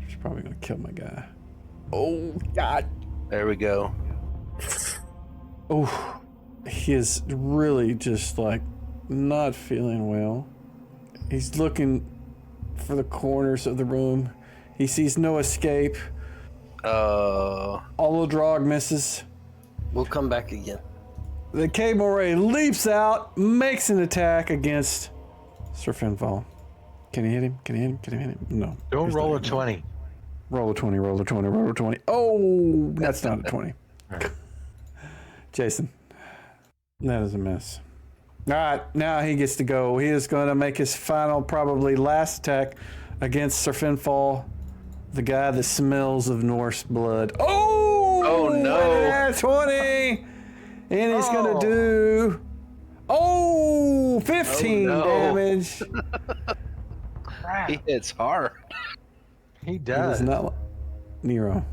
She's probably gonna kill my guy. Oh God. There we go. Oh, he is really just like not feeling well. He's looking for the corners of the room. He sees no escape. All the Drog misses. We'll come back again. The K Moray leaps out, makes an attack against Sir Finfall. Can he hit him? Can he hit him? Can he hit him? No. Don't He's roll not a gonna- 20. Roll a 20, roll a 20, roll a 20. Oh, that's not a 20. Jason, that is a miss. All right, now he gets to go. He is going to make his final, probably last attack against Sir Finfall, the guy that smells of Norse blood. Oh! Oh, no. Yeah, 20! And he's going to Oh. do... 15 Oh, no. damage. Crap. He hits hard. He He does does. not... Nero,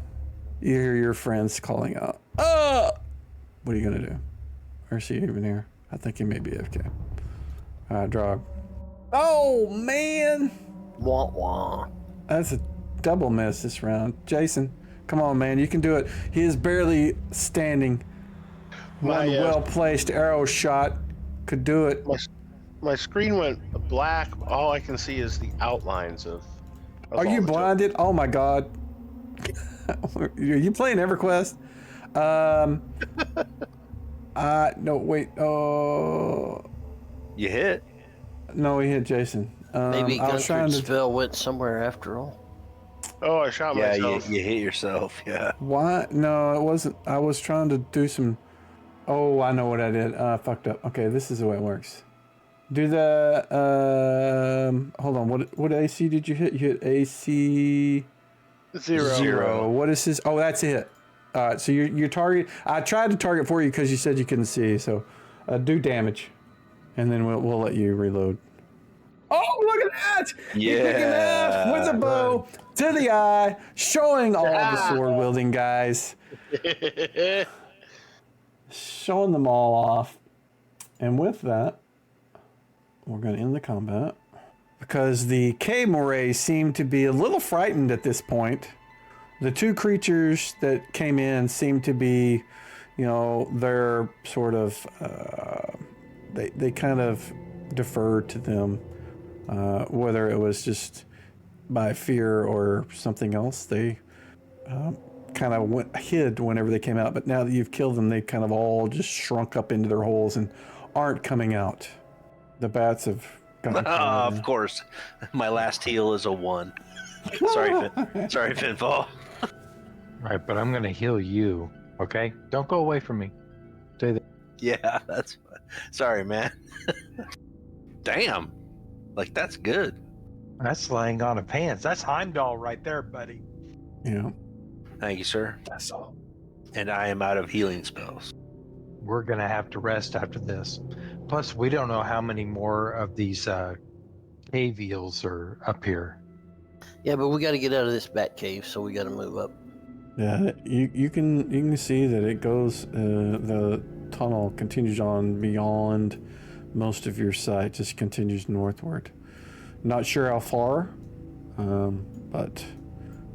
you hear your friends calling out. What are you going to do? Or is he even here? I think he may be AFK. Drog. Oh, man! Wah wah. That's a double miss this round. Jason, come on, man. You can do it. He is barely standing. One well-placed arrow shot could do it. My screen went black. All I can see is the outlines of Are you blinded? Oh my god. Are you playing EverQuest? No, wait. Oh. You hit. No, he hit Jason. Maybe Gunther's spell went somewhere after all. Oh, I shot myself. Yeah, you hit yourself. Yeah. Why? No, it wasn't. I was trying to do some. Oh, I know what I did. Fucked up. Okay, this is the way it works. Do the. Hold on. What AC did you hit? You hit AC. 0. What is his? Oh, that's it. So your target. I tried to target for you because you said you couldn't see. So, do damage, and then we'll let you reload. Oh, look at that! Yeah. He's looking at with a bow to the eye, showing all the sword wielding guys, showing them all off. And with that, we're going to end the combat because the cave morays seem to be a little frightened at this point. The two creatures that came in seem to be, they're sort of, they kind of deferred to them. Whether it was just by fear or something else, they kind of hid whenever they came out. But now that you've killed them, they kind of all just shrunk up into their holes and aren't coming out. The bats have gotten of course. My last heal is a 1. Sorry, Finfall. All right, but I'm going to heal you, okay? Don't go away from me. Stay there. Yeah, that's... Sorry, man. Damn. Like, that's good. That's laying on of hands. That's Heimdall right there, buddy. Yeah. Thank you, sir. That's all. And I am out of healing spells. We're going to have to rest after this. Plus, we don't know how many more of these cave eels are up here. Yeah, but we got to get out of this bat cave, so we got to move up. Yeah, you can see that it goes. The tunnel continues on beyond most of your sight, just continues northward. Not sure how far, but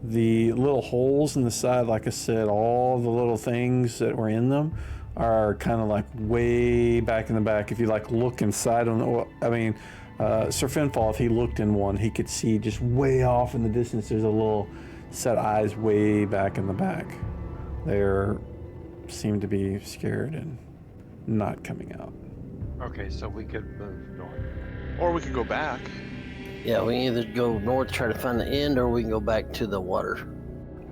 the little holes in the side, like I said, all the little things that were in them are kind of like way back in the back. If you like look inside on Sir Finfall, if he looked in one, he could see just way off in the distance. There's a little set of eyes way back in the back. They seem to be scared and not coming out. Okay, so we could move north. Or we could go back. Yeah, we can either go north, try to find the end, or we can go back to the water.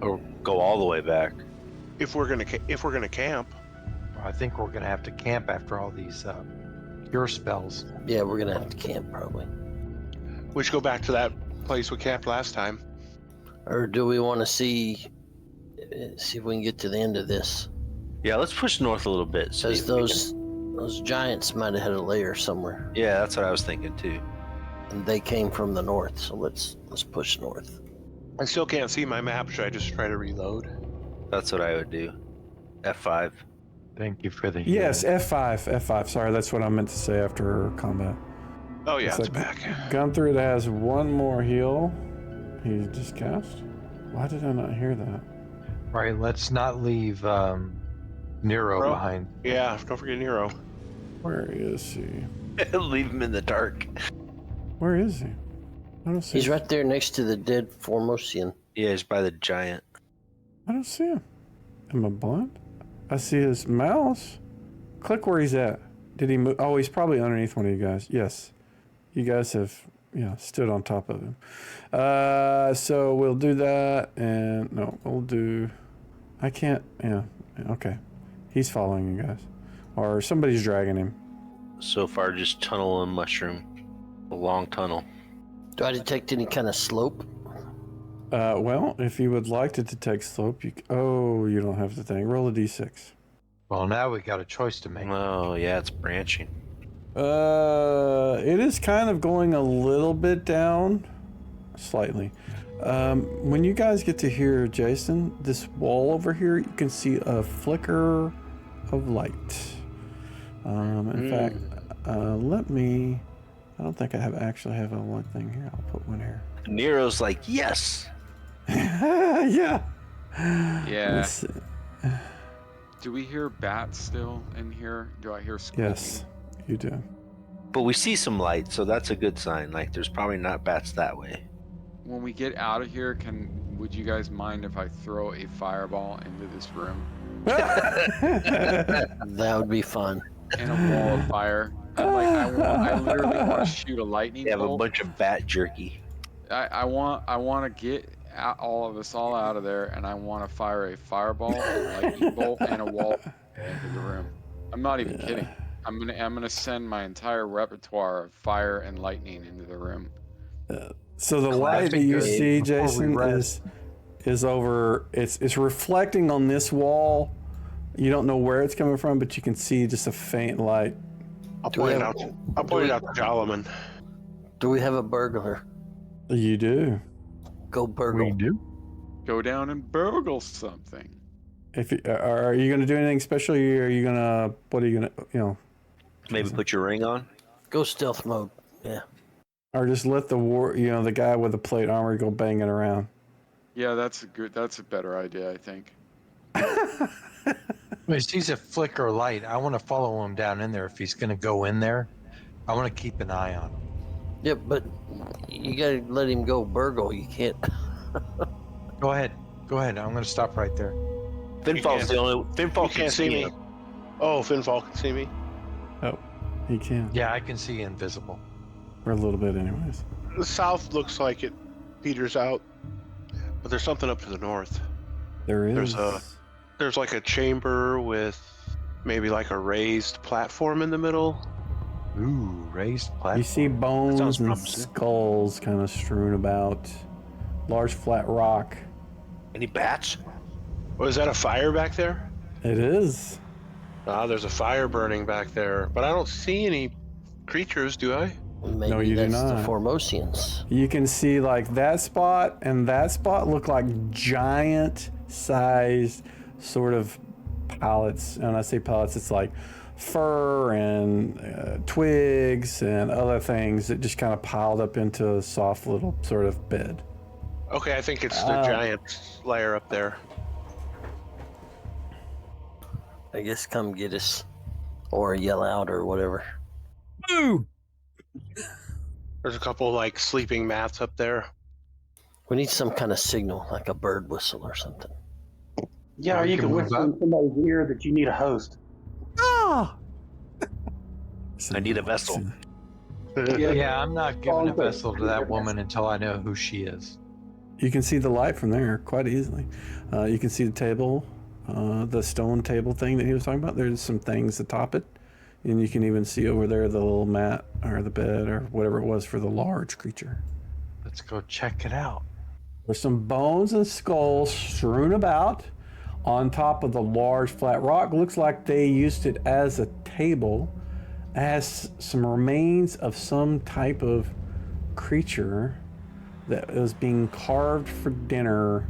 Or go all the way back. If we're gonna camp. I think we're going to have to camp after all these cure spells. Yeah, we're going to have to camp probably. We should go back to that place we camped last time. Or do we want to see if we can get to the end of this? Yeah, let's push north a little bit. Because those giants might have had a lair somewhere. Yeah, that's what I was thinking too. And they came from the north, so let's push north. I still can't see my map. Should I just try to reload? That's what I would do. F5. Thank you for the Yes, F5. Sorry, that's what I meant to say after combat. Oh yeah, it's like back. Gunther, it has one more heal. He just cast. Why did I not hear that? All right, let's not leave Nero behind. Yeah, don't forget Nero. Where is he? Leave him in the dark. Where is he? I don't see He's him. right there next to the dead Fomorian. Yeah, he's by the giant. I don't see him. Am I blind? I see his mouse. Click where he's at. Did he move? Oh, he's probably underneath one of you guys. Yes. You guys have, stood on top of him. So we'll do that. And no, we'll do, I can't, okay. He's following you guys. Or somebody's dragging him. So far, just tunnel and mushroom. A long tunnel. Do I detect any kind of slope? Well, if you would like to detect slope, you don't have the thing. Roll a d6. Well, now we got a choice to make. Oh, yeah, it's branching. It is kind of going a little bit down, slightly. When you guys get to here, Jason, this wall over here, you can see a flicker of light. In fact, I don't think I actually have a one thing here. I'll put one here. Nero's like, yes. Yeah. Yeah. Do we hear bats still in here? Do I hear squeaking? Yes, you do. But we see some light, so that's a good sign. Like, there's probably not bats that way. When we get out of here, would you guys mind if I throw a fireball into this room That would be fun. and a wall of fire? I literally want to shoot a lightning You have a bolt. bunch of bat jerky. I want to get all of us all out of there, and I want to fire a fireball, a lightning bolt, and a wall into the room. I'm not even kidding. I'm gonna send my entire repertoire of fire and lightning into the room. So the light that you see, Jason, is over. It's reflecting on this wall. You don't know where it's coming from, but you can see just a faint light. I'll point it out to Jolliman. Do we have a burglar? You do. Go burgle. We do. Go down and burgle something. If you, are you going to do anything special? Are you going to? What are you going to? Maybe put your ring on. Go stealth mode. Yeah. Or just let the guy with the plate armor go banging around. Yeah, that's a better idea, I think. When he sees a flicker of light, I want to follow him down in there. If he's going to go in there, I want to keep an eye on him. Yeah, but you gotta let him go burgle. You can't. Go ahead. I'm going to stop right there. Finfall's the only. Finfall Can't see me. Oh, Finfall can see me. Oh, he can. Yeah, I can see invisible. For a little bit, anyways. The south looks like it peters out, but there's something up to the north. There is. There's like a chamber with maybe like a raised platform in the middle. Ooh, raised platform. You see bones sounds and promising. skulls kind of strewn about. Large flat rock. Any bats? Oh, is that a fire back there? It is. Ah, there's a fire burning back there, but I don't see any creatures, do I? Maybe No, you do that's the not. Formosians. You can see like that spot and that spot look like giant sized sort of pallets. And when I say pallets, it's like fur and twigs and other things that just kind of piled up into a soft little sort of bed. Okay, I think it's the giant layer up there. I guess come get us, or yell out, or whatever. Boo! There's a couple like sleeping mats up there. We need some kind of signal, like a bird whistle or something. Yeah, or you can whisper in somebody's ear that you need a host. Ah! I need a vessel. Yeah, I'm not giving a vessel to that woman until I know who she is. You can see the light from there quite easily. You can see the table, the stone table thing that he was talking about. There's some things atop it. And you can even see over there the little mat or the bed or whatever it was for the large creature. Let's go check it out. There's some bones and skulls strewn about on top of the large flat rock. Looks like they used it as a table. It has some remains of some type of creature that was being carved for dinner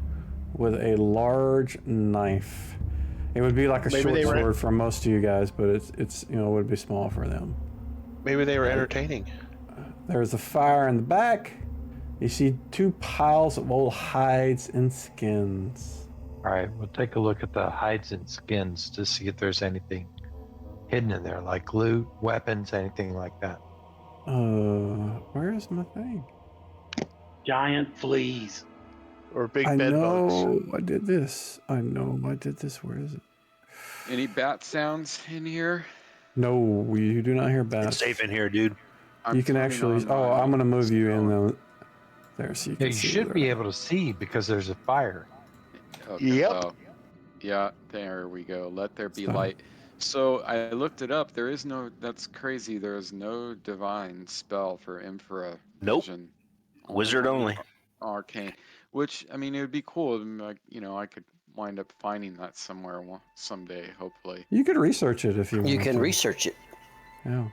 with a large knife. It would be like a short sword for most of you guys, but it's it would be small for them. Maybe they were entertaining. There's a fire in the back. You see two piles of old hides and skins. All right, we'll take a look at the hides and skins to see if there's anything hidden in there, like loot, weapons, anything like that. Where is my thing? Giant fleas. Or big I bed bugs. know I did this. Where is it? Any bat sounds in here? No, you do not hear It's bats. safe in here, dude. You can actually. Oh, I'm gonna move you in though. There, so you Yeah, can you see should there. be able to see because there's a fire. Okay, Yep. so- yeah, there we go. Let there be So- light. So I looked it up. There is no. That's crazy. There is no divine spell for infra Nope. vision. Wizard only. Arcane. Which I mean, it would be cool. Like I could wind up finding that somewhere someday, hopefully. You could research it if you want. You can to. research it. Yeah.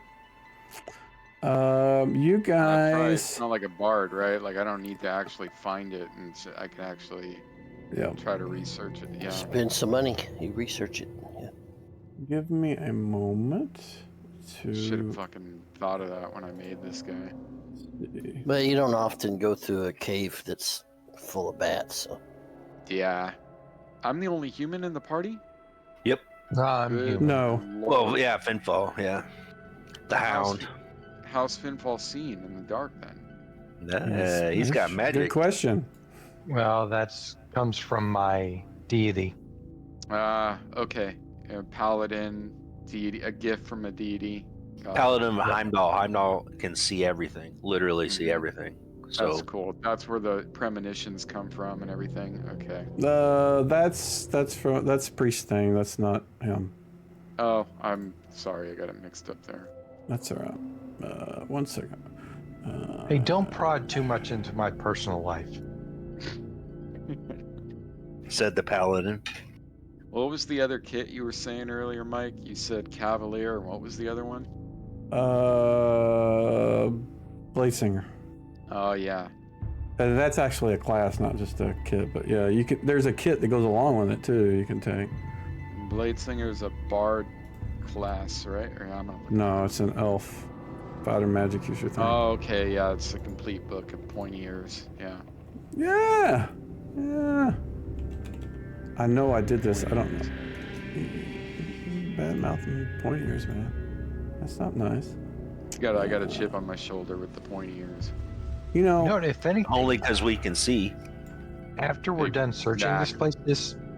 You That's right. guys. It's not like a bard, right? Like I don't need to actually find it, and I can actually Yeah. try to research it. Yeah. Spend some money. You research it. Yeah. Give me a moment to. Should have fucking thought of that when I made this guy. see. But you don't often go through a cave that's full of bats. So. Yeah. I'm the only human in the party? Good human. No. Lord. Well, yeah, Finfall, yeah. The Hound. How's Finfall seen in the dark then? He's got Good magic. question. Well, that's comes from my deity. Okay. Paladin, deity, a gift from a deity. Paladin of Heimdall. Heimdall can see everything, literally see everything. So That's cool. That's where the premonitions come from and everything. Okay. That's priest thing. That's not him. Oh, I'm sorry. I got it mixed up there. That's all right. 1 second. Hey, don't prod too much into my personal life. said the Paladin. What was the other kit you were saying earlier, Mike? You said Cavalier, and what was the other one? Blade Singer. Oh yeah. And that's actually a class, not just a kit. But yeah, you can. There's a kit that goes along with it too. You can take. Blade Singer is a bard class, right? Or I'm not looking No, at it. it's an elf. Fighter magic user thing. Oh, okay. Yeah, it's a complete book of pointy ears. Yeah. Yeah. Yeah. I know I did this. I don't know. Bad mouth and pointy ears, man. That's not nice. I got a chip on my shoulder with the pointy ears. You know. You know, if anything, Only because we can see. after we're done searching Nah. this place,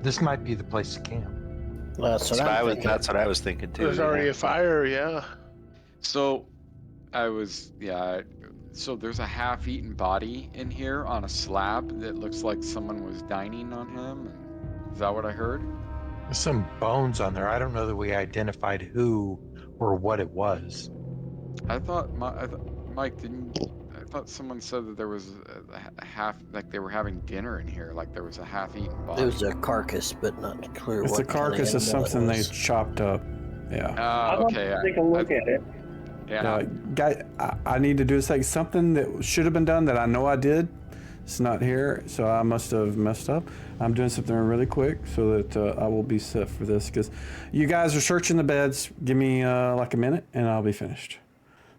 this might be the place to camp. That's what I'm thinking. That's what I was thinking too. There's already a fire, yeah. So, so there's a half-eaten body in here on a slab that looks like someone was dining on him. Is that what I heard? There's some bones on there. I don't know that we identified who or what it was. I thought, Mike, I thought someone said that there was a half, like they were having dinner in here, like there was a half-eaten body. It was a carcass, but not clear It's what a carcass of kind animal it something they was. chopped up. Yeah. Oh, okay. Take a look at it. Yeah. Guy, I need to do this, like something that should have been done that I know I did. It's not here, so I must have messed up. I'm doing something really quick so that I will be set for this because you guys are searching the beds. Give me like a minute and I'll be finished.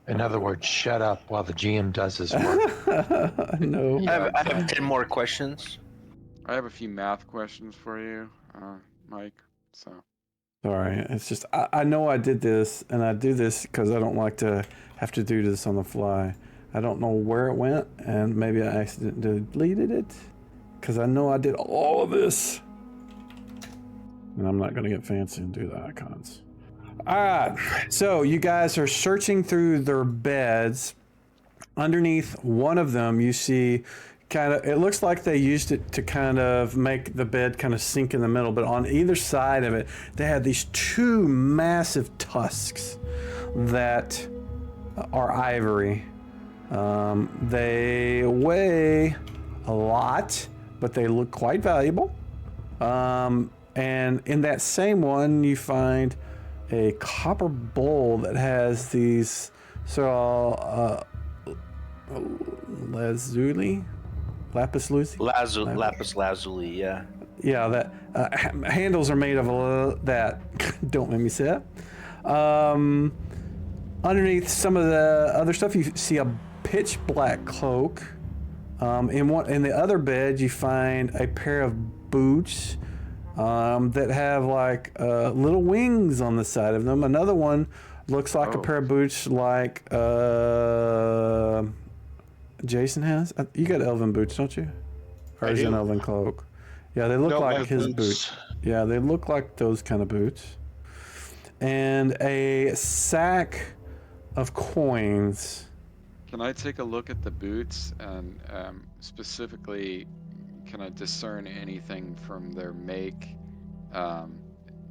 In other words, shut up while the GM does his work. No. Yeah, I have 10 more questions. I have a few math questions for you, Mike. So. Sorry, it's just I know I did this, and I do this because I don't like to have to do this on the fly. I don't know where it went, and maybe I accidentally deleted it because I know I did all of this. And I'm not going to get fancy and do the icons. All right, so you guys are searching through their beds. Underneath one of them, you see it looks like they used it to kind of make the bed kind of sink in the middle, but on either side of it, they had these two massive tusks that are ivory. They weigh a lot, but they look quite valuable. And in that same one, you find a copper bowl that has these lapis lazuli, yeah. Yeah, that handles are made of that. Don't make me say it. Underneath some of the other stuff, you see a pitch black cloak. In the other bed, you find a pair of boots that have like little wings on the side of them. Another one looks like a pair of boots like Jason has. You got elven boots, don't you? Or is it an elven cloak? Yeah, they look like his boots. Yeah, they look like those kind of boots. And a sack of coins. Can I take a look at the boots and specifically, can I discern anything from their make?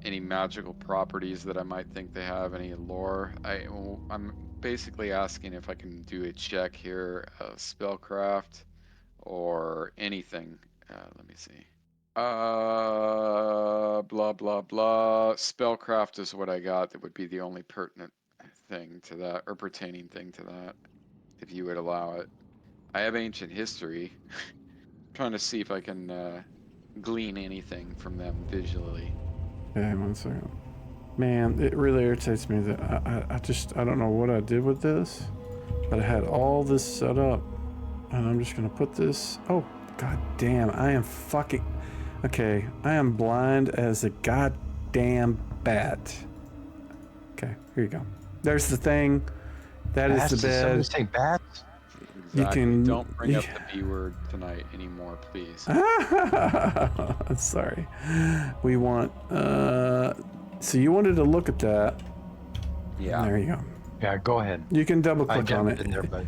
Any magical properties that I might think they have? Any lore? I'm basically asking if I can do a check here, spellcraft, or anything. Let me see. Blah blah blah. Spellcraft is what I got. That would be the only pertinent thing to that, or pertaining thing to that, if you would allow it. I have ancient history. Trying to see if I can glean anything from them visually. Okay, 1 second. Man, it really irritates me that I don't know what I did with this, but I had all this set up, and I'm just gonna put this. Oh, god damn! I am fucking. Okay, I am blind as a goddamn bat. Okay, here you go. There's the thing. That is Bats? the Did somebody bed. say bats? You Exactly. can- Don't bring up the B word tonight anymore, please. Sorry. We want. So you wanted to look at that. Yeah. There you go. Yeah, go ahead. You can double I click on jumped it. in there, but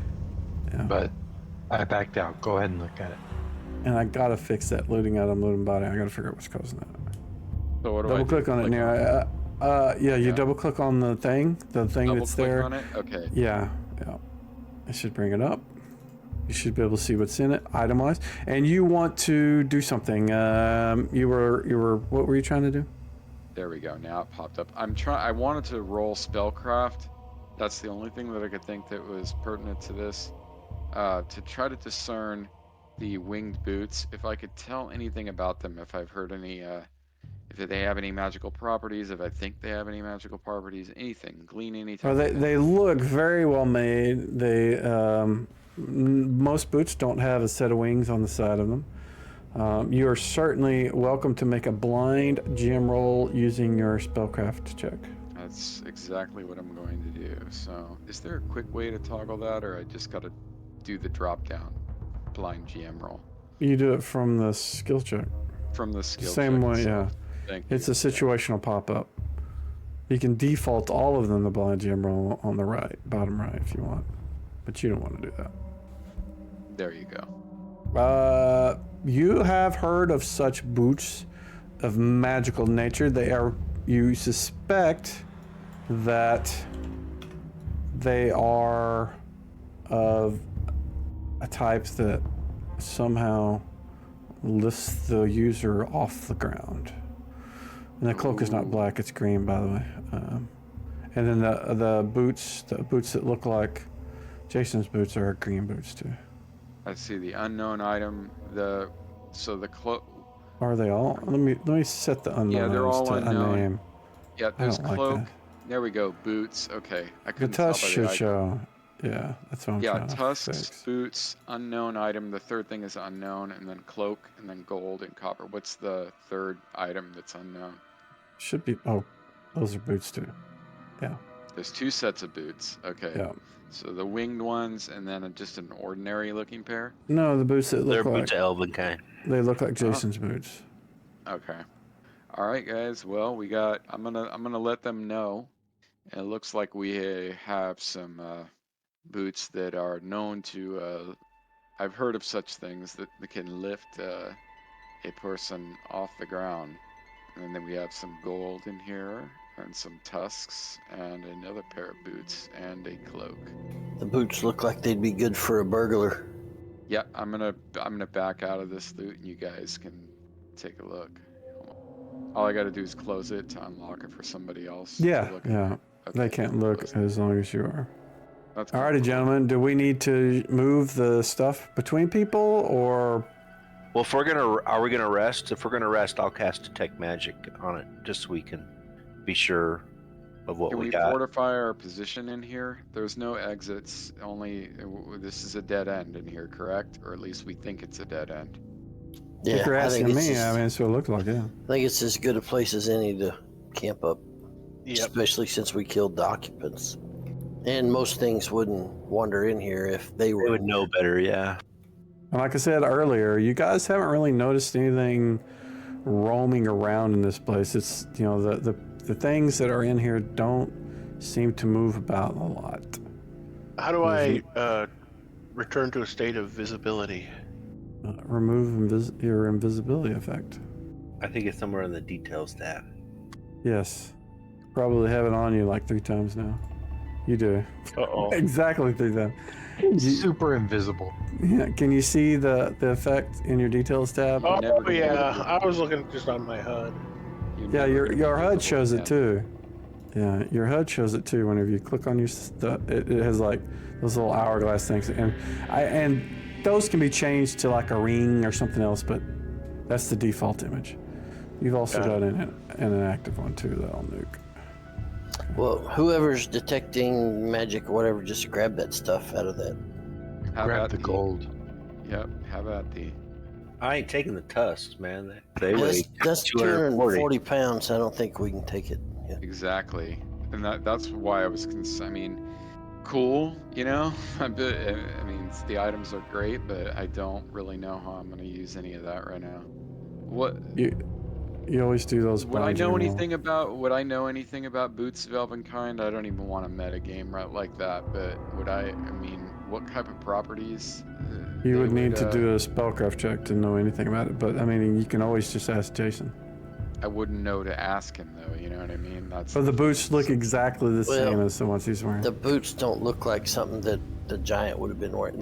Yeah. I backed out. Go ahead and look at it. And I gotta fix that looting item, looting body. I gotta figure out what's causing that. So what do Double I do? click on it now. Yeah, you double click on the thing Double that's click there. on it? Okay. Yeah. I should bring it up. You should be able to see what's in it, itemized. And you want to do something. You were. What were you trying to do? There we go. Now it popped up. I wanted to roll spellcraft. That's the only thing that I could think that was pertinent to this. To try to discern the winged boots. If I could tell anything about them, if I've heard any, if they have any magical properties, if I think they have any magical properties, anything, glean anything. Well, they look very well made. They most boots don't have a set of wings on the side of them. You are certainly welcome to make a blind gem roll using your spellcraft check. That's exactly what I'm going to do. So, is there a quick way to toggle that, or I just got to do the drop down blind GM roll You do it from the skill check. from the skill Same check way, yeah. itself? Thank you. It's a situational pop-up. You can default all of them to blind gem roll on the right, bottom right, if you want, but you don't want to do that. There you go. You have heard of such boots of magical nature. You suspect that they are of a type that somehow lifts the user off the ground. And the cloak is not black, it's green, by the way. And then the boots that look like Jason's boots are green boots too. I see the unknown item. The cloak. Are they all? Let me set the unknown Yeah, they're items all to unknown. a name. Yeah, I there's don't like cloak. that. There we go. Boots. Okay, I The couldn't tell tusk by the should icon. show. Yeah, that's what I'm Yeah, trying to tusks, fix. boots, unknown item. The third thing is unknown, and then cloak, and then gold and copper. What's the third item that's unknown? Should be. Oh, those are boots too. Yeah. There's two sets of boots. Okay. Yeah. So the winged ones, and then just an ordinary looking pair. No, the boots that They're look like boots of elven kind. they look like Jason's boots. Okay. All right, guys. Well, we got. I'm gonna let them know. And it looks like we have some boots that are known to. I've heard of such things that can lift a person off the ground. And then we have some gold in here, and some tusks, and another pair of boots, and a cloak. The boots look like they'd be good for a burglar. Yeah, I'm gonna back out of this loot, and you guys can take a look. All I got to do is close it to unlock it for somebody else. to Yeah, look at. yeah. Okay, They can't look close it. as long as you are. That's Alrighty, cool. gentlemen. Do we need to move the stuff between people, or Well, are we gonna rest? If we're gonna rest, I'll cast detect magic on it, just so we can be sure of what Can we we got. fortify our position in here? There's no exits. Only this is a dead end in here, correct? Or at least we think it's a dead end. Yeah, if you're I asking think me, it's I mean, it's what it looked like. Yeah. I think it's as good a place as any to camp up, especially since we killed the occupants. And most things wouldn't wander in here if they They were. would know better, yeah. And like I said earlier, you guys haven't really noticed anything roaming around in this place. It's the things that are in here don't seem to move about a lot. How do I return to a state of visibility? Remove your invisibility effect. I think it's somewhere in the details tab. Yes. Probably have it on you like 3 times now. You do. Uh-oh. Exactly 3 times. Super invisible. Yeah. Can you see the effect in your details tab? Oh, Never yeah. did. I was looking just on my HUD. Yeah, your HUD shows it too. too. Yeah, your HUD shows it too. Whenever you click on your stuff, it has like those little hourglass things, and those can be changed to like a ring or something else, but that's the default image. You've also got an active one too that'll nuke. Well, whoever's detecting magic or whatever, just grab that stuff out of that. Grab the gold. Yep, have at the. I ain't taking the tusks, man. They weigh That's 240. 240 pounds. I don't think we can take it. Exactly. And that's why I was I mean, cool, you know? I mean, the items are great, but I don't really know how I'm going to use any of that right now. What You always do those would I by know general. anything about Boots of Elvenkind? I don't even want to meta game right like that, but I mean, what type of properties You they would need to uh, do a spellcraft check to know anything about it, but I mean, you can always just ask Jason. I wouldn't know to ask him though, you know what I mean? That's But the boots thing, look so- exactly the Well, same as the ones he's wearing. The boots don't look like something that the giant would have been wearing.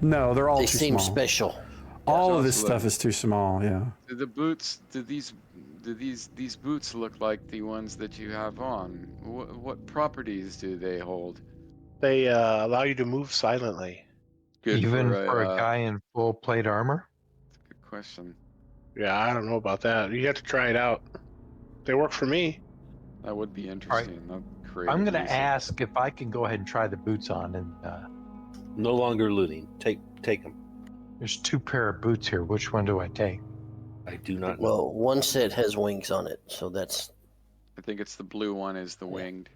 No, they're all They too seem small. special. All of So this look, stuff is too small, yeah. do the boots, do these boots look like the ones that you have on? What properties do they hold? They allow you to move silently. Good Even for for a guy in full plate armor? good question. Yeah, I don't know about that. You have to try it out. They work for me. That would be interesting. That'd create I'm a going to reason. ask if I can go ahead and try the boots on. And No longer looting. Take them. there's 2 pair of boots here. Which one do I take? I do not know. Well, one set has wings on it, so that's I think it's the blue one is the winged.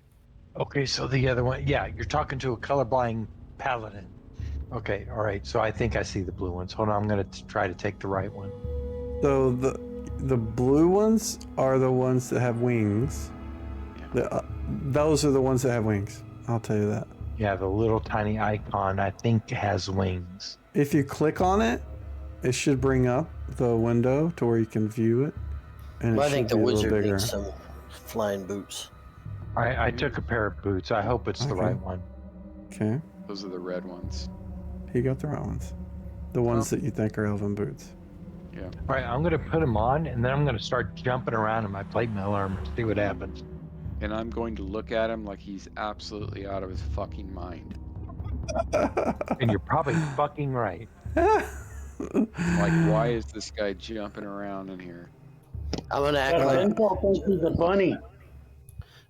Okay, so the other one, yeah, you're talking to a colorblind paladin. Okay, all right. So I think I see the blue ones. Hold on, I'm going to try to take the right one. So the blue ones are the ones that have wings. Those are the ones that have wings. I'll tell you that. Yeah, the little tiny icon I think has wings. If you click on it, it should bring up the window to where you can view it. And I it think should the be a little wizard bigger. needs some flying boots. I took a pair of boots. I hope it's the Okay. right one. Okay, Those are the red ones. he got the right ones. The ones that you think are elven boots. Yeah. All right, I'm going to put them on, and then I'm going to start jumping around in my plate mail armor, see what happens. And I'm going to look at him like he's absolutely out of his fucking mind. And you're probably fucking right. Like, why is this guy jumping around in here? I'm gonna act like Pinball thinks he's a bunny.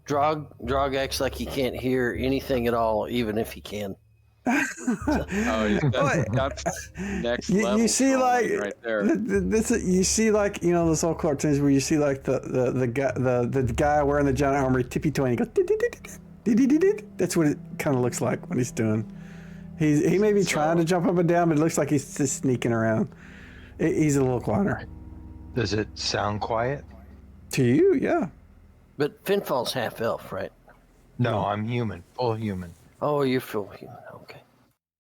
Drog acts like he can't hear anything at all, even if he can. Oh, that's next level. You see, like trolling right there. this. You see, like those old cartoons where you see like the guy wearing the giant armor tippy toeing. He goes. That's what it kind of looks like when he's doing. He may be trying to jump up and down, but it looks like he's just sneaking around. He's a little quieter. Does it sound quiet? To you, yeah. But Finfall's half elf, right? No, I'm human, full human. Oh, you're full human. Okay.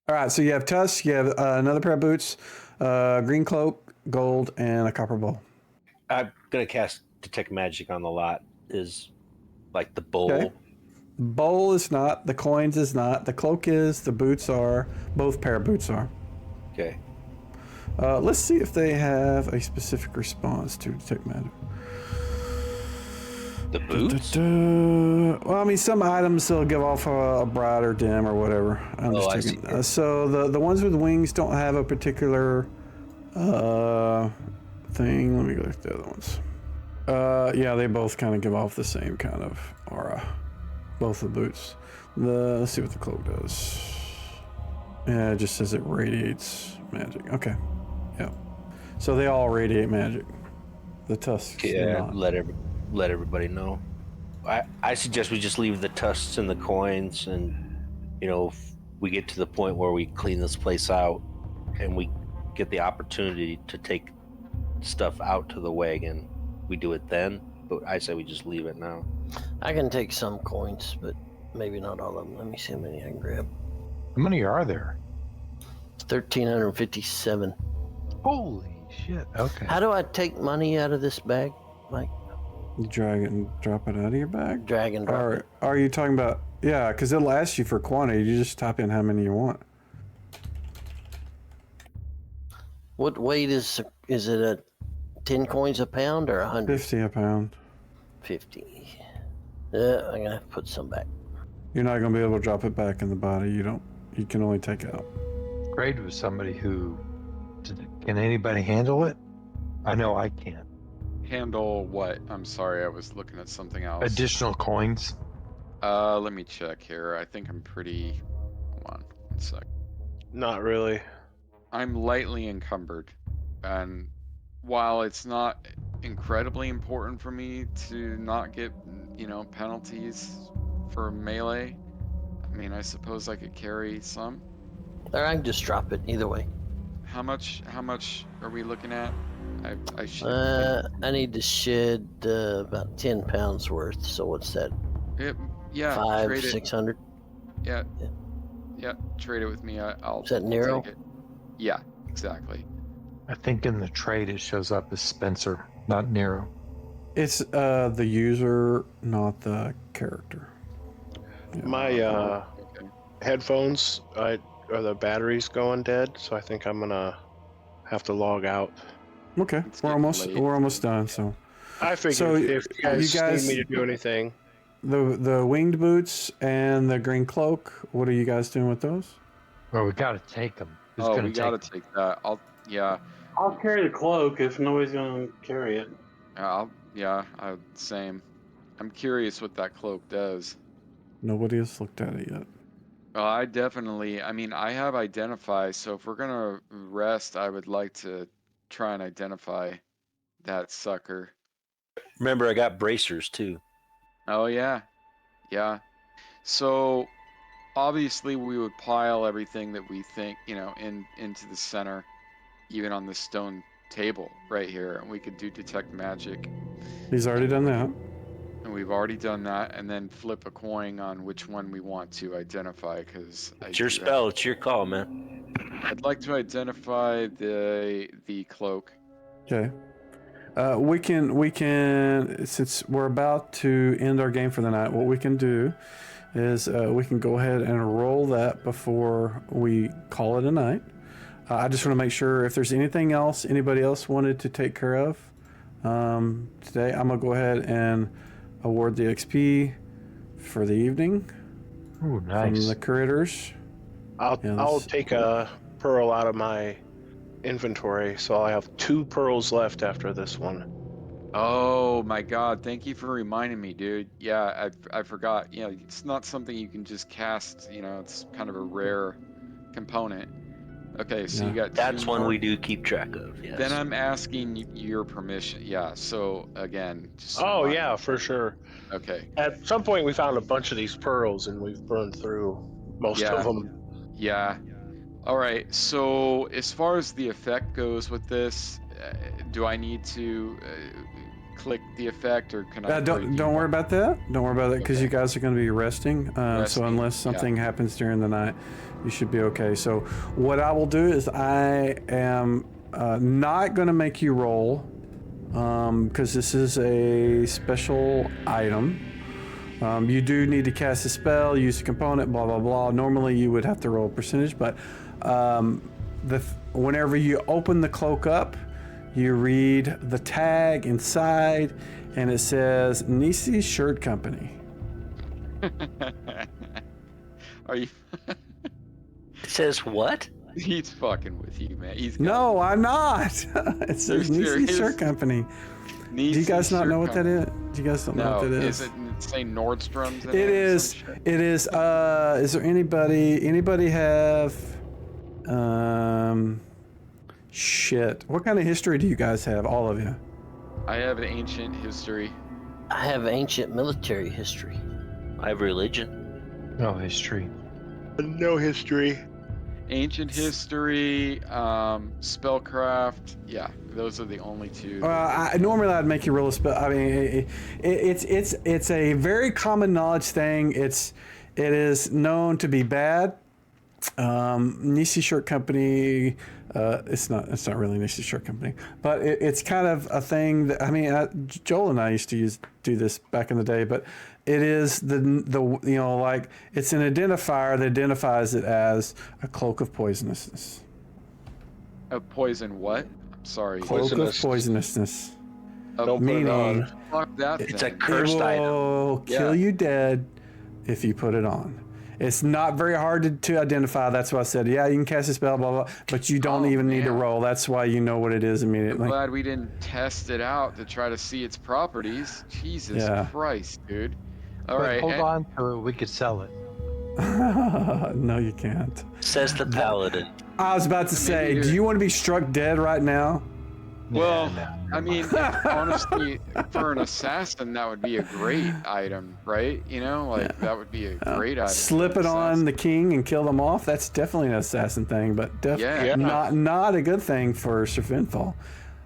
All right, so you have tusks, you have another pair of boots, green cloak, gold, and a copper bowl. I'm gonna cast detect magic on the lot. Is like the bowl. Okay. Bowl is not, the coins is not, the cloak is, the boots are, both pair of boots are. Okay. Let's see if they have a specific response to detect magic. The boots. Well, I mean, some items they'll give off a bright or dim or whatever. I'm I just taking. see. So the ones with wings don't have a particular thing. Let me go at the other ones. Yeah, they both kind of give off the same kind of aura. Both the boots. Let's see what the cloak does. Yeah, it just says it radiates magic. Okay. Yeah. So they all radiate magic. The tusks do Yeah. not. Let everybody know. I suggest we just leave the tusks and the coins, and if we get to the point where we clean this place out, and we get the opportunity to take stuff out to the wagon, we do it then. But I say we just leave it now. I can take some coins, but maybe not all of them. Let me see how many I can grab. How many are there? 1,357. Holy shit. Okay. How do I take money out of this bag? Like You drag it and drop it out of your bag? drag and drop Or it? are you talking about, yeah, because it'll ask you for quantity. You just type in how many you want. What weight is it? 10 coins a pound or 100? 50 a pound. 50. Yeah, I'm gonna have to put some back. You're not going to be able to drop it back in the body. You can only take out. Grade was somebody who. Can anybody handle it? I know I can't. Handle what? I'm sorry, I was looking at something else. Additional coins. Let me check here. I think I'm pretty. Hold on, 1 sec. Not really. I'm lightly encumbered, and while it's not incredibly important for me to not get penalties for melee? I mean, I suppose I could carry some. Or I can just drop it either way. How much are we looking at? I should. I need to shed about 10 pounds worth. So what's that? Yeah, 500, 600. Yeah, trade it with me. I'll. Is that I'll Nero? take it. Yeah, exactly. I think in the trade it shows up as Spencer, not Nero. It's the user, not the character. Yeah. My Okay. headphones, are the batteries going dead? So I think I'm gonna have to log out. Okay, It's we're getting almost late. done. So I figured So, if you guys need me to you do anything, the winged boots and the green cloak. What are you guys doing with those? Well, we got to take them. Who's Oh, gonna we gotta take take that. I'll carry the cloak if nobody's gonna carry it. Same. I'm curious what that cloak does. Nobody has looked at it yet. Well, I have identify, so if we're gonna rest, I would like to try and identify that sucker. Remember, I got bracers too. Oh yeah. So obviously we would pile everything that we think, into the center, even on the stone table right here, and we could do detect magic. He's already done that. And we've already done that, and then flip a coin on which one we want to identify, because It's your spell. It's your call, man. I'd like to identify the cloak. Okay. We can since we're about to end our game for the night. What we can do is we can go ahead and roll that before we call it a night. I just want to make sure if there's anything else anybody else wanted to take care of today. I'm gonna go ahead and award the XP for the evening. Ooh, From nice. the critters. I'll take a pearl out of my inventory, so I have 2 pearls left after this one. Oh my god, thank you for reminding me, dude. Yeah, I forgot. It's not something you can just cast, it's kind of a rare component. Okay, so Yeah. you got That's 2 one more. we do keep track of. Yes. Then I'm asking your permission. Yeah, so again, just Oh remind yeah, me. for sure. Okay. At some point we found a bunch of these pearls and we've burned through most Yeah. of them. Yeah. All right. So as far as the effect goes with this, do I need to click the effect, or can I? Don't worry about that. Don't worry about that because Okay. you guys are going to be resting. So Resting, unless something happens during the night, you should be okay. So what I will do is I am not going to make you roll because this is a special item. You do need to cast a spell, use a component, blah blah blah. Normally you would have to roll a percentage, but whenever you open the cloak up, you read the tag inside, and it says Nisi Shirt Company. Are you? It says what? He's fucking with you, man. No, I'm not. It says Nisi Shirt Company. Do you guys not know what that is? Do you guys don't know what that is? Is it say Nordstrom's? In It is. It is. Is there anybody have? Shit. What kind of history do you guys have? All of you. I have an ancient history. I have ancient military history. I have religion. No history. No history. Ancient history, spellcraft. Yeah, those are the only two. Normally I'd make you roll a spell. I mean, it's a very common knowledge thing. It is known to be bad. Nisi Shirt Company. It's not really Nisi Shirt Company, but it's kind of a thing that, I mean, Joel and I used to do this back in the day, but it is the like, it's an identifier that identifies it as a cloak of poisonousness. A poison what? I'm sorry. Cloak of poisonousness. Don't put it on. Fuck that It's a thing. cursed It item. will kill you dead if you put it on. It's not very hard to identify. That's why I said, yeah, you can cast a spell, blah, blah, but you don't even need to man. roll. That's why you know what it is I'm immediately. glad we didn't test it out to try to see its properties. Jesus Yeah. Christ, dude. All But right. hold on to it. We could sell it. No, you can't. Says the paladin. I was about to say, maybe do you want to be struck dead right now? Well, Yeah, I mean, honestly, for an assassin, that would be a great item, right? You know, like that would be a great item. Slip for it an on assassin. the king and kill them off. That's definitely an assassin thing, but Yeah. not a good thing for Sir Finfall.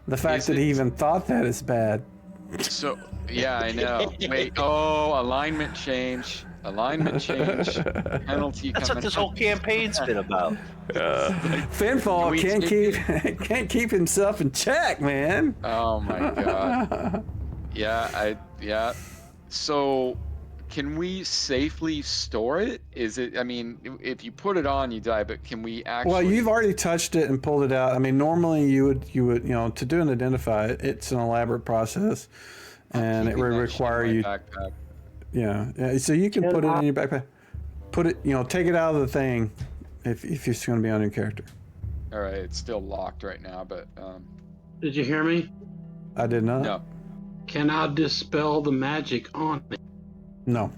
The fact Is that he it- even thought that is bad. So, yeah, I know. Wait, alignment change. Alignment change. Penalty That's coming. what this whole campaign's been about. Finfall we can't take can't keep himself in check, man. Oh my god. Yeah. So, can we safely store it? I mean, if you put it on, you die, but can we actually... Well, you've already touched it and pulled it out. I mean, normally you would, to do an identify, it's an elaborate process, and it would require you. Backpack. Yeah. So you can put it in your backpack. Put it, take it out of the thing, if it's going to be on your character. All right, it's still locked right now, but Did you hear me? I did not. no. Can I dispel the magic on it? No.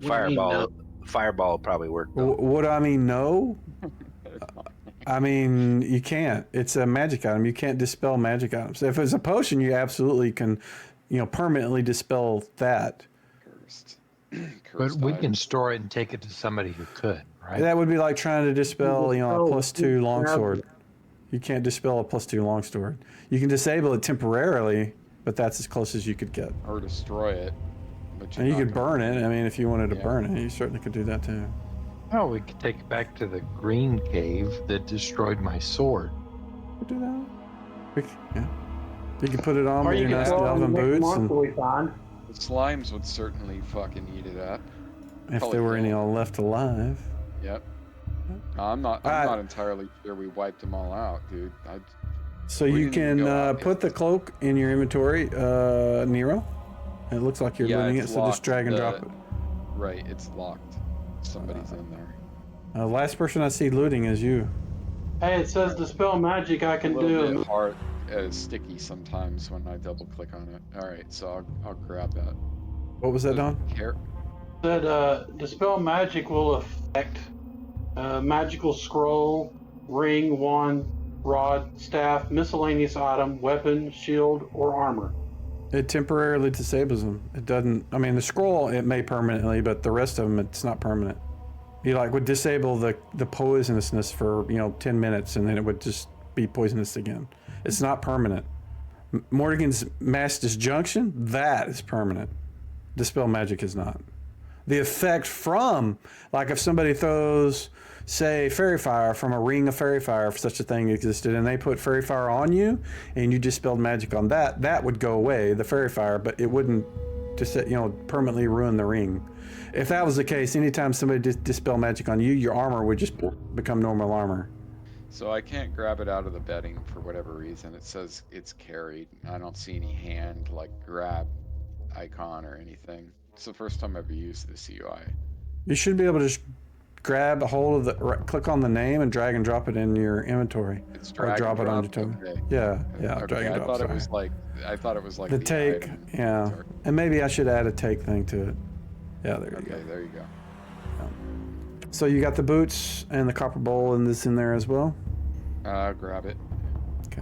What do you mean, no? Fireball will probably work. Though. What I mean, no. I mean, you can't. It's a magic item. You can't dispel magic items. If it's a potion, you absolutely can, permanently dispel that. But we item. can store it and take it to somebody who could, right? That would be like trying to dispel, a +2 longsword. Grab You can't dispel a +2 longsword. You can disable it temporarily, but that's as close as you could get. Or destroy it. But And you you're could not burn it. I mean, if you wanted to Yeah. burn it, you certainly could do that too. Oh, we could take it back to the green cave that destroyed my sword. Could do that. Yeah. You can put it on Or with you your can nice throw it in the elven next boots, monster and we find. The slimes would certainly fucking eat it up. if Probably there were any will. left alive. Yep. I'm not Alright. entirely sure we wiped them all out, dude. So We you didn't even can go out put yet. the cloak in your inventory, Nero. It looks like you're Yeah, looting it, it's so just locked. drag and drop it. Right, it's locked. Somebody's in there. Last person I see looting is you. Hey, it says dispel magic I A can little do. bit hard, sticky sometimes when I double click on it. All right, so I'll grab that. What was that, Don? Said dispel magic will affect magical scroll, ring, wand, rod, staff, miscellaneous item, weapon, shield, or armor. It temporarily disables them. It doesn't. I mean, the scroll it may permanently, but the rest of them it's not permanent. You would disable the poisonousness for 10 minutes, and then it would just be poisonous again. It's not permanent. Morrigan's mass disjunction, that is permanent. Dispel magic is not. The effect from, like if somebody throws, say, fairy fire from a ring of fairy fire, if such a thing existed, and they put fairy fire on you, and you dispelled magic on that, that would go away, the fairy fire, but it wouldn't just permanently ruin the ring. If that was the case, anytime somebody dispel magic on you, your armor would just become normal armor. So I can't grab it out of the bedding for whatever reason. It says it's carried. I don't see any hand grab icon or anything. It's the first time I've ever used this UI. You should be able to just grab a hold of click on the name and drag and drop it in your inventory. It's Or drag drop and it on drop. your token. Okay. Yeah, Okay, drag and I drop. thought sorry. it was like The the take, item. yeah. Sorry. And maybe I should add a take thing to it. Yeah, there you Okay, go. there you go. So you got the boots and the copper bowl and this in there as well? Grab it. Okay.